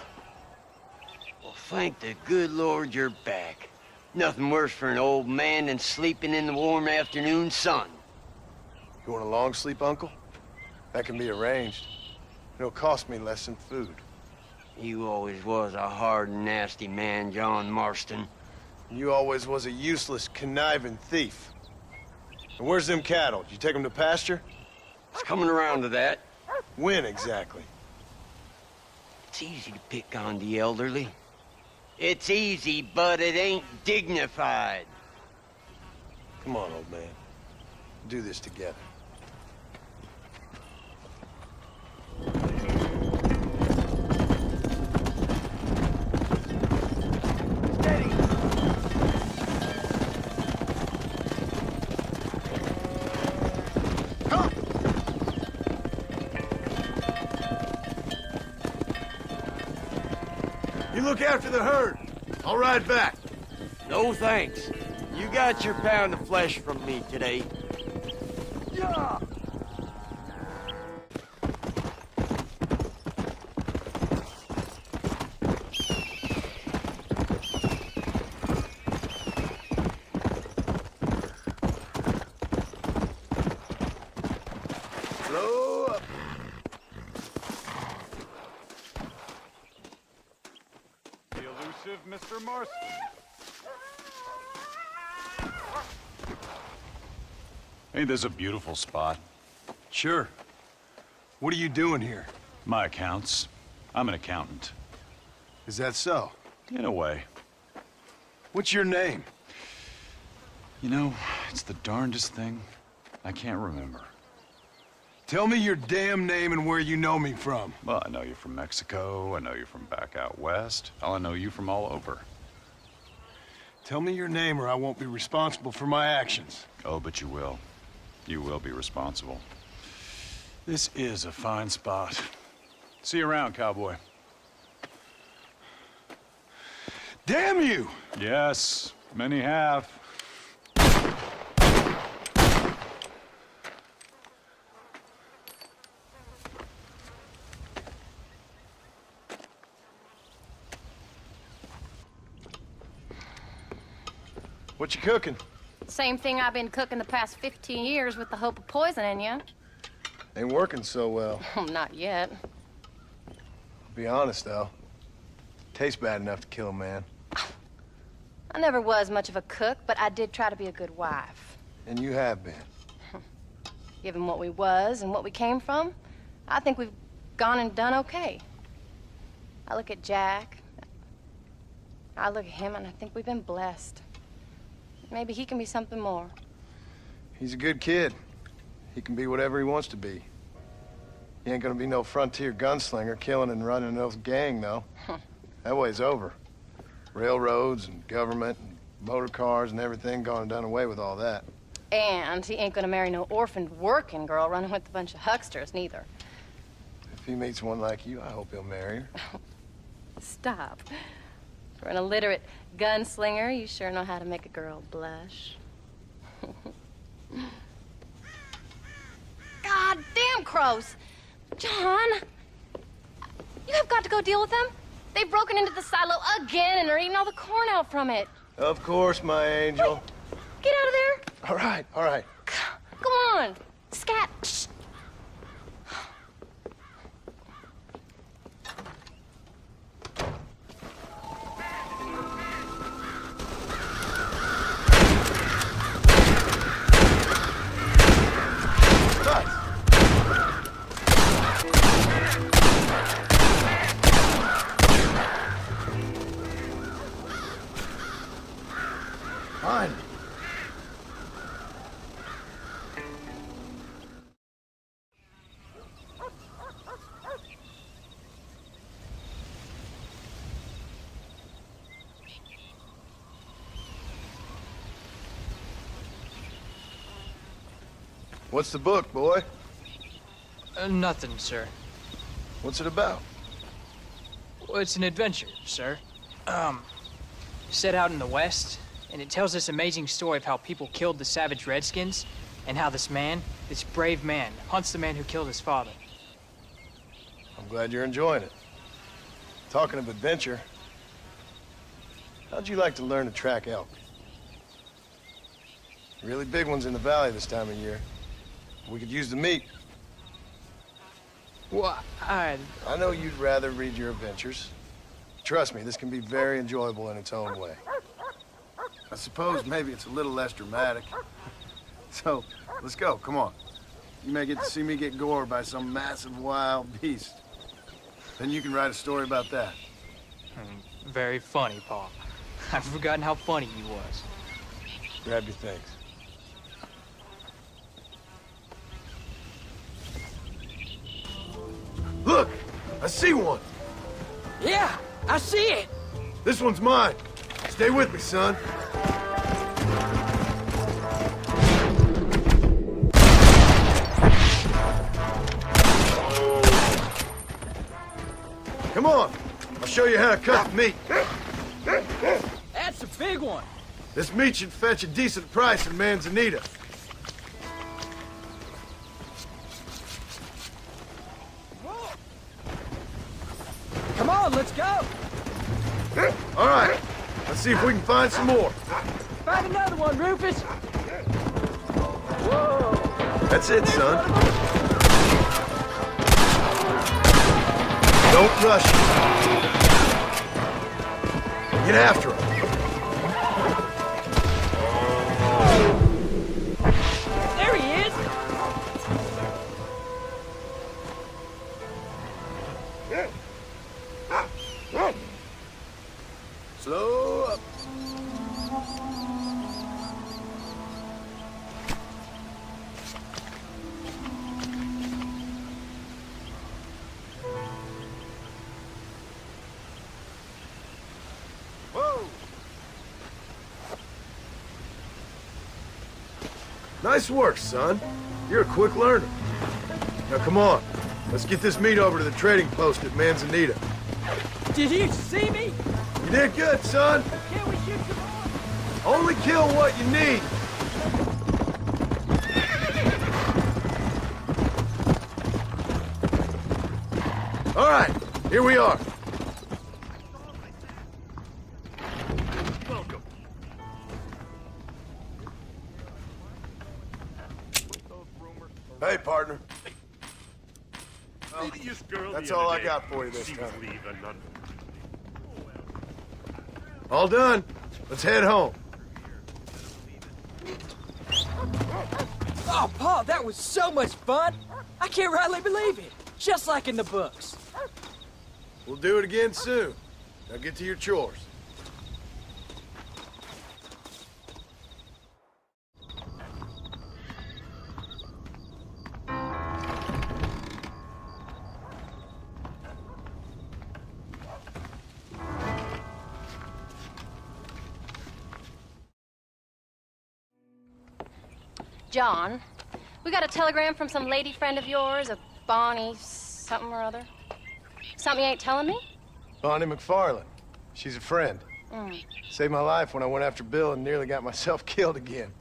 Well, thank the good Lord you're back. Nothing worse for an old man than sleeping in the warm afternoon sun. You want a long sleep, Uncle? That can be arranged. It'll cost me less than food. You always was a hard and nasty man, John Marston. You always was a useless, conniving thief. And where's them cattle? Did you take them to pasture? It's coming around to that. When exactly? It's easy to pick on the elderly. It's easy, but it ain't dignified. Come on, old man. Do this together. You look after the herd. I'll ride back. No thanks. You got your pound of flesh from me today. Yeah. initiative, Mr. Marston. Ain't this a beautiful spot? Sure. What are you doing here? My accounts. I'm an accountant. Is that so? In a way. What's your name? You know, it's the darndest thing. I can't remember. Tell me your damn name and where you know me from. Well, I know you're from Mexico. I know you're from back out west. I know you from all over. Tell me your name or I won't be responsible for my actions. Oh, but you will. You will be responsible. This is a fine spot. See you around, cowboy. Damn you! Yes, many have. What you cooking? Same thing I've been cooking the past 15 years with the hope of poisoning you. Ain't working so well. Not yet. Be honest, though. Tastes bad enough to kill a man. I never was much of a cook, but I did try to be a good wife. And you have been. Given what we was and what we came from, I think we've gone and done okay. I look at Jack. I look at him, and I think we've been blessed. Maybe he can be something more. He's a good kid. He can be whatever he wants to be. He ain't gonna be no frontier gunslinger killing and running no gang, though. That way's over. Railroads and government and motor cars and everything gone and done away with all that. And he ain't gonna marry no orphaned working girl running with a bunch of hucksters, neither. If he meets one like you, I hope he'll marry her. Stop. For an illiterate gunslinger, you sure know how to make a girl blush. God damn crows! John! You have got to go deal with them. They've broken into the silo again and are eating all the corn out from it. Of course, my angel. Wait, get out of there. All right, all right. Come on. Scat. Shh. Fine. What's the book, boy? Nothing, sir. What's it about? Well, it's an adventure, sir. Set out in the West, and it tells this amazing story of how people killed the savage Redskins, and how this man, this brave man, hunts the man who killed his father. I'm glad you're enjoying it. Talking of adventure, how'd you like to learn to track elk? Really big ones in the valley this time of year. We could use the meat. Well, I know you'd rather read your adventures. Trust me, this can be very enjoyable in its own way. I suppose maybe it's a little less dramatic. So, let's go, come on. You may get to see me get gored by some massive wild beast. Then you can write a story about that. Very funny, Paul. I've forgotten how funny you was. Grab your things. Look! I see one! Yeah, I see it! This one's mine. Stay with me, son. Come on. I'll show you how to cut the meat. That's a big one. This meat should fetch a decent price in Manzanita. Come on, let's go. All right. Let's see if we can find some more. Find another one, Rufus. Whoa. That's it, son. Don't rush it. Get after him. There he is! Slow up. Whoa! Nice work, son. You're a quick learner. Now come on. Let's get this meat over to the trading post at Manzanita. Did you see me? You did good, son. Can't we shoot some more? Only kill what you need. All right, here we are. Welcome. Hey, partner. Prettiest girl That's the all other I day. got for you this She's time. leaving London. All done. Let's head home. Oh, Paul, that was so much fun! I can't rightly believe it. Just like in the books. We'll do it again soon. Now get to your chores. John, we got a telegram from some lady friend of yours, a Bonnie something or other. Something you ain't telling me? Bonnie McFarland. She's a friend. Saved my life when I went after Bill and nearly got myself killed again.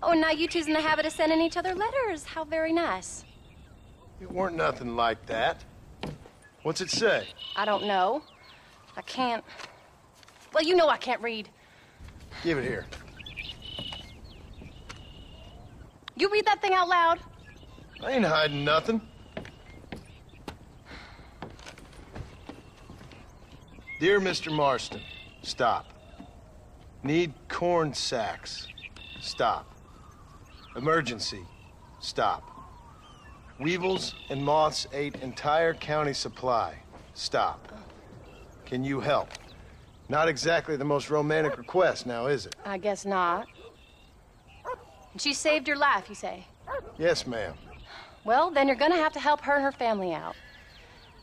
Oh, and now you two's in the habit of sending each other letters. How very nice. It weren't nothing like that. What's it say? I don't know. I can't... Well, you know I can't read. Give it here. You read that thing out loud? I ain't hiding nothing. Dear Mr. Marston, stop. Need corn sacks. Stop. Emergency. Stop. Weevils and moths ate entire county supply. Stop. Can you help? Not exactly the most romantic request now, is it? I guess not. And she saved your life, you say? Yes, ma'am. Well, then you're gonna have to help her and her family out.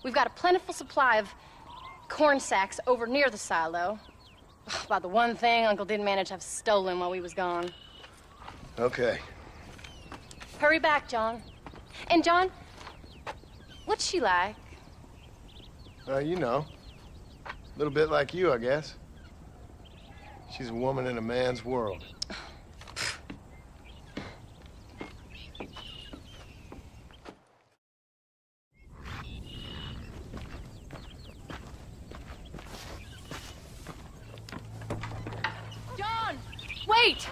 We've got a plentiful supply of corn sacks over near the silo. About the one thing Uncle didn't manage to have stolen while we was gone. Okay. Hurry back, John. And John, what's she like? You know. A little bit like you, I guess. She's a woman in a man's world. John, wait!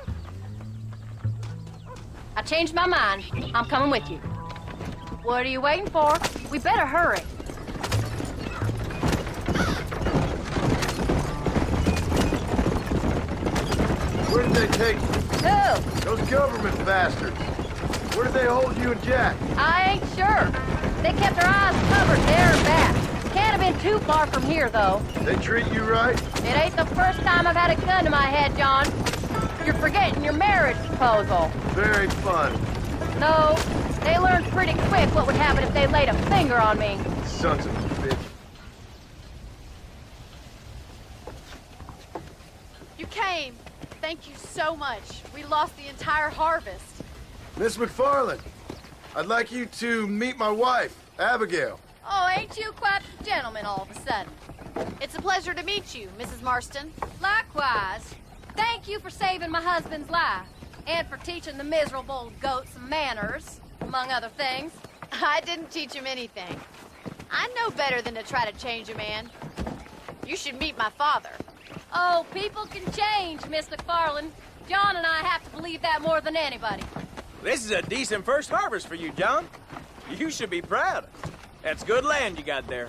I changed my mind. I'm coming with you. What are you waiting for? We better hurry. Where did they take you? Who? Those government bastards. Where did they hold you and Jack? I ain't sure. They kept their eyes covered there and back. Can't have been too far from here, though. They treat you right? It ain't the first time I've had a gun to my head, John. You're forgetting your marriage proposal. Very fun. No, they learned pretty quick what would happen if they laid a finger on me. Sons of a bitch. You came. Thank you so much. We lost the entire harvest. Miss McFarland, I'd like you to meet my wife, Abigail. Oh, ain't you quite the gentleman all of a sudden? It's a pleasure to meet you, Mrs. Marston. Likewise. Thank you for saving my husband's life. And for teaching the miserable goat some manners, among other things. I didn't teach him anything. I know better than to try to change a man. You should meet my father. Oh, people can change, Miss McFarland. John and I have to believe that more than anybody. This is a decent first harvest for you, John. You should be proud. That's good land you got there.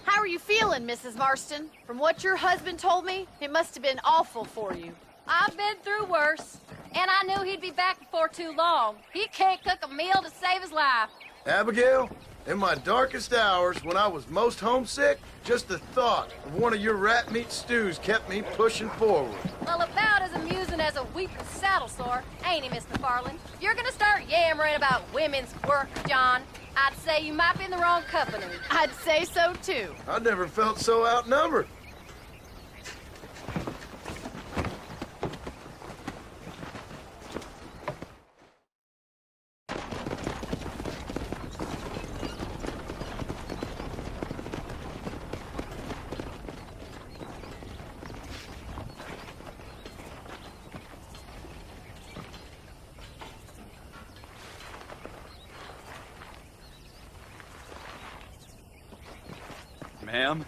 How are you feeling, Mrs. Marston? From what your husband told me, it must have been awful for you. I've been through worse, and I knew he'd be back before too long. He can't cook a meal to save his life. Abigail, in my darkest hours, when I was most homesick, just the thought of one of your rat meat stews kept me pushing forward. Well, about as amusing as a weeping saddle sore, ain't he, Miss McFarland? You're gonna start yammering about women's work, John. I'd say you might be in the wrong company. I'd say so, too. I never felt so outnumbered. Ma'am?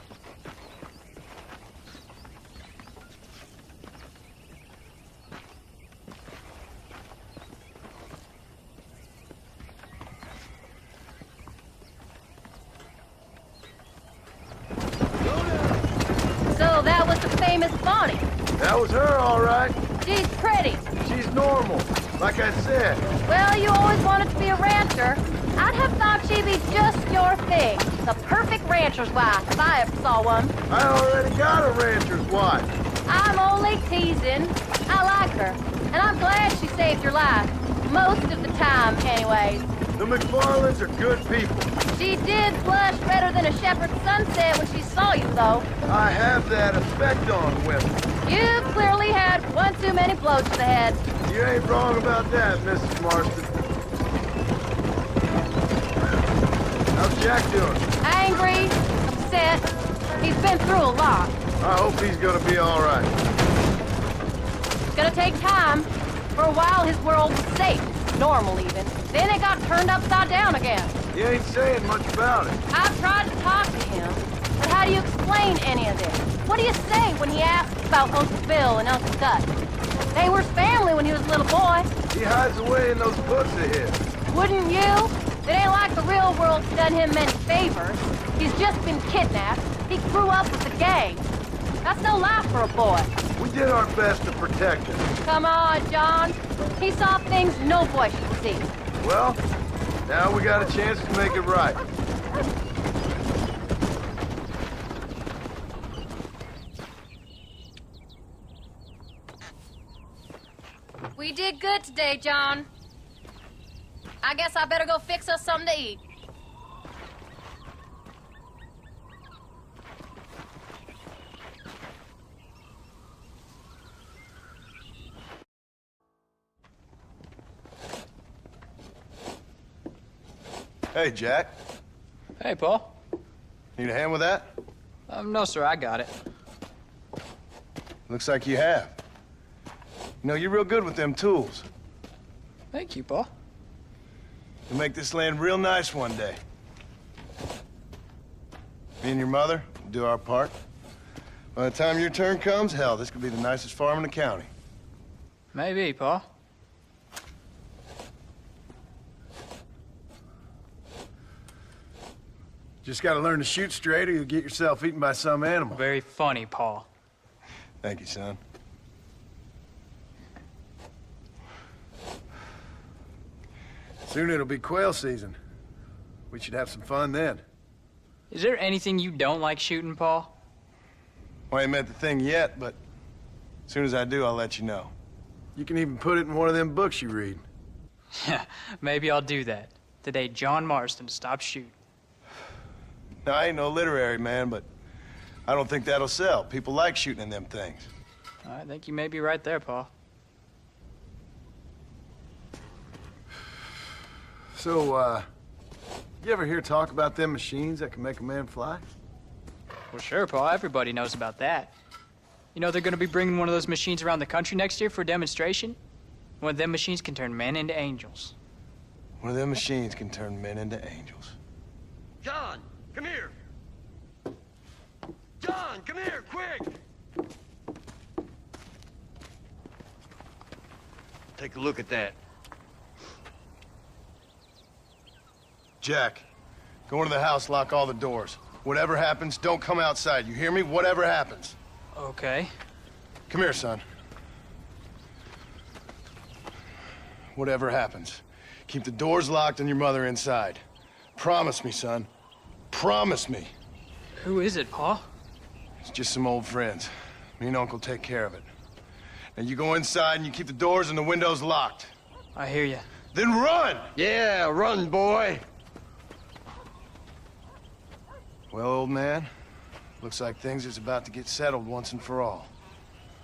So that was the famous Bonnie. That was her, all right. She's pretty. She's normal, like I said. Well, you always wanted to be a rancher. I'd have thought she'd be just your thing. The perfect rancher's wife, if I ever saw one. I already got a rancher's wife. I'm only teasing. I like her, and I'm glad she saved your life. Most of the time, anyways. The McFarlands are good people. She did blush redder than a shepherd's sunset when she saw you, though. I have that effect on women. You clearly had one too many blows to the head. You ain't wrong about that, Mrs. Marston. How's Jack doing? Angry, upset. He's been through a lot. I hope he's gonna be all right. It's gonna take time. For a while, his world was safe, normal even. Then it got turned upside down again. You ain't saying much about it. I've tried to talk to him, but how do you explain any of this? What do you say when he asks about Uncle Bill and Uncle Dutch? They were family when he was a little boy. He hides away in those books of his. Wouldn't you? It ain't like the real world's done him many favors. He's just been kidnapped. He grew up with the gang. That's no life for a boy. We did our best to protect him. Come on, John. He saw things no boy should see. Well, now we got a chance to make it right. We did good today, John. I guess I better go fix us something to eat. Hey, Jack. Hey, Paul. Need a hand with that? No, sir, I got it. Looks like you have. You know, you're real good with them tools. Thank you, Paul. You'll make this land real nice one day. Me and your mother will do our part. By the time your turn comes, hell, this could be the nicest farm in the county. Maybe, Paul. Just gotta learn to shoot straight or you'll get yourself eaten by some animal. Very funny, Paul. Thank you, son. Soon it'll be quail season. We should have some fun then. Is there anything you don't like shooting, Paul? Well, I ain't met the thing yet, but as soon as I do, I'll let you know. You can even put it in one of them books you read. Yeah, maybe I'll do that. The day John Marston stops shooting. Now, I ain't no literary man, but I don't think that'll sell. People like shooting in them things. I think you may be right there, Paul. So, you ever hear talk about them machines that can make a man fly? Well, sure, Paul. Everybody knows about that. You know they're going to be bringing one of those machines around the country next year for a demonstration? One of them machines can turn men into angels. One of them machines can turn men into angels. John, come here. John, come here, quick. Take a look at that. Jack, go into the house, lock all the doors. Whatever happens, don't come outside. You hear me? Whatever happens. Okay. Come here, son. Whatever happens, keep the doors locked and your mother inside. Promise me, son. Promise me. Who is it, Pa? It's just some old friends. Me and Uncle take care of it. Now you go inside and you keep the doors and the windows locked. I hear you. Then run! Yeah, run, boy. Well, old man, looks like things is about to get settled once and for all.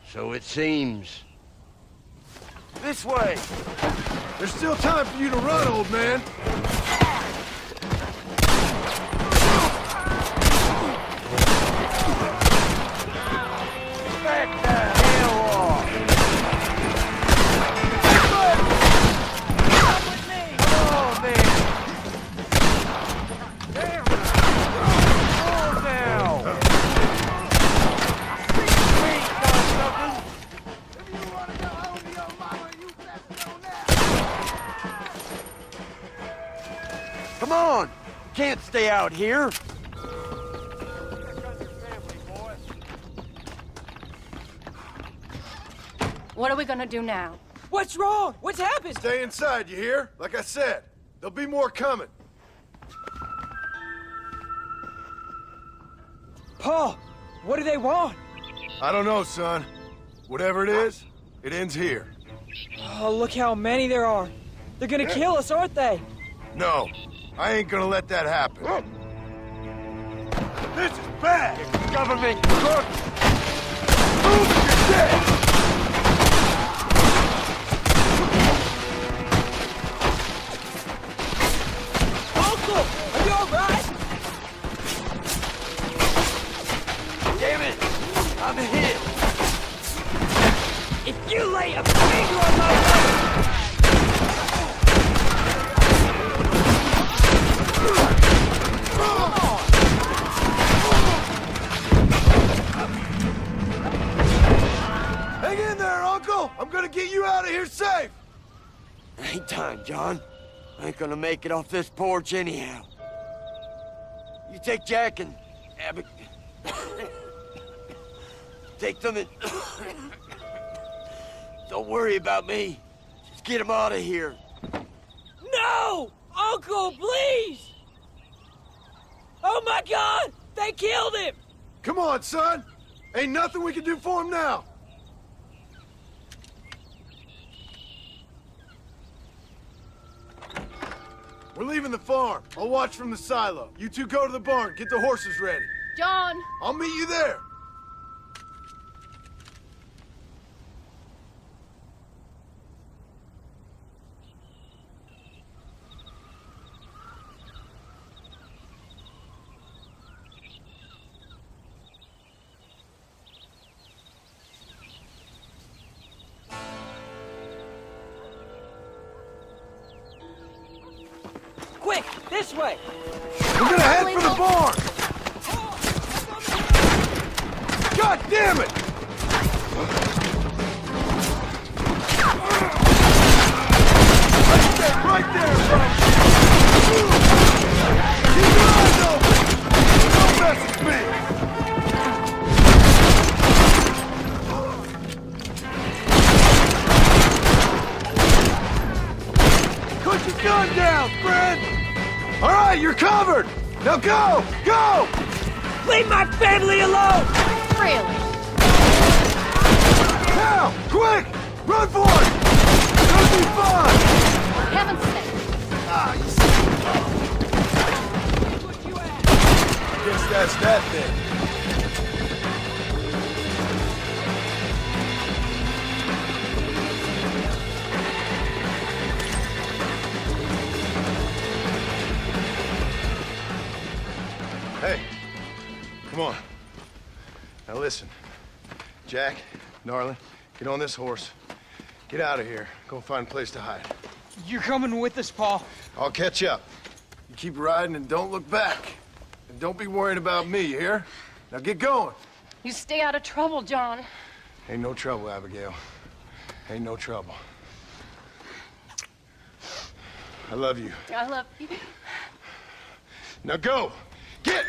So it seems. This way! There's still time for you to run, old man! Back the hell off! Come with me! Oh, man! Damn! Oh, now! Wait, got something? If you want to go home to your mama, you best know now! Come on! Can't stay out here! What are we gonna do now? What's wrong? What's happened? Stay inside, you hear? Like I said, there'll be more coming. Pa, what do they want? I don't know, son. Whatever it is, it ends here. Oh, look how many there are. They're gonna kill us, aren't they? No, I ain't gonna let that happen. This is bad! Government crook! Move your dead! Uncle, are you alright? Damn it! I'm hit! If you lay a finger on my leg! Hang in there, Uncle! I'm gonna get you out of here safe! Ain't time, John. I ain't gonna make it off this porch anyhow. You take Jack and Abby. Take them and... Don't worry about me. Just get him out of here. No! Uncle, please! Oh my God! They killed him! Come on, son! Ain't nothing we can do for him now! We're leaving the farm. I'll watch from the silo. You two go to the barn, get the horses ready. John! I'll meet you there. Quick, this way! We're gonna head for the barn! God damn it! Right there, bro! Keep your eyes open! Don't mess with me! Put your gun down, friend! All right, you're covered! Now go! Go! Leave my family alone! Really? Now! Quick! Run for it! It'll be fun! For heaven's sake. Ah, you I guess that's that then. Hey, come on. Now listen. Jack, darling, get on this horse. Get out of here. Go find a place to hide. You're coming with us, Pa. I'll catch up. You keep riding and don't look back. And don't be worrying about me, you hear? Now get going. You stay out of trouble, John. Ain't no trouble, Abigail. Ain't no trouble. I love you. I love you. Now go! Get!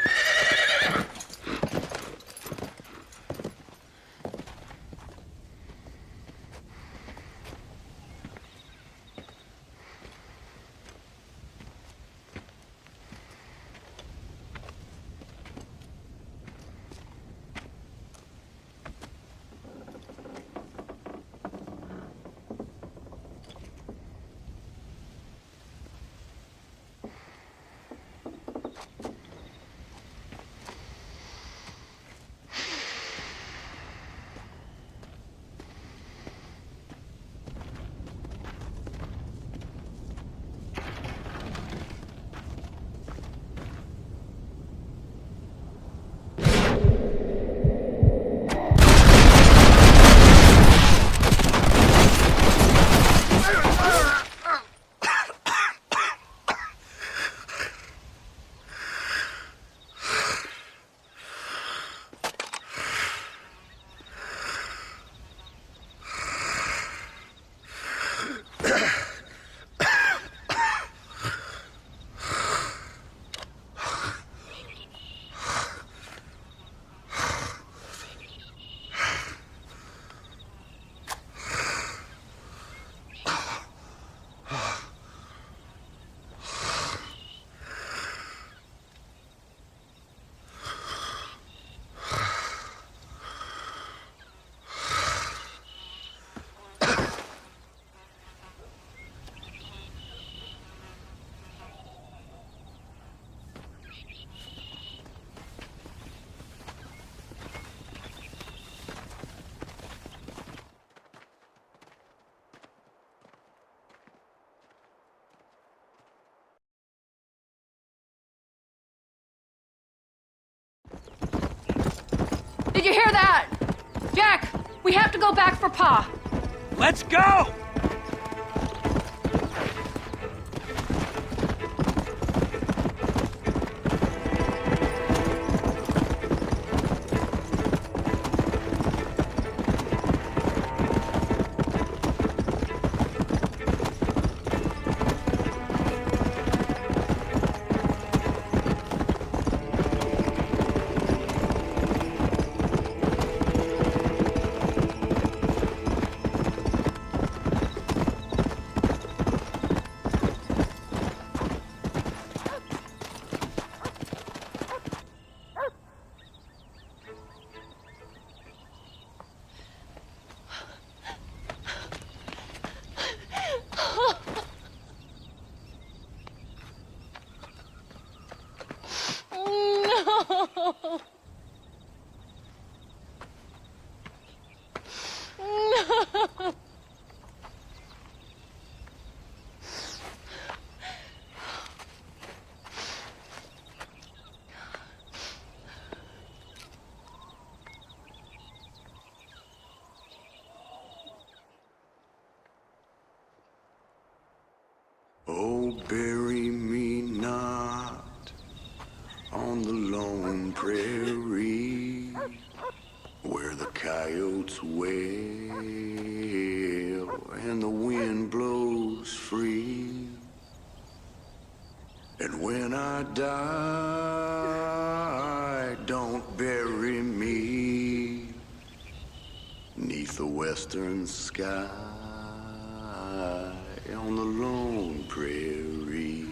Did you hear that? Jack, we have to go back for Pa. Let's go! Oh, bury me not on the lone prairie where the coyotes wail and the wind blows free. And when I die, don't bury me 'neath the western sky on the lone prairie.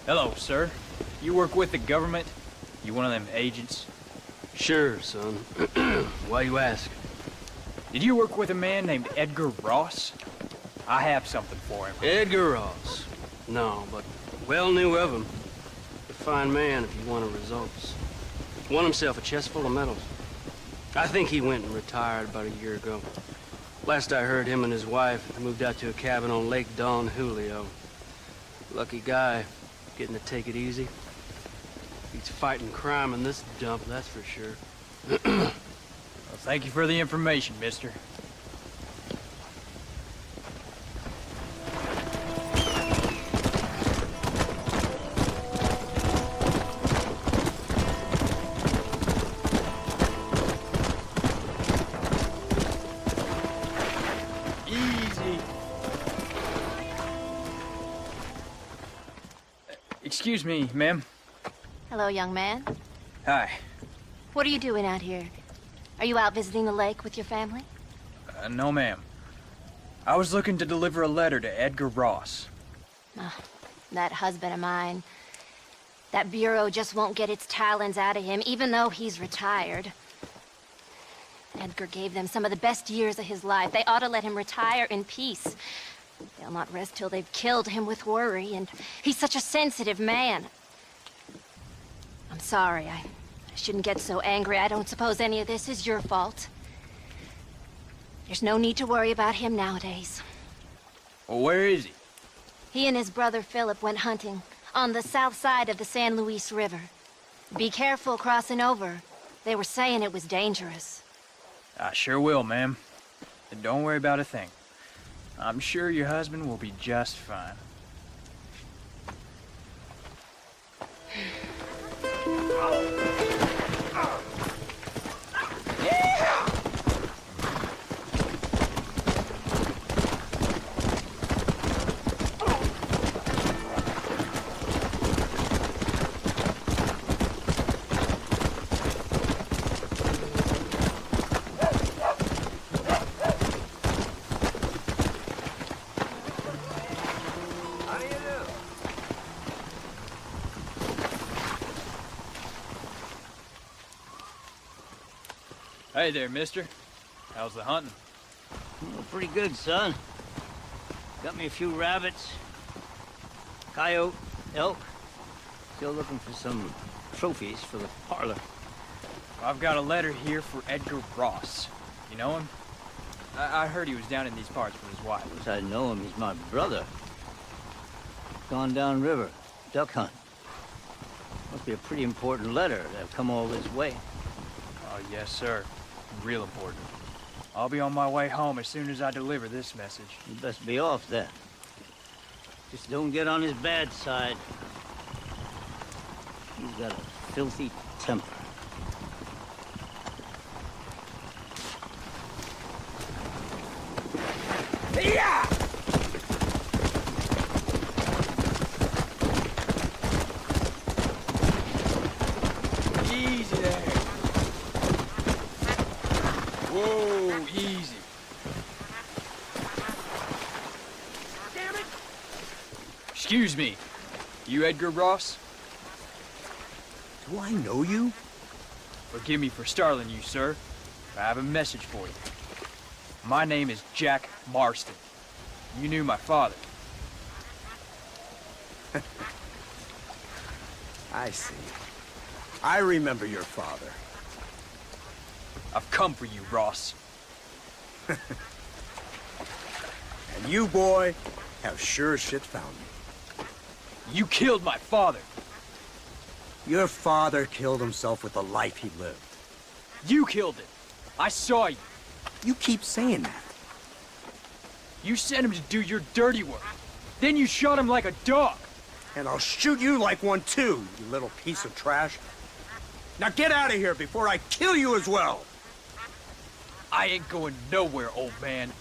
Hello, sir. You work with the government? You one of them agents? Sure, son. Why you ask? Did you work with a man named Edgar Ross? I have something for him. Edgar Ross? No, but well knew of him. A fine man if you wanted results. Won himself a chest full of medals. I think he went and retired about a year ago. Last I heard, him and his wife moved out to a cabin on Lake Don Julio. Lucky guy, getting to take it easy. He's fighting crime in this dump, that's for sure. Well, thank you for the information, mister. Excuse me, ma'am. Hello, young man. Hi. What are you doing out here? Are you out visiting the lake with your family? No, ma'am. I was looking to deliver a letter to Edgar Ross. That husband of mine. That bureau just won't get its talons out of him, even though he's retired. Edgar gave them some of the best years of his life. They ought to let him retire in peace. They'll not rest till they've killed him with worry, and he's such a sensitive man. I'm sorry, I shouldn't get so angry. I don't suppose any of this is your fault. There's no need to worry about him nowadays. Well, where is he? He and his brother Philip went hunting on the south side of the San Luis River. Be careful crossing over. They were saying it was dangerous. I sure will, ma'am. And don't worry about a thing. I'm sure your husband will be just fine. Hey there, mister. How's the hunting? Well, pretty good, son. Got me a few rabbits, coyote, elk. Still looking for some trophies for the parlor. I've got a letter here for Edgar Ross. You know him? I heard he was down in these parts with his wife. Of course I know him. He's my brother. Gone down river, duck hunt. Must be a pretty important letter to have come all this way. Oh, yes, sir. Real important. I'll be on my way home as soon as I deliver this message. You best be off then. Just don't get on his bad side. He's got a filthy temper. Yeah! Easy there. Whoa, easy. Damn it! Excuse me. You Edgar Ross? Do I know you? Forgive me for startling you, sir. I have a message for you. My name is Jack Marston. You knew my father. I see. I remember your father. I've come for you, Ross. And you, boy, have sure as shit found me. You killed my father. Your father killed himself with the life he lived. You killed him. I saw you. You keep saying that. You sent him to do your dirty work. Then you shot him like a dog. And I'll shoot you like one too, you little piece of trash. Now get out of here before I kill you as well. I ain't going nowhere, old man.